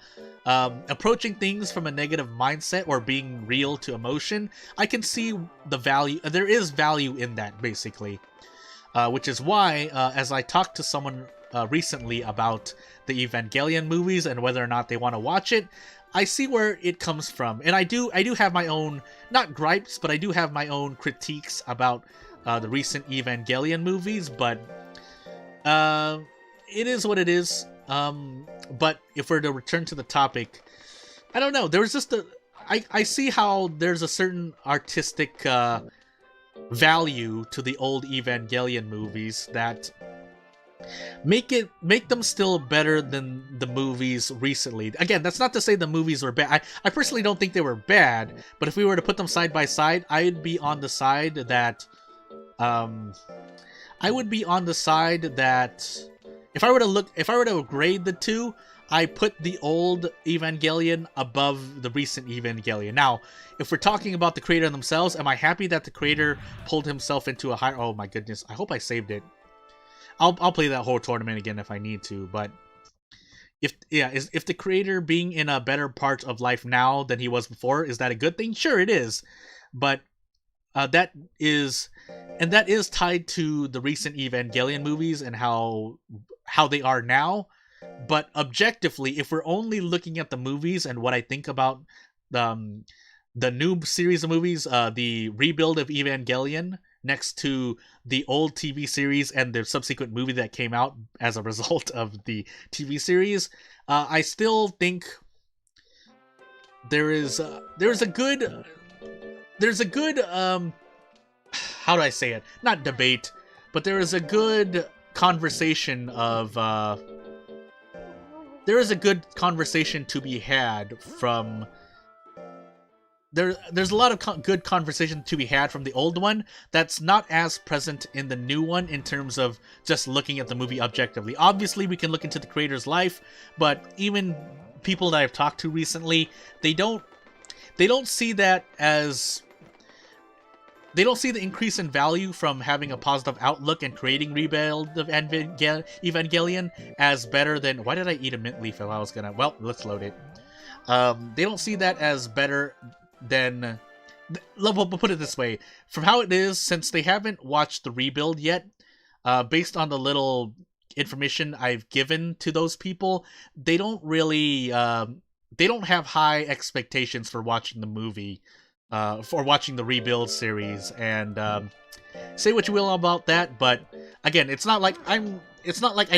approaching things from a negative mindset or being real to emotion, I can see the value. There is value in that, basically, which is why, as I talked to someone recently about the Evangelion movies and whether or not they want to watch it, I see where it comes from, and I do have my own, not gripes, but I do have my own critiques about the recent Evangelion movies, but Uh, it is what it is. But if we're to return to the topic, I don't know. There was just I see how there's a certain artistic value to the old Evangelion movies that make them still better than the movies recently. Again, that's not to say the movies were bad. I personally don't think they were bad, but if we were to put them side by side, I'd be on the side that if I were to grade the two, I put the old Evangelion above the recent Evangelion. Now, if we're talking about the creator themselves, am I happy that the creator pulled himself into a higher... Oh my goodness, I hope I saved it. I'll play that whole tournament again if I need to, but if the creator being in a better part of life now than he was before, is that a good thing? Sure, it is, but that is tied to the recent Evangelion movies and how they are now. But objectively, if we're only looking at the movies and what I think about the new series of movies, the rebuild of Evangelion, next to the old TV series and the subsequent movie that came out as a result of the TV series, I still think there's a good how do I say it? Not debate, but there is a good conversation to be had from there's a lot of good conversation to be had from the old one that's not as present in the new one in terms of just looking at the movie objectively. Obviously, we can look into the creator's life, but even people that I've talked to recently, they don't see that as... They don't see the increase in value from having a positive outlook and creating Rebuild of Evangelion as better than... Why did I eat a mint leaf if I was gonna... Well, let's load it. They don't see that as better than... We'll put it this way. From how it is, since they haven't watched the Rebuild yet, based on the little information I've given to those people, they don't really... they don't have high expectations for watching the movie. For watching the Rebuild series, and say what you will about that, but again, it's not like I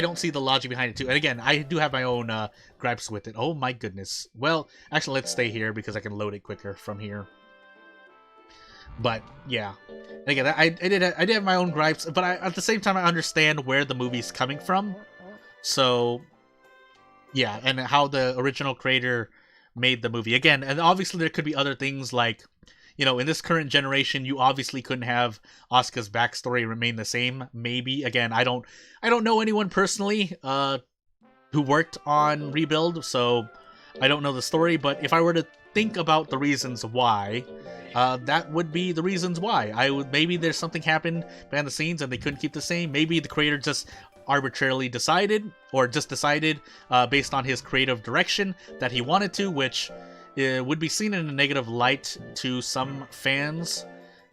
don't see the logic behind it too. And again, I do have my own gripes with it. Oh my goodness. Well, actually, let's stay here because I can load it quicker from here. But yeah, and again, I did have my own gripes, but at the same time, I understand where the movie's coming from. So yeah, and how the original creator made the movie. Again, and obviously there could be other things like, you know, in this current generation, you obviously couldn't have Asuka's backstory remain the same. Maybe. Again, I don't know anyone personally who worked on Rebuild, so I don't know the story, but if I were to think about the reasons why, that would be the reasons why. Maybe there's something happened behind the scenes and they couldn't keep the same. Maybe the creator just arbitrarily decided based on his creative direction that he wanted to, which would be seen in a negative light to some fans.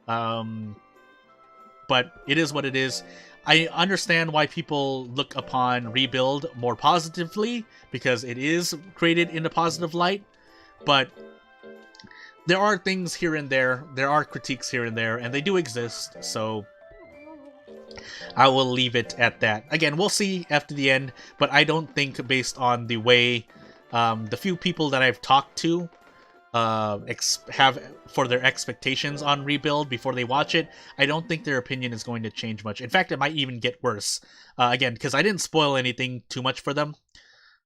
But it is what it is. I understand why people look upon Rebuild more positively, because it is created in a positive light, but there are things here and there, there are critiques here and there, and they do exist, so I will leave it at that. Again, we'll see after the end, but I don't think, based on the way the few people that I've talked to have for their expectations on Rebuild before they watch it, I don't think their opinion is going to change much. In fact, it might even get worse. Again, because I didn't spoil anything too much for them.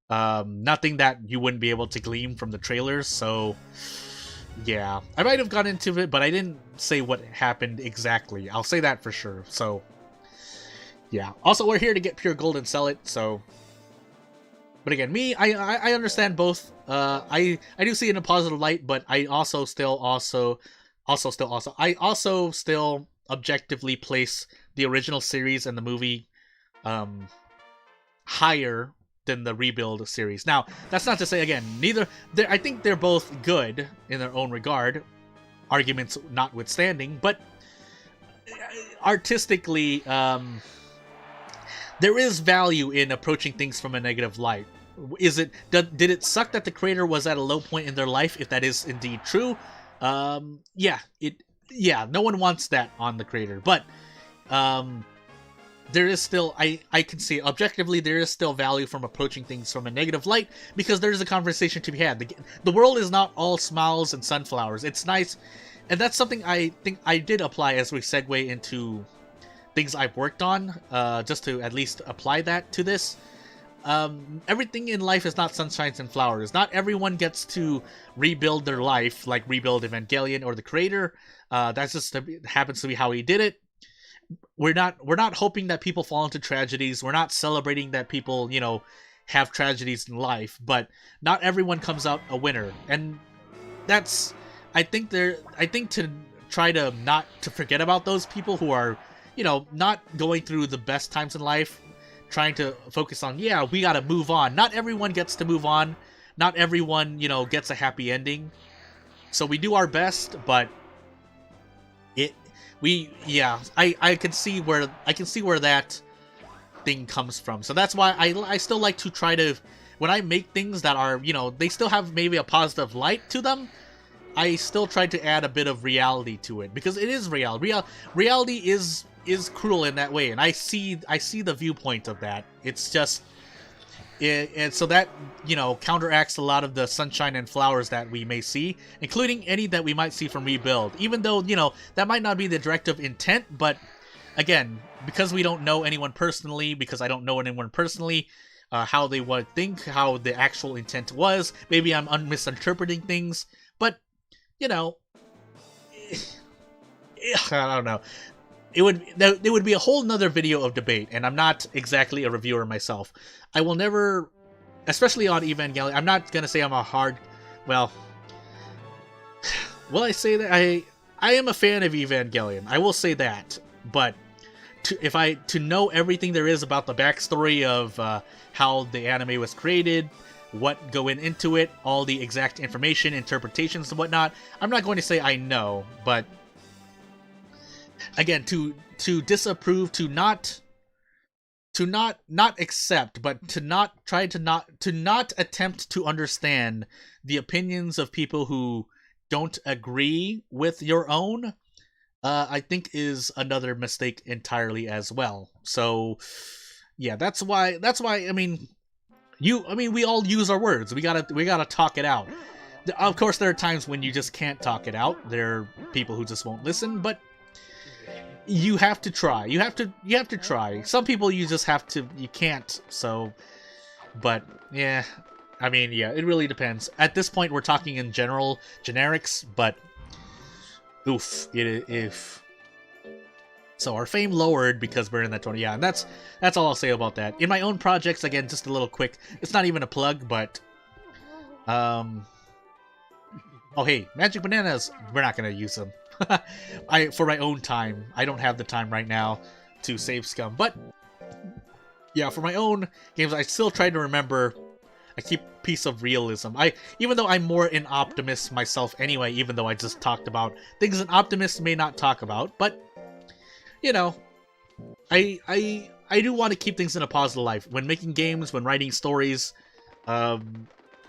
Nothing that you wouldn't be able to glean from the trailers, so yeah. I might have got into it, but I didn't say what happened exactly. I'll say that for sure, so yeah. Also, we're here to get pure gold and sell it, so... But again, I understand both. I do see it in a positive light, but I also still objectively place the original series and the movie higher than the Rebuild series. Now, that's not to say, again, I think they're both good in their own regard, arguments notwithstanding, but artistically, there is value in approaching things from a negative light. Did it suck that the creator was at a low point in their life, if that is indeed true? Yeah, no one wants that on the creator, but there is still, I can see objectively there is still value from approaching things from a negative light, because there's a conversation to be had. The world is not all smiles and sunflowers. It's nice, and that's something I think I did apply as we segue into things I've worked on, just to at least apply that to this. Everything in life is not sunshines and flowers. Not everyone gets to rebuild their life like rebuild Evangelion or the creator. That's just happens to be how he did it. We're not hoping that people fall into tragedies. We're not celebrating that people, you know, have tragedies in life. But not everyone comes out a winner, and that's I think to try to not to forget about those people who are, you know, not going through the best times in life, trying to focus on, yeah, we gotta move on. Not everyone gets to move on. Not everyone, you know, gets a happy ending. So we do our best, but I can see where that thing comes from. So that's why I still like to try to, when I make things that are, you know, they still have maybe a positive light to them, I still try to add a bit of reality to it, because it is real. Reality is cruel in that way, and I see the viewpoint of that. It's just and so that, you know, counteracts a lot of the sunshine and flowers that we may see, including any that we might see from Rebuild, even though, you know, that might not be the directive intent. But again, because we don't know anyone personally, because I don't know anyone personally, how they would think, how the actual intent was, maybe I'm misinterpreting things, but, you know, I don't know. It would be a whole nother video of debate, and I'm not exactly a reviewer myself. I will never, especially on Evangelion, I'm not gonna say I'm a hard, well, will I say that I am a fan of Evangelion? I will say that, but to know everything there is about the backstory of how the anime was created, what going into it, all the exact information, interpretations, and whatnot, I'm not going to say I know, but again, to disapprove, to not accept, but to not attempt to understand the opinions of people who don't agree with your own, I think is another mistake entirely as well. So yeah, that's why I mean, we all use our words. We gotta talk it out. Of course, there are times when you just can't talk it out. There are people who just won't listen, but you have to try. You have to try. Some people you can't. So, but yeah, I mean, yeah, it really depends. At this point, we're talking in generics, but oof, if so, our fame lowered because we're in that 20. Yeah, and that's all I'll say about that. In my own projects, again, just a little quick. It's not even a plug, but oh hey, magic bananas. We're not gonna use them. For my own time. I don't have the time right now to save scum, but yeah, for my own games, I still try to remember a key piece of realism. Even though I'm more an optimist myself anyway, even though I just talked about things an optimist may not talk about, but you know, I do want to keep things in a positive life when making games, when writing stories.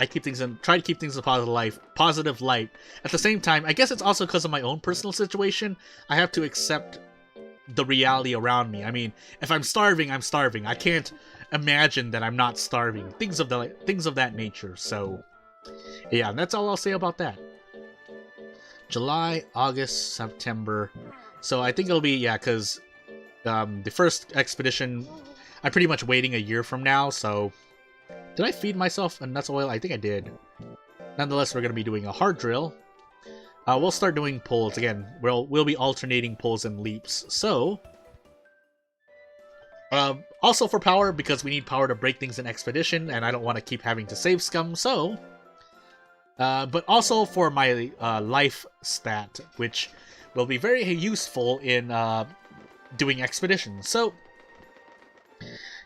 I try to keep things in a positive light. At the same time, I guess it's also because of my own personal situation. I have to accept the reality around me. I mean, if I'm starving, I'm starving. I can't imagine that I'm not starving. Things of that nature. So, yeah, that's all I'll say about that. July, August, September. So I think it'll be, yeah, because the first expedition, I'm pretty much waiting a year from now, so did I feed myself a nuts oil? I think I did. Nonetheless, we're going to be doing a hard drill. We'll start doing pulls again. We'll be alternating pulls and leaps. So, also for power, because we need power to break things in expedition, and I don't want to keep having to save scum. So, but also for my life stat, which will be very useful in doing expeditions. So,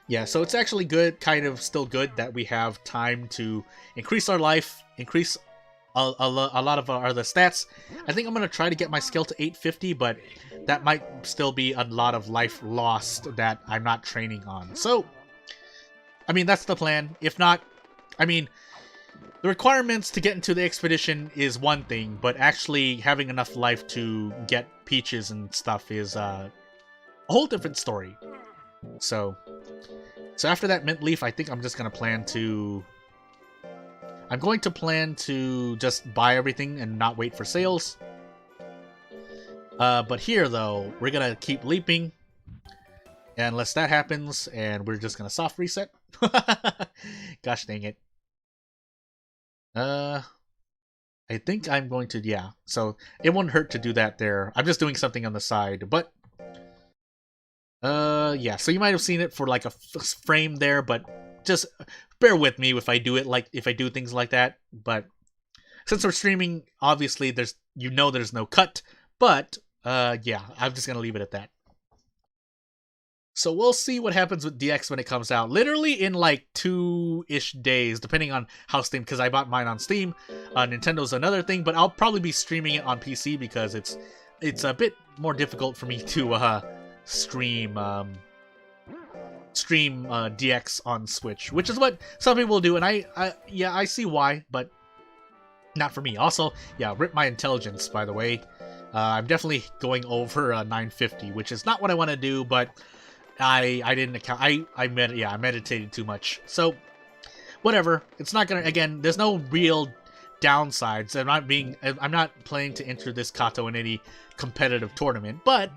yeah, so it's actually good, kind of still good that we have time to increase our life, increase a lot of our other stats. I think I'm going to try to get my skill to 850, but that might still be a lot of life lost that I'm not training on. So, I mean, that's the plan. If not, I mean, the requirements to get into the expedition is one thing, but actually having enough life to get peaches and stuff is a whole different story. So after that mint leaf, I think I'm just gonna plan to. I'm going to plan to just buy everything and not wait for sales. But here though, we're gonna keep leaping. Unless that happens, and we're just gonna soft reset. Gosh dang it. I think I'm going to, yeah. So it won't hurt to do that there. I'm just doing something on the side, but yeah. So you might have seen it for like a frame there, but just bear with me if I do it if I do things like that. But since we're streaming, obviously there's no cut, but yeah, I'm just gonna leave it at that. So we'll see what happens with DX when it comes out. Literally in like 2-ish days, depending on how Steam, because I bought mine on Steam. Nintendo's another thing, but I'll probably be streaming it on PC because it's a bit more difficult for me to stream DX on Switch, which is what some people do, and I see why, but not for me. Also, yeah, rip my intelligence, by the way. I'm definitely going over 950, which is not what I want to do, but I didn't account. I meditated too much. So whatever. It's not gonna. Again, there's no real downsides. I'm not planning to enter this Kato in any competitive tournament, but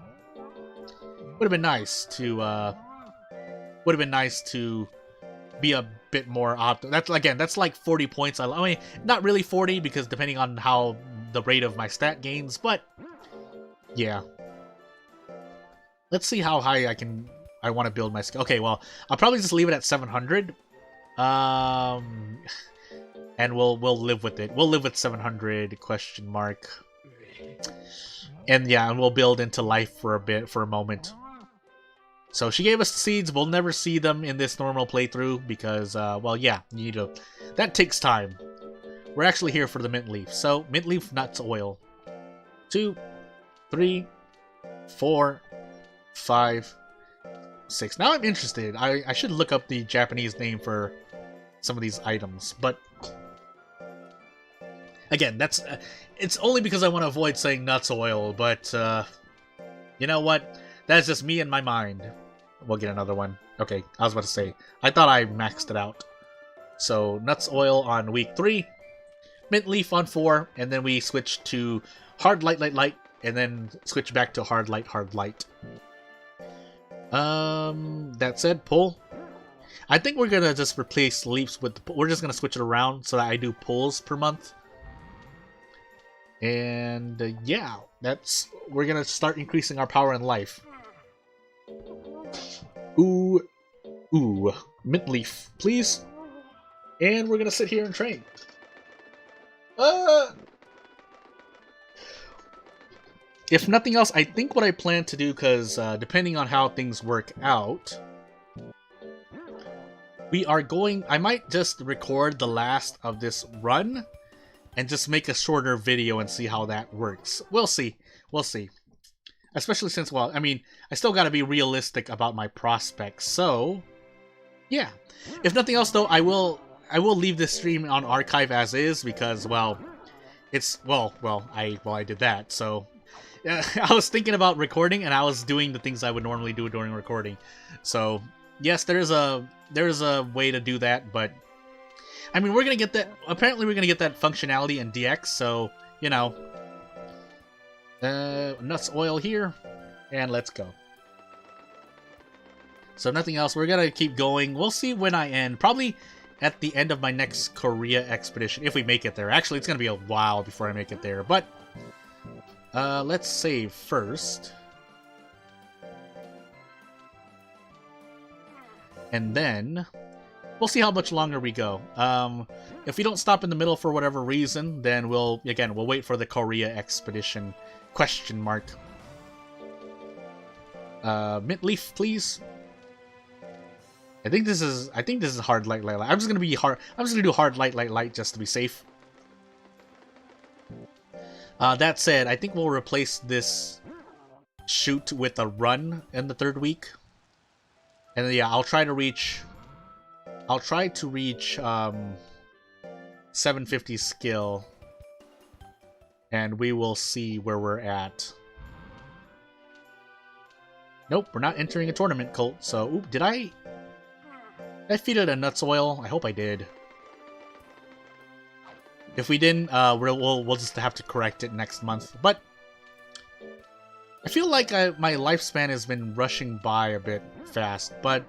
would have been nice to be a bit more that's like 40 points. I mean, not really 40 because depending on how the rate of my stat gains, but yeah. Let's see how high I want to build my skill. Okay, well, I'll probably just leave it at 700. And we'll live with it. We'll live with 700 question mark. And yeah, and we'll build into life for a moment. So she gave us the seeds. We'll never see them in this normal playthrough because well, yeah, you need to. That takes time. We're actually here for the mint leaf. So mint leaf nuts oil. 2, 3, 4, 5, 6. Now I'm interested. I should look up the Japanese name for some of these items, but again, it's only because I want to avoid saying nuts oil, but you know what? That's just me in my mind. We'll get another one. Okay, I was about to say. I thought I maxed it out. So, nuts oil on week 3, mint leaf on 4, and then we switch to hard light, light, light, and then switch back to hard light, hard light. That said, pull. I think we're gonna just replace leaps with. We're just gonna switch it around so that I do pulls per month. And yeah, we're gonna start increasing our power in life. Ooh, mint leaf, please. And we're gonna sit here and train. If nothing else, I think what I plan to do, because depending on how things work out, I might just record the last of this run and just make a shorter video and see how that works. We'll see. We'll see. Especially since, well, I mean, I still gotta be realistic about my prospects, so yeah. If nothing else, though, I will leave this stream on archive as is because, well, it's I did that, so I was thinking about recording and I was doing the things I would normally do during recording. So yes, there's a way to do that, but I mean, we're gonna get that. Apparently, we're gonna get that functionality in DX. So you know, nuts oil here, and let's go. So nothing else. We're gonna keep going. We'll see when I end. Probably at the end of my next Korea expedition, if we make it there. Actually, it's gonna be a while before I make it there, but let's save first. And then we'll see how much longer we go. If we don't stop in the middle for whatever reason, then we'll wait for the Korea expedition question mark. Mint leaf, please. I think this is hard light light light. I'm just gonna do hard light light light just to be safe. That said, I think we'll replace this shoot with a run in the 3rd week. And yeah, I'll try to reach 750 skill. And we will see where we're at. Nope, we're not entering a tournament, Colt. So, oop, did I feed it a nuts oil? I hope I did. If we didn't, we'll just have to correct it next month. But I feel like my lifespan has been rushing by a bit fast, but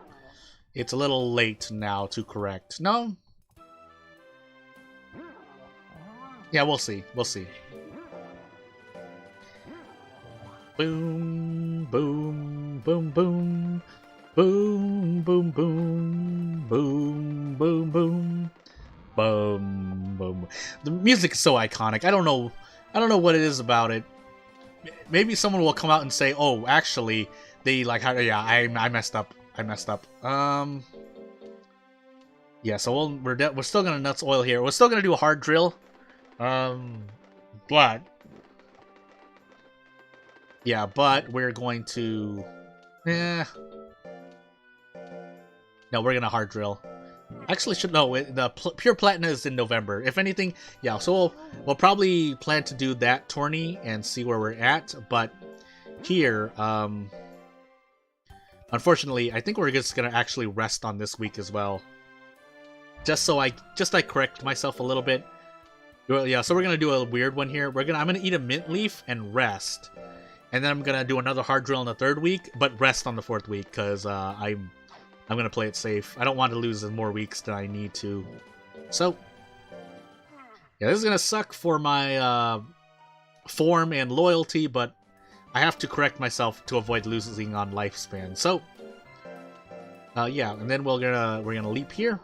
it's a little late now to correct. No? Yeah, we'll see. We'll see. Boom, boom, boom, boom. Boom, boom, boom. Boom, boom, boom. Boom, boom. The music is so iconic. I don't know what it is about it. Maybe someone will come out and say, "Oh, actually, they like how yeah, I messed up. I messed up." Yeah, so we're still gonna nuts oil here. We're still gonna do a hard drill. But yeah, but we're going to no, we're gonna hard drill. Actually, the pure platinum is in November. If anything, yeah. So we'll probably plan to do that tourney and see where we're at. But here, unfortunately, I think we're just gonna actually rest on this week as well. Just I correct myself a little bit. Well, yeah. So we're gonna do a weird one here. I'm gonna eat a mint leaf and rest, and then I'm gonna do another hard drill on the 3rd week, but rest on the 4th week because I'm gonna play it safe. I don't want to lose more weeks than I need to. So, yeah, this is gonna suck for my form and loyalty, but I have to correct myself to avoid losing on lifespan. So, yeah, and then we're gonna leap here.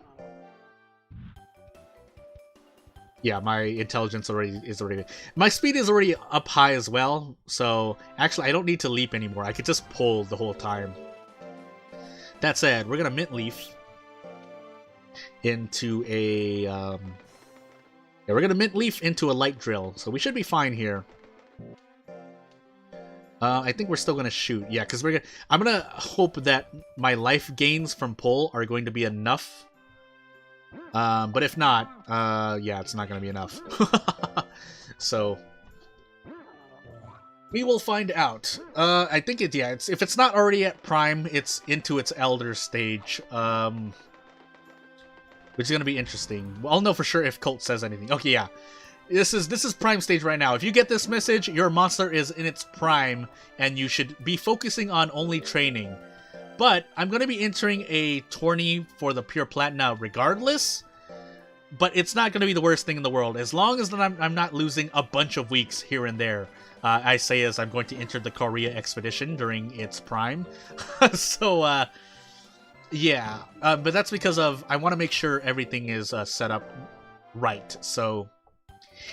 Yeah, my intelligence is already my speed is already up high as well. So actually, I don't need to leap anymore. I could just pull the whole time. That said, we're gonna mint leaf into a yeah, we're gonna mint leaf into a light drill, so we should be fine here. I think we're still gonna shoot, yeah, because I'm gonna hope that my life gains from pull are going to be enough. But if not, yeah, it's not gonna be enough. So we will find out. I think if it's not already at prime, it's into its elder stage, which is gonna be interesting. I'll know for sure if Colt says anything. Okay, yeah, this is prime stage right now. If you get this message, your monster is in its prime, and you should be focusing on only training. But I'm gonna be entering a tourney for the pure platinum regardless. But it's not gonna be the worst thing in the world as long as I'm not losing a bunch of weeks here and there. I say as I'm going to enter the Korea expedition during its prime. So, yeah. But that's because I want to make sure everything is set up right. So,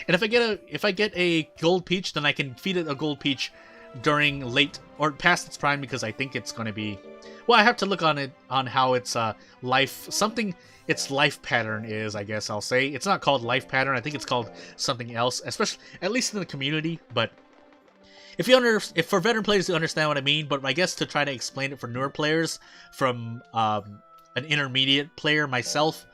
and if I get a gold peach, then I can feed it a gold peach during late or past its prime because I think it's going to be. Well, I have to look on how its its life pattern is. I guess I'll say it's not called life pattern. I think it's called something else, especially at least in the community, but. If for veteran players you understand what I mean, but I guess to try to explain it for newer players from an intermediate player myself,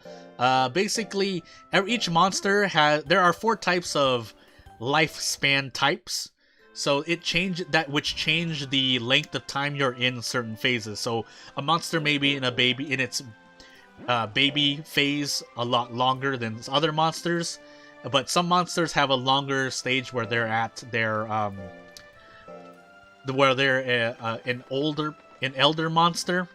basically each monster there are 4 types of lifespan types. So change the length of time you're in certain phases. So a monster may be in its baby phase a lot longer than other monsters, but some monsters have a longer stage where they're at their an elder monster,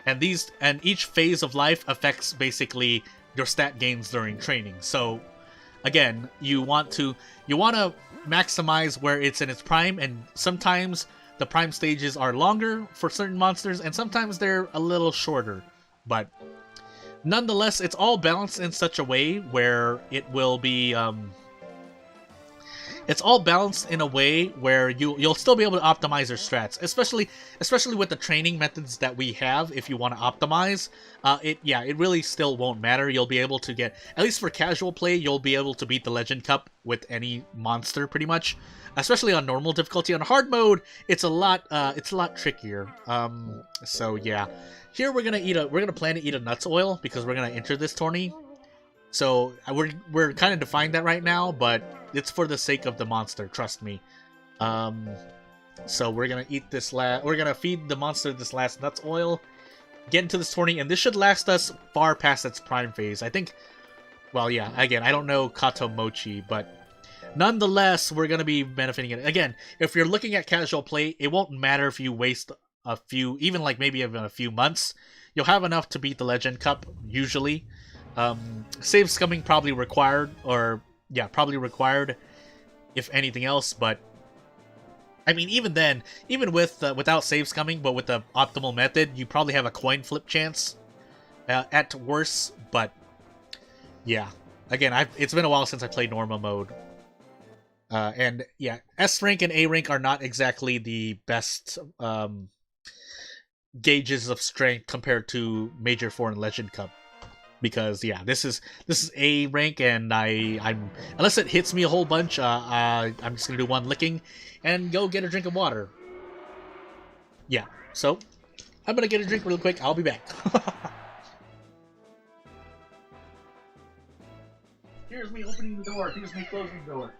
and each phase of life affects basically your stat gains during training. So again, you want to maximize where it's in its prime, and sometimes the prime stages are longer for certain monsters, and sometimes they're a little shorter. But nonetheless, it's all balanced in such a way where it will be. It's all balanced in a way where you'll still be able to optimize your strats, especially with the training methods that we have. If you want to optimize, it really still won't matter. You'll be able to get, at least for casual play, you'll be able to beat the Legend Cup with any monster pretty much. Especially on normal difficulty. On hard mode, it's a lot trickier. So yeah, here we're gonna plan to eat a nuts oil because we're gonna enter this tourney. So we're kind of defining that right now, but it's for the sake of the monster, trust me. So we're gonna eat this we're gonna feed the monster this last nuts oil, get into this tourney, and this should last us far past its prime phase. I think, well, yeah, again, I don't know Kato Mochi, but nonetheless, we're gonna be benefiting it. Again, if you're looking at casual play, it won't matter if you waste a few, even like maybe even a few months. You'll have enough to beat the Legend Cup, usually. Save scumming probably required, or, yeah, probably required, if anything else, but I mean, even then, even with without save scumming, but with the optimal method, you probably have a coin flip chance at worst. But yeah, again, it's been a while since I played normal mode, and yeah, S rank and A rank are not exactly the best gauges of strength compared to Major Foreign Legend Cup. Because yeah, this is A rank, and I'm unless it hits me a whole bunch, I'm just gonna do one licking and go get a drink of water. Yeah, so I'm gonna get a drink real quick. I'll be back. Here's me opening the door. Here's me closing the door.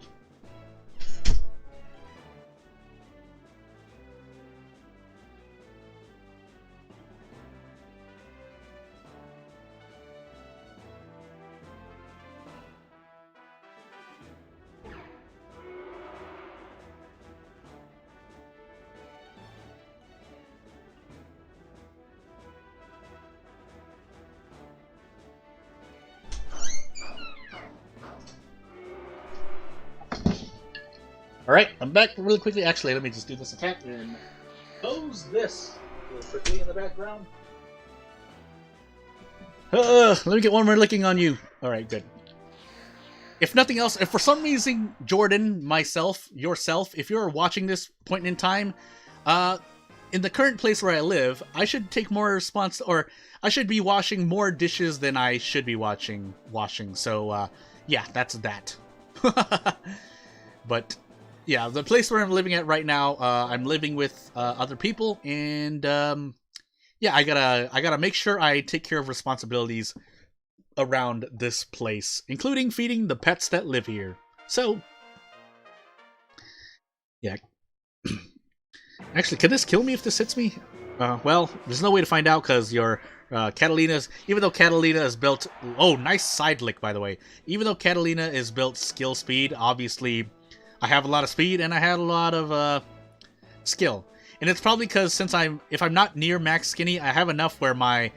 Alright, I'm back really quickly. Actually, let me just do this attack and pose this real quickly in the background. Let me get one more licking on you. Alright, good. If nothing else, if for some reason, Jordan, myself, yourself, if you're watching this point in time, in the current place where I live, I should take more response, or I should be washing more dishes than I should be washing. So, yeah, that's that. But yeah, the place where I'm living at right now, I'm living with other people, and yeah, I gotta make sure I take care of responsibilities around this place, including feeding the pets that live here. So, yeah. Actually, can this kill me if this hits me? Well, there's no way to find out because your Catalina's, even though Catalina is built, oh, nice side lick by the way. Even though Catalina is built skill speed, obviously I have a lot of speed and I had a lot of skill, and it's probably because if I'm not near max skinny, I have enough where my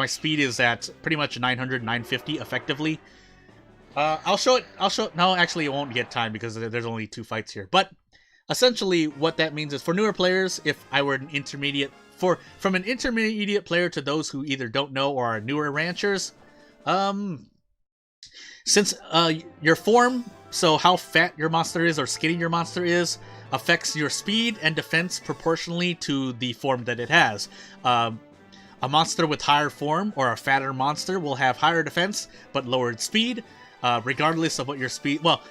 speed is at pretty much 900, 950 effectively. I'll show it. No, actually, it won't get time because there's only 2 fights here. But essentially, what that means is for newer players, if I were an intermediate, from an intermediate player to those who either don't know or are newer ranchers, since your form, so how fat your monster is or skinny your monster is, affects your speed and defense proportionally to the form that it has. A monster with higher form or a fatter monster will have higher defense but lowered speed, regardless of what your speed. Well,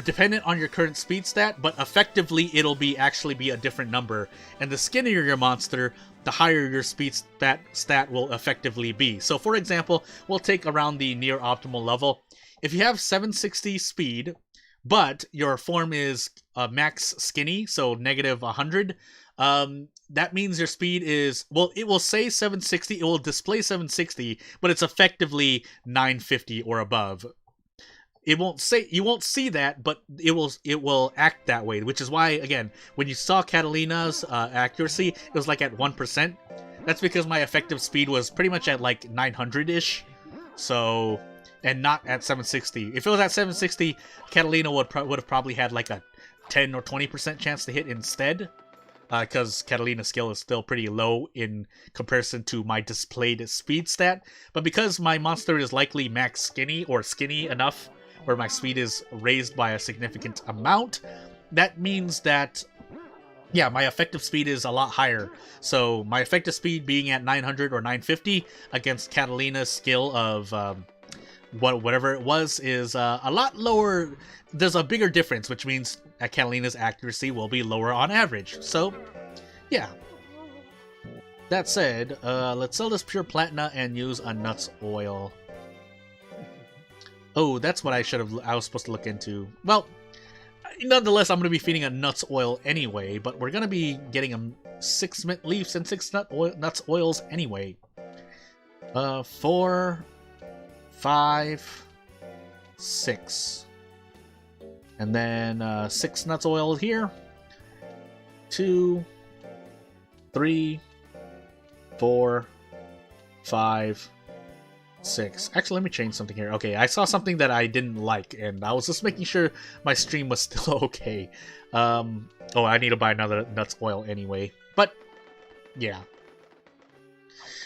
dependent on your current speed stat, but effectively it'll actually be a different number. And the skinnier your monster, the higher your speed stat will effectively be. So, for example, we'll take around the near optimal level. If you have 760 speed, but your form is max skinny, so negative 100. That means your speed is, well, it will say 760, it will display 760, but it's effectively 950 or above. It won't say, you won't see that, but it will act that way, which is why, again, when you saw Catalina's accuracy, it was like at 1%. That's because my effective speed was pretty much at like 900-ish, so, and not at 760. If it was at 760, Catalina would have probably had like a 10 or 20% chance to hit instead. Because Catalina's skill is still pretty low in comparison to my displayed speed stat. But because my monster is likely max skinny, or skinny enough where my speed is raised by a significant amount, that means that, yeah, my effective speed is a lot higher. So my effective speed being at 900 or 950 against Catalina's skill of whatever it was is a lot lower. There's a bigger difference, which means Catalina's accuracy will be lower on average. So, yeah. That said, let's sell this pure platina and use a nuts oil. Oh, that's what I was supposed to look into. Well, Nonetheless, I'm going to be feeding a nuts oil anyway, but we're going to be getting a 6 mint leaves and 6 nuts oils anyway. 4, 5, 6. And then 6 nuts oil here. 2, 3, 4, 5, 6. Actually, let me change something here. Okay, I saw something that I didn't like, and I was just making sure my stream was still okay. Oh, I need to buy another nuts oil anyway. But, yeah.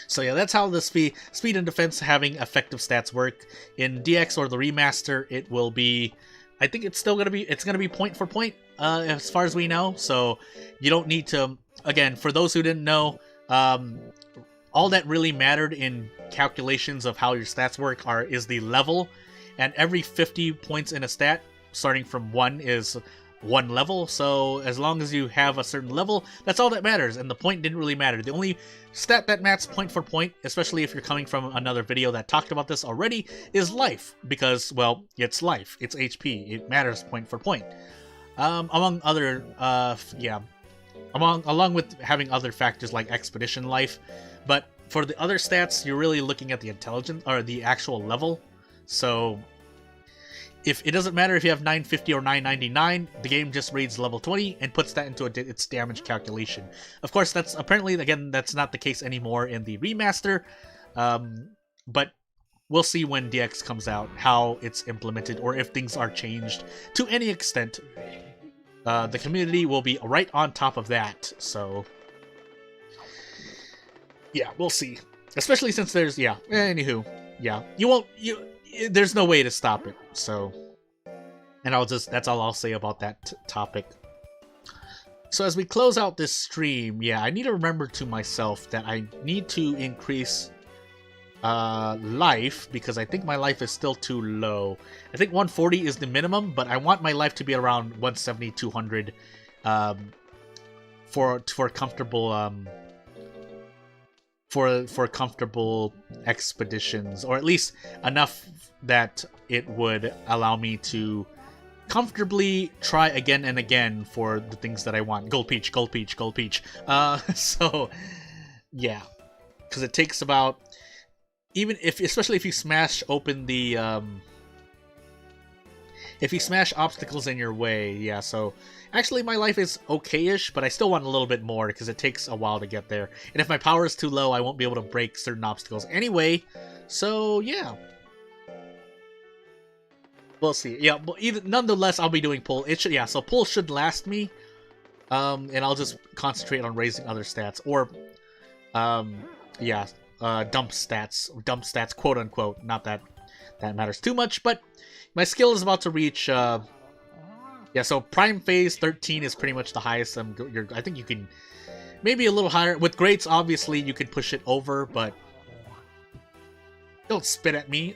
So yeah, that's how the speed and defense having effective stats work. In DX or the remaster, it will be... I think it's still gonna be point for point, as far as we know. So you don't need to... Again, for those who didn't know, all that really mattered in calculations of how your stats work is the level, and every 50 points in a stat, starting from 1, is 1 level. So as long as you have a certain level, that's all that matters, and the point didn't really matter. The only stat that matters point for point, especially if you're coming from another video that talked about this already, is life, because, well, it's life, it's HP, it matters point for point. Among other, along with having other factors like expedition life. But for the other stats, you're really looking at the intelligence, or the actual level. So if it doesn't matter if you have 950 or 999, the game just reads level 20 and puts that into its damage calculation. Of course, that's apparently, again, that's not the case anymore in the remaster. But we'll see when DX comes out how it's implemented, or if things are changed to any extent. The community will be right on top of that, so yeah, we'll see. Especially since there's, anywho, there's no way to stop it, so, and that's all I'll say about that topic. So as we close out this stream, I need to remember to myself that I need to increase life, because I think my life is still too low. I think 140 is the minimum, but I want my life to be around 170, 200 for comfortable for comfortable expeditions, or at least enough that it would allow me to comfortably try again and again for the things that I want. Gold peach, gold peach, gold peach. So yeah, because it takes about, especially if you smash open the if you smash obstacles in your way, so actually my life is okay-ish, but I still want a little bit more because it takes a while to get there. And if my power is too low, I won't be able to break certain obstacles anyway. So yeah, we'll see. Yeah, but nonetheless, I'll be doing pull. So pull should last me, and I'll just concentrate on raising other stats, or dump stats, quote unquote. Not that matters too much, but my skill is about to reach, so Prime Phase 13 is pretty much the highest. I think you can, maybe a little higher. With Greats, obviously, you could push it over, but don't spit at me.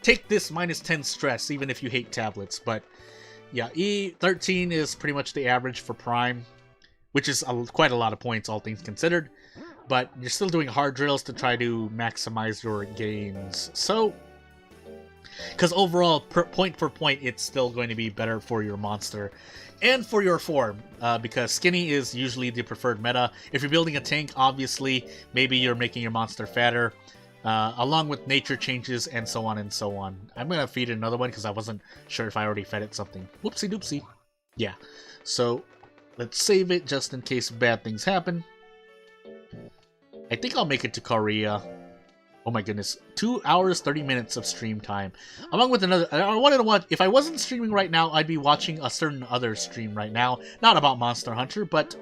Take this -10 stress, even if you hate tablets. But, yeah, E13 is pretty much the average for Prime, which is quite a lot of points, all things considered. But you're still doing hard drills to try to maximize your gains. So, because overall, point for point, it's still going to be better for your monster and for your form, because skinny is usually the preferred meta. If you're building a tank, obviously, maybe you're making your monster fatter, along with nature changes and so on and so on. I'm going to feed it another one because I wasn't sure if I already fed it something. Whoopsie doopsie. Yeah, so let's save it just in case bad things happen. I think I'll make it to Korea. Oh my goodness, 2 hours, 30 minutes of stream time. Along with another, I wanted to watch, if I wasn't streaming right now, I'd be watching a certain other stream right now. Not about Monster Hunter, but,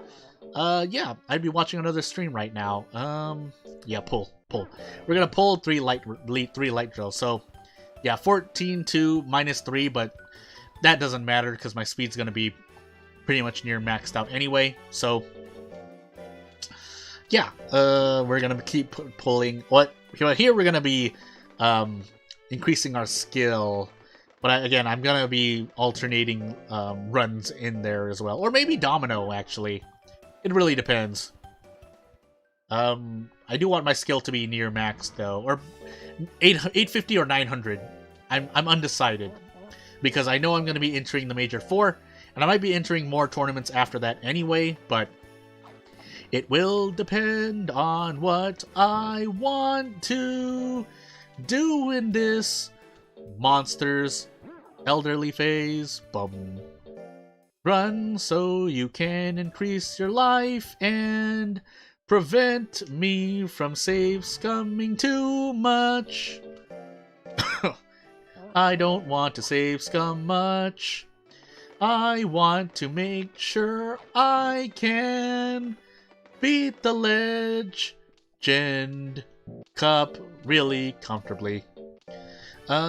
I'd be watching another stream right now. Pull. We're gonna pull 3 light drills. So, 14 to -3, but that doesn't matter because my speed's gonna be pretty much near maxed out anyway. So, we're gonna keep pulling. Here we're gonna be increasing our skill, but I'm gonna be alternating runs in there as well, or maybe domino. Actually, it really depends. I do want my skill to be near max though, or 850 or 900. I'm undecided because I know I'm gonna be entering the major 4, And I might be entering more tournaments after that anyway, but it will depend on what I want to do in this monsters elderly phase. Bum. Run so you can increase your life and prevent me from save scumming too much. I don't want to save scum much. I want to make sure I can beat the Legend Cup really comfortably.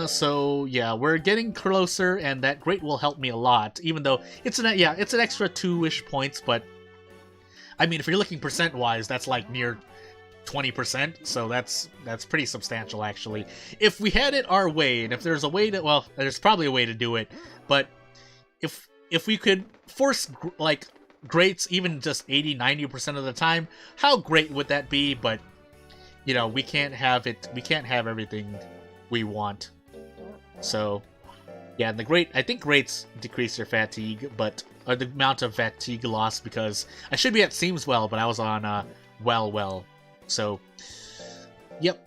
So yeah, we're getting closer, and that great will help me a lot. Even though it's an extra 2-ish points, but I mean, if you're looking percent-wise, that's like near 20%. So that's pretty substantial, actually. If we had it our way, and if there's a way to, well, there's probably a way to do it, but if we could force like greats even just 80-90% of the time, how great would that be? But you know, we can't have it. We can't have everything we want. So yeah, and I think greats decrease your fatigue, but the amount of fatigue loss, because I should be at Seems Well, but I was on well. So yep,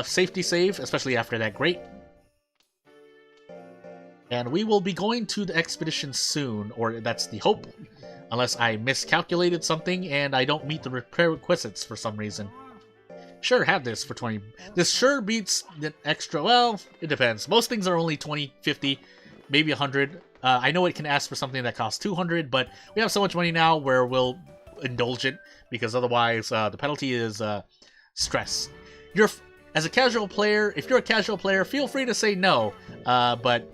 safety save, especially after that great. And we will be going to the expedition soon, or that's the hope, unless I miscalculated something and I don't meet the prerequisites for some reason. Sure, have this for 20. This sure beats the extra. Well, it depends. Most things are only 20, 50, maybe 100. I know it can ask for something that costs 200, but we have so much money now where we'll indulge it, because otherwise the penalty is stress. As a casual player, if you're a casual player, feel free to say no. But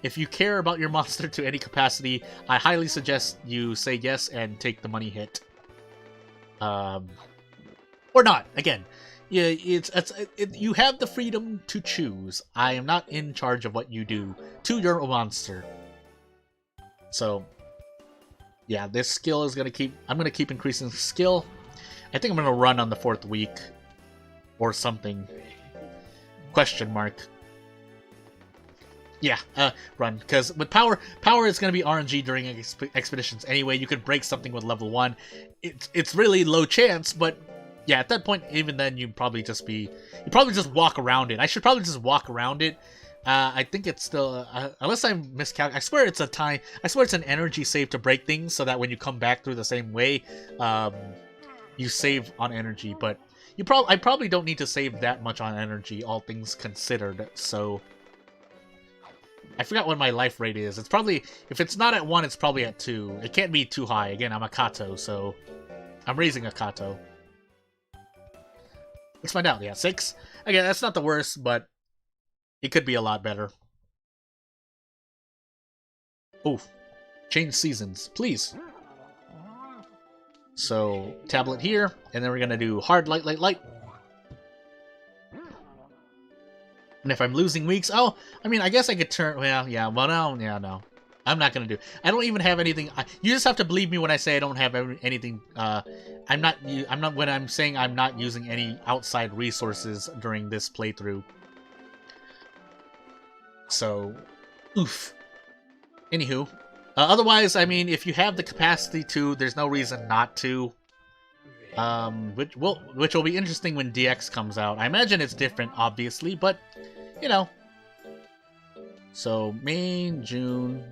if you care about your monster to any capacity, I highly suggest you say yes and take the money hit. Or not. Again, yeah, you have the freedom to choose. I am not in charge of what you do to your monster. So, yeah, this skill is gonna keep. I'm gonna keep increasing skill. I think I'm gonna run on the 4th week. Or something. Question mark. Yeah, run. Because with power is going to be RNG during expeditions anyway. You could break something with level 1. It's really low chance, but yeah, at that point, even then, you'd probably just walk around it. I should probably just walk around it. I think it's still, unless I'm miscalculating. I swear it's an energy save to break things, so that when you come back through the same way, you save on energy, but I probably don't need to save that much on energy, all things considered, so I forgot what my life rate is. It's probably, if it's not at 1, it's probably at 2. It can't be too high. Again, I'm a Kato, so I'm raising a Kato. Let's find out. Yeah, 6. Again, that's not the worst, but it could be a lot better. Oof. Change seasons, please. So, tablet here, and then we're going to do hard, light, light, light. And if I'm losing weeks, oh, I mean, I guess I could turn, well, yeah, well, no, yeah, no. I'm not going to do, I don't even have anything, you just have to believe me when I say I don't have anything, when I'm saying I'm not using any outside resources during this playthrough. So, oof. Anywho. Otherwise, I mean, if you have the capacity to, there's no reason not to. Which will be interesting when DX comes out. I imagine it's different, obviously, but, you know. So, May, June.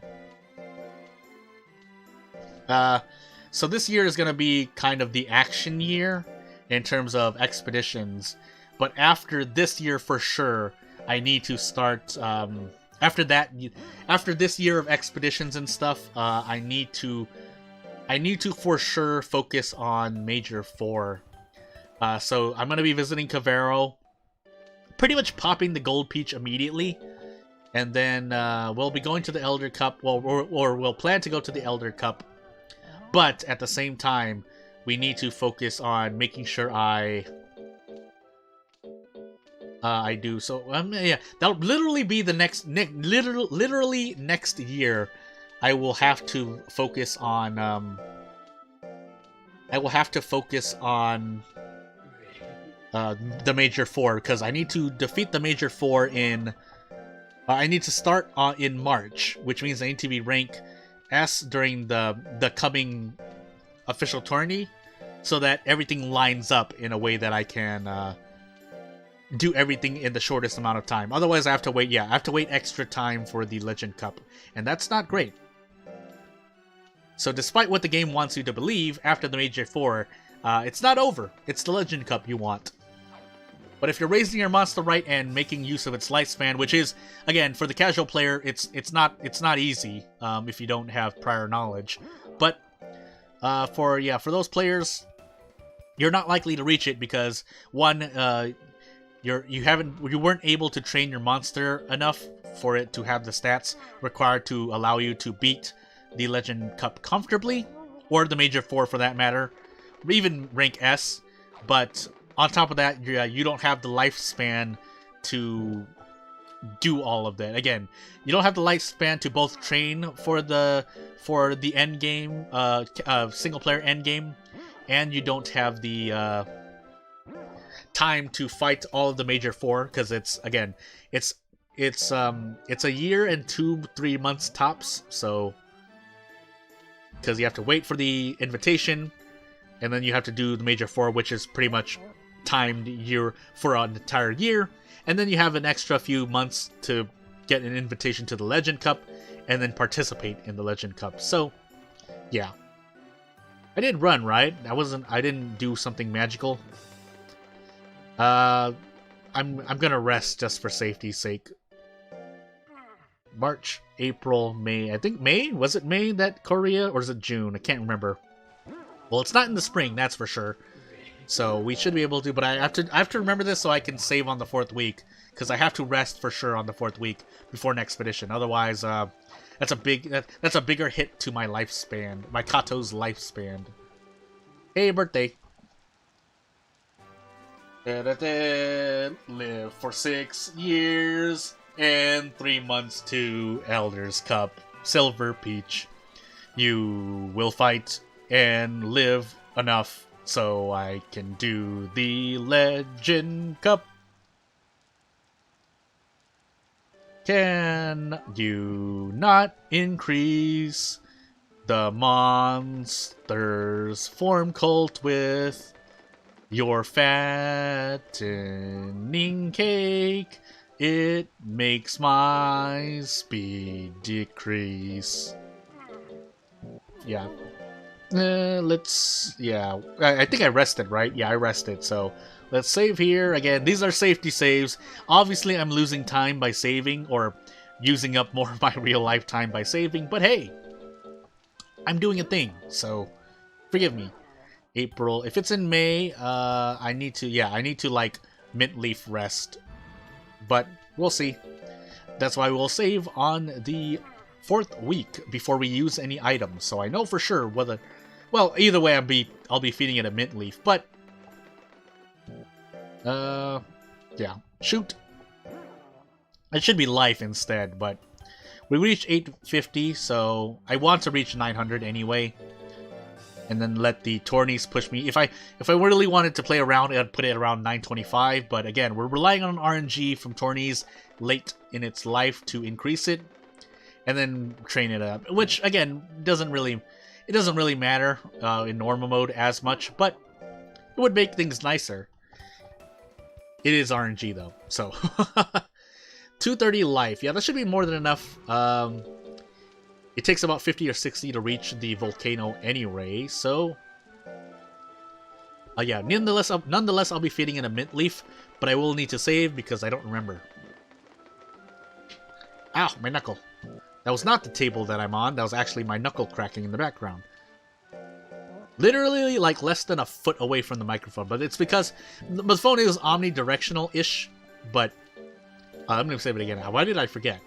So this year is going to be kind of the action year in terms of expeditions. But after this year, for sure, I need to start, after this year of expeditions and stuff, I need to for sure focus on Major 4. So I'm going to be visiting Cavero, pretty much popping the Gold Peach immediately, and then we'll be going to the Elder Cup, or we'll plan to go to the Elder Cup, but at the same time, we need to focus on making sure I do. So, yeah, that'll literally be the literally next year. I will have to focus on, the Major 4, because I need to defeat the Major 4 in I need to start in March, which means I need to be rank S during the coming official tourney, so that everything lines up in a way that I can do everything in the shortest amount of time. Otherwise, I have to wait. Yeah, I have to wait extra time for the Legend Cup, and that's not great. So, despite what the game wants you to believe, after the Major 4, it's not over. It's the Legend Cup you want. But if you're raising your monster right and making use of its lifespan, which is, again, for the casual player, it's not easy if you don't have prior knowledge. But for those players, you're not likely to reach it because one, you weren't able to train your monster enough for it to have the stats required to allow you to beat the Legend Cup comfortably, or the Major 4 for that matter, or even rank S. But on top of that, you don't have the lifespan to do all of that. Again, you don't have the lifespan to both train for the end game, single player end game, and you don't have the time to fight all of the Major 4 because it's a year and 2-3 months tops. So because you have to wait for the invitation, and then you have to do the Major 4, which is pretty much timed year for an entire year, and then you have an extra few months to get an invitation to the Legend Cup and then participate in the Legend Cup. So yeah, I did run, right? I didn't do something magical. I'm gonna rest just for safety's sake. March, April, May. I think May? Was it May that Korea, or is it June? I can't remember. Well, it's not in the spring, that's for sure. So we should be able to, but I have to remember this so I can save on the 4th week, because I have to rest for sure on the 4th week before an expedition. Otherwise, that's a bigger hit to my lifespan, my Kato's lifespan. Hey, birthday! Live for 6 years and 3 months to Elder's Cup, Silver Peach. You will fight and live enough so I can do the Legend Cup. Can you not increase the monster's form cult with your fattening cake? It makes my speed decrease. Yeah. I think I rested, right? Yeah, I rested, so let's save here. Again, these are safety saves. Obviously, I'm losing time by saving, or using up more of my real life time by saving, but hey, I'm doing a thing, so forgive me. April, if it's in May, I need to like mint leaf rest, but we'll see. That's why we'll save on the 4th week before we use any items, so I know for sure whether. Well, either way, I'll be feeding it a mint leaf, but yeah, shoot. It should be life instead, but we reached 850, so I want to reach 900 anyway, and then let the tourneys push me. If I really wanted to play around, I'd put it around 925. But again, we're relying on RNG from tourneys late in its life to increase it, and then train it up. Which again doesn't really matter in normal mode as much, but it would make things nicer. It is RNG though, so 230 life. Yeah, that should be more than enough. It takes about 50 or 60 to reach the volcano anyway, so yeah. Nonetheless, I'll be feeding in a mint leaf, but I will need to save because I don't remember. Ow, my knuckle. That was not the table that I'm on. That was actually my knuckle cracking in the background. Literally, like, less than a foot away from the microphone, but it's because the phone is omnidirectional-ish, but I'm gonna say it again. Why did I forget?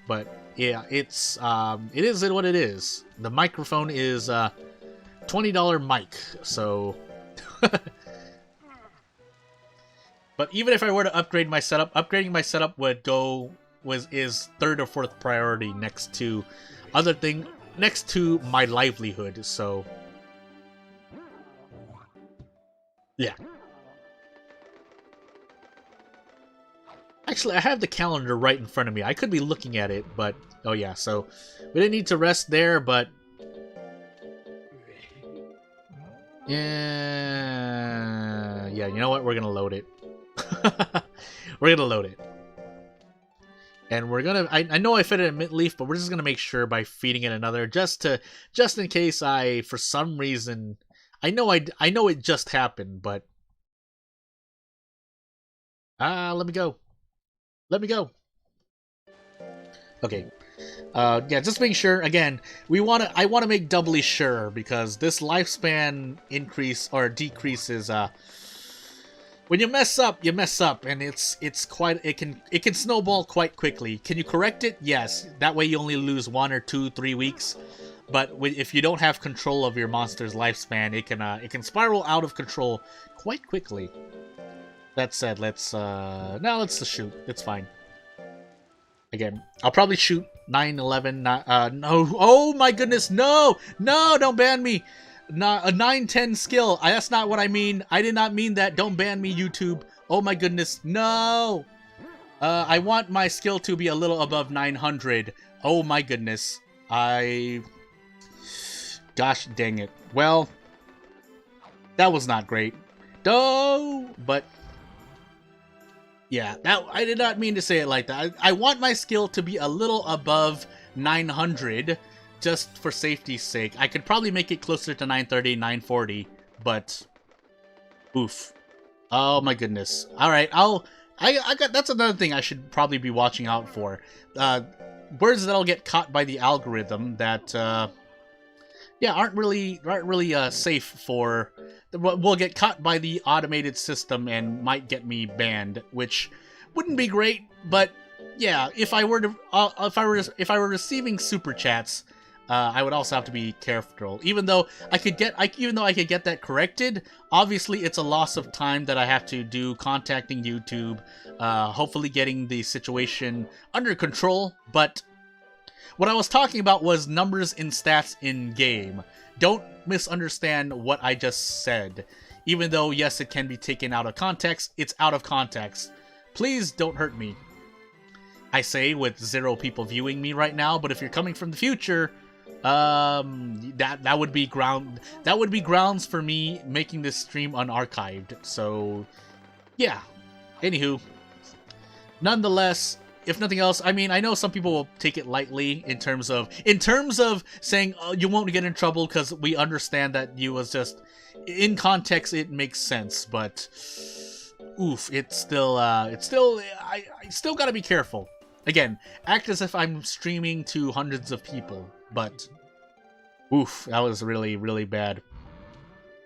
But yeah, it is what it is. The microphone is $20 mic, so. But even if I were to upgrade my setup, upgrading my setup is 3rd or 4th priority next to my livelihood. So yeah. Actually, I have the calendar right in front of me. I could be looking at it, but... Oh, yeah, so... We didn't need to rest there, but... Yeah, you know what? We're gonna load it. We're gonna load it. And we're gonna... I know I fed it a mint leaf, but we're just gonna make sure by feeding it another, just in case I, for some reason... I know it just happened, but... let me go. Let me go. Okay. Yeah, just making sure. Again, I want to make doubly sure because this lifespan increase or decrease is when you mess up, and it's quite it can snowball quite quickly. Can you correct it? Yes. That way you only lose 1 or 2, 3 weeks. But if you don't have control of your monster's lifespan, it can spiral out of control quite quickly. That said, let's just shoot. It's fine. Again, I'll probably shoot 9, 11, no. Oh my goodness, no! No, don't ban me! Not a 9, 10 skill. That's not what I mean. I did not mean that. Don't ban me, YouTube. Oh my goodness, no! I want my skill to be a little above 900. Oh my goodness. Gosh dang it. Well, that was not great. No, but... Yeah, I did not mean to say it like that. I want my skill to be a little above 900, just for safety's sake. I could probably make it closer to 930, 940, but... Oof. Oh my goodness. Alright, that's another thing I should probably be watching out for. Words that'll get caught by the algorithm that, yeah, aren't really safe for... will get caught by the automated system and might get me banned, which wouldn't be great. But yeah, if I were receiving super chats, I would also have to be careful. Even though I could get that corrected, obviously it's a loss of time that I have to do contacting YouTube, hopefully getting the situation under control. But what I was talking about was numbers and stats in game. Don't misunderstand what I just said. Even though, yes, it can be taken out of context, it's out of context. Please don't hurt me. I say with 0 people viewing me right now, but if you're coming from the future, that would be grounds for me making this stream unarchived. So, yeah. Anywho, nonetheless, if nothing else, I mean, I know some people will take it lightly in terms of saying, oh, you won't get in trouble because we understand that you was just in context. It makes sense, but oof, I still gotta be careful. Again, act as if I'm streaming to hundreds of people, but oof, that was really, really bad.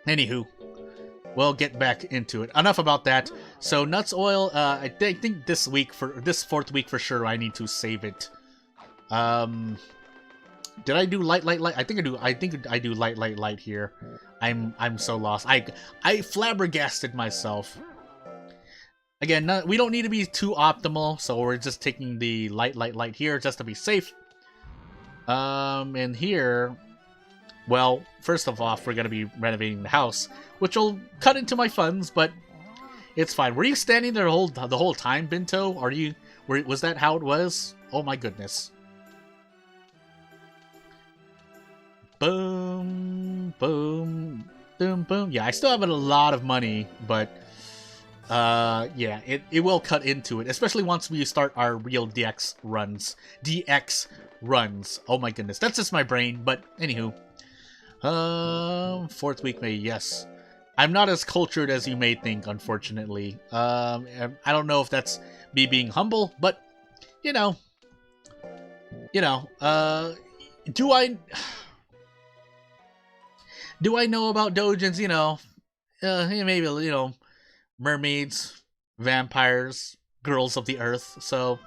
Anywho. We'll get back into it. Enough about that. So nuts oil, I think this 4th week for sure I need to save it. Did I do light? I think I do light here. I'm so lost. I flabbergasted myself. Again, we don't need to be too optimal, so we're just taking the light here just to be safe. And here, well, first of all, we're gonna be renovating the house, which will cut into my funds, but it's fine. Were you standing there the whole time, Binto? Was that how it was? Oh my goodness. Boom, boom, boom, boom. Yeah, I still have a lot of money, but yeah, it will cut into it, especially once we start our real DX runs. Oh my goodness, that's just my brain. But anywho, 4th week May, yes. I'm not as cultured as you may think, unfortunately. I don't know if that's me being humble, but you know, do I know about doujins? Maybe mermaids, vampires, girls of the earth. So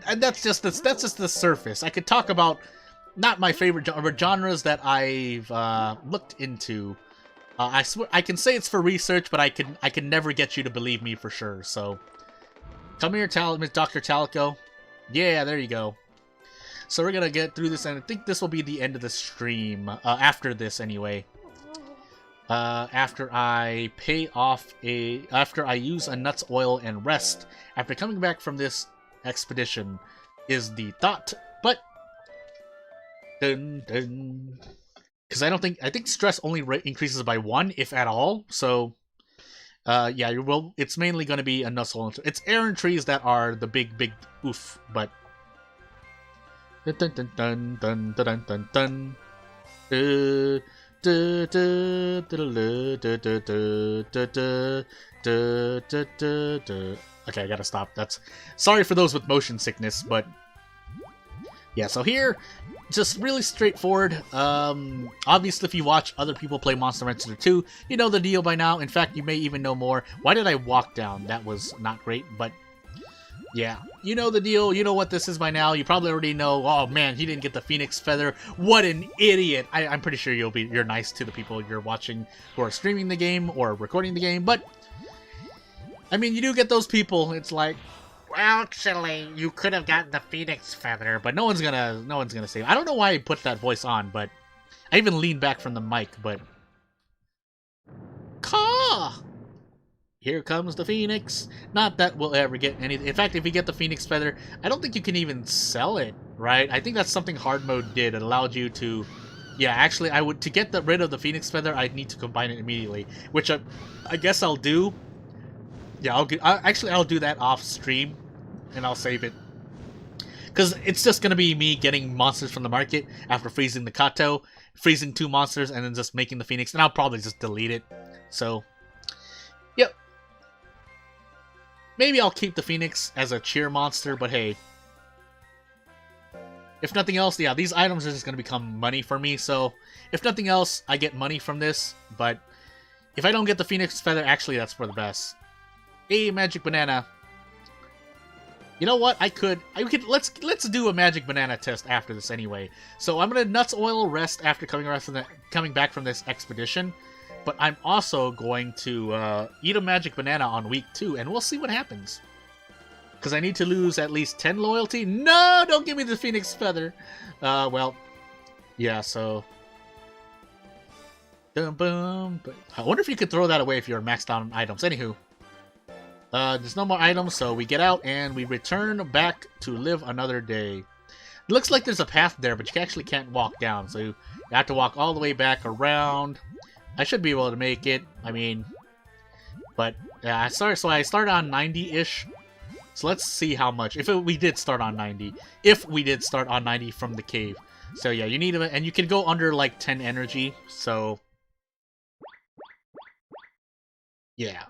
and that's just the surface. I could talk about not my favorite genres that I've looked into. I swear I can say it's for research, but I can never get you to believe me for sure. So come here, Dr. Talico. Yeah, there you go. So we're gonna get through this, and I think this will be the end of the stream. After this, anyway. after I after I use a nuts oil and rest after coming back from this expedition is the thought. But because I think stress only increases by 1 if at all. So yeah, it's mainly going to be a nuts oil. It's Aaron trees that are the big oof, but dun dun dun dun dun dun dun dun. Okay, I gotta stop. That's sorry for those with motion sickness, but yeah. So here, just really straightforward. Obviously, if you watch other people play Monster Hunter 2, you know the deal by now. In fact, you may even know more. Why did I walk down? That was not great, but yeah, you know the deal. You know what this is by now. You probably already know. Oh man, he didn't get the Phoenix Feather. What an idiot! I'm pretty sure you're nice to the people you're watching who are streaming the game or recording the game. But I mean, you do get those people. It's like, well, actually, you could have gotten the Phoenix Feather, but no one's gonna say. I don't know why I put that voice on, but I even leaned back from the mic. But caw. Here comes the Phoenix. Not that we'll ever get any. In fact, if you get the Phoenix Feather, I don't think you can even sell it, right? I think that's something hard mode did. It allowed you to. Yeah, actually, to get rid of the Phoenix Feather, I'd need to combine it immediately, which I guess I'll do. Yeah, I'll do that off stream, and I'll save it. Because it's just gonna be me getting monsters from the market after freezing the Kato, freezing 2 monsters, and then just making the Phoenix, and I'll probably just delete it. So. Yep. Maybe I'll keep the Phoenix as a cheer monster, but hey. If nothing else, yeah, these items are just going to become money for me, so if nothing else, I get money from this, but if I don't get the Phoenix Feather, actually that's for the best. Hey, Magic Banana. You know what? Let's do a Magic Banana test after this anyway. So I'm going to Nuts Oil rest after coming back from this expedition. But I'm also going to eat a Magic Banana on week 2, and we'll see what happens. Because I need to lose at least 10 loyalty. No, don't give me the Phoenix Feather. Well, yeah, so. Boom. I wonder if you could throw that away if you're maxed out on items. Anywho, there's no more items, so we get out and we return back to live another day. It looks like there's a path there, but you actually can't walk down, so you have to walk all the way back around. I should be able to make it. I mean, but yeah, I started on 90-ish. So let's see how much. We did start on 90. If we did start on 90 from the cave. So yeah, you need and you can go under like 10 energy. So yeah,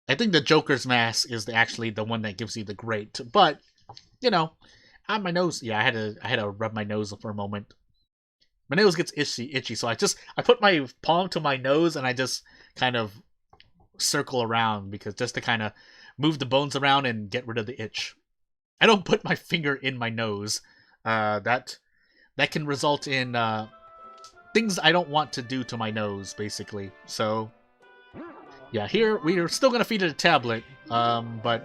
I think the Joker's mask is actually the one that gives you the great. But you know, on my nose. Yeah, I had to rub my nose for a moment. My nose gets itchy, so I put my palm to my nose and I just kind of circle around just to kind of move the bones around and get rid of the itch. I don't put my finger in my nose. That can result in things I don't want to do to my nose, basically. So yeah, here we are still gonna feed it a tablet, but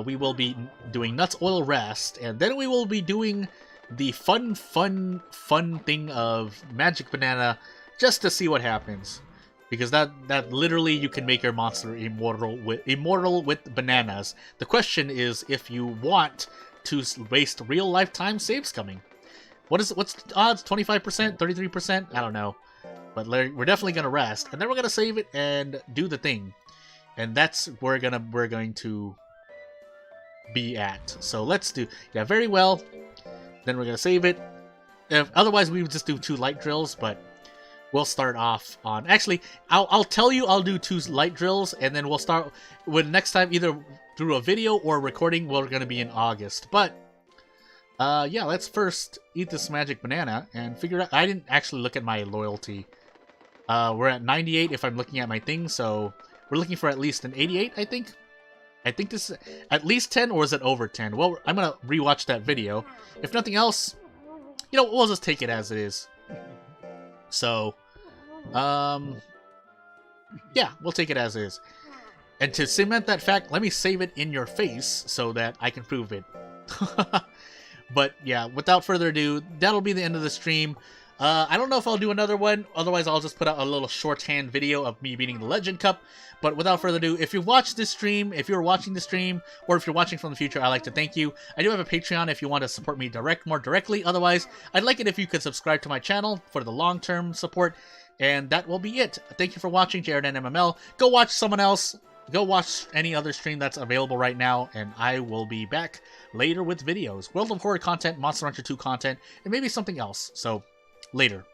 we will be doing Nuts Oil Rest, and then we will be doing the fun thing of Magic Banana just to see what happens. Because that literally you can make your monster immortal with bananas. The question is if you want to waste real lifetime saves coming. What's the odds? 25%? 33%? I don't know. But we're definitely gonna rest, and then we're gonna save it and do the thing. And that's where we're going to be at. So let's do very well. Then we're gonna save it. Otherwise, we would just do 2 light drills, but we'll start off on. Actually, I'll tell you I'll do 2 light drills, and then we'll start with next time either through a video or recording. We're gonna be in August, but yeah, let's first eat this Magic Banana and figure out. I didn't actually look at my loyalty. We're at 98 if I'm looking at my thing, so we're looking for at least an 88. I think this is at least 10, or is it over 10? Well, I'm gonna rewatch that video. If nothing else, you know, we'll just take it as it is. So, yeah, we'll take it as is. And to cement that fact, let me save it in your face so that I can prove it. But yeah, without further ado, that'll be the end of the stream. I don't know if I'll do another one. Otherwise, I'll just put out a little shorthand video of me beating the Legend Cup. But without further ado, if you watch this stream, if you're watching the stream, or if you're watching from the future, I'd like to thank you. I do have a Patreon if you want to support me more directly. Otherwise, I'd like it if you could subscribe to my channel for the long-term support. And that will be it. Thank you for watching, Jared and MML. Go watch someone else. Go watch any other stream that's available right now, and I will be back later with videos. World of Horror content, Monster Hunter 2 content, and maybe something else. So, later.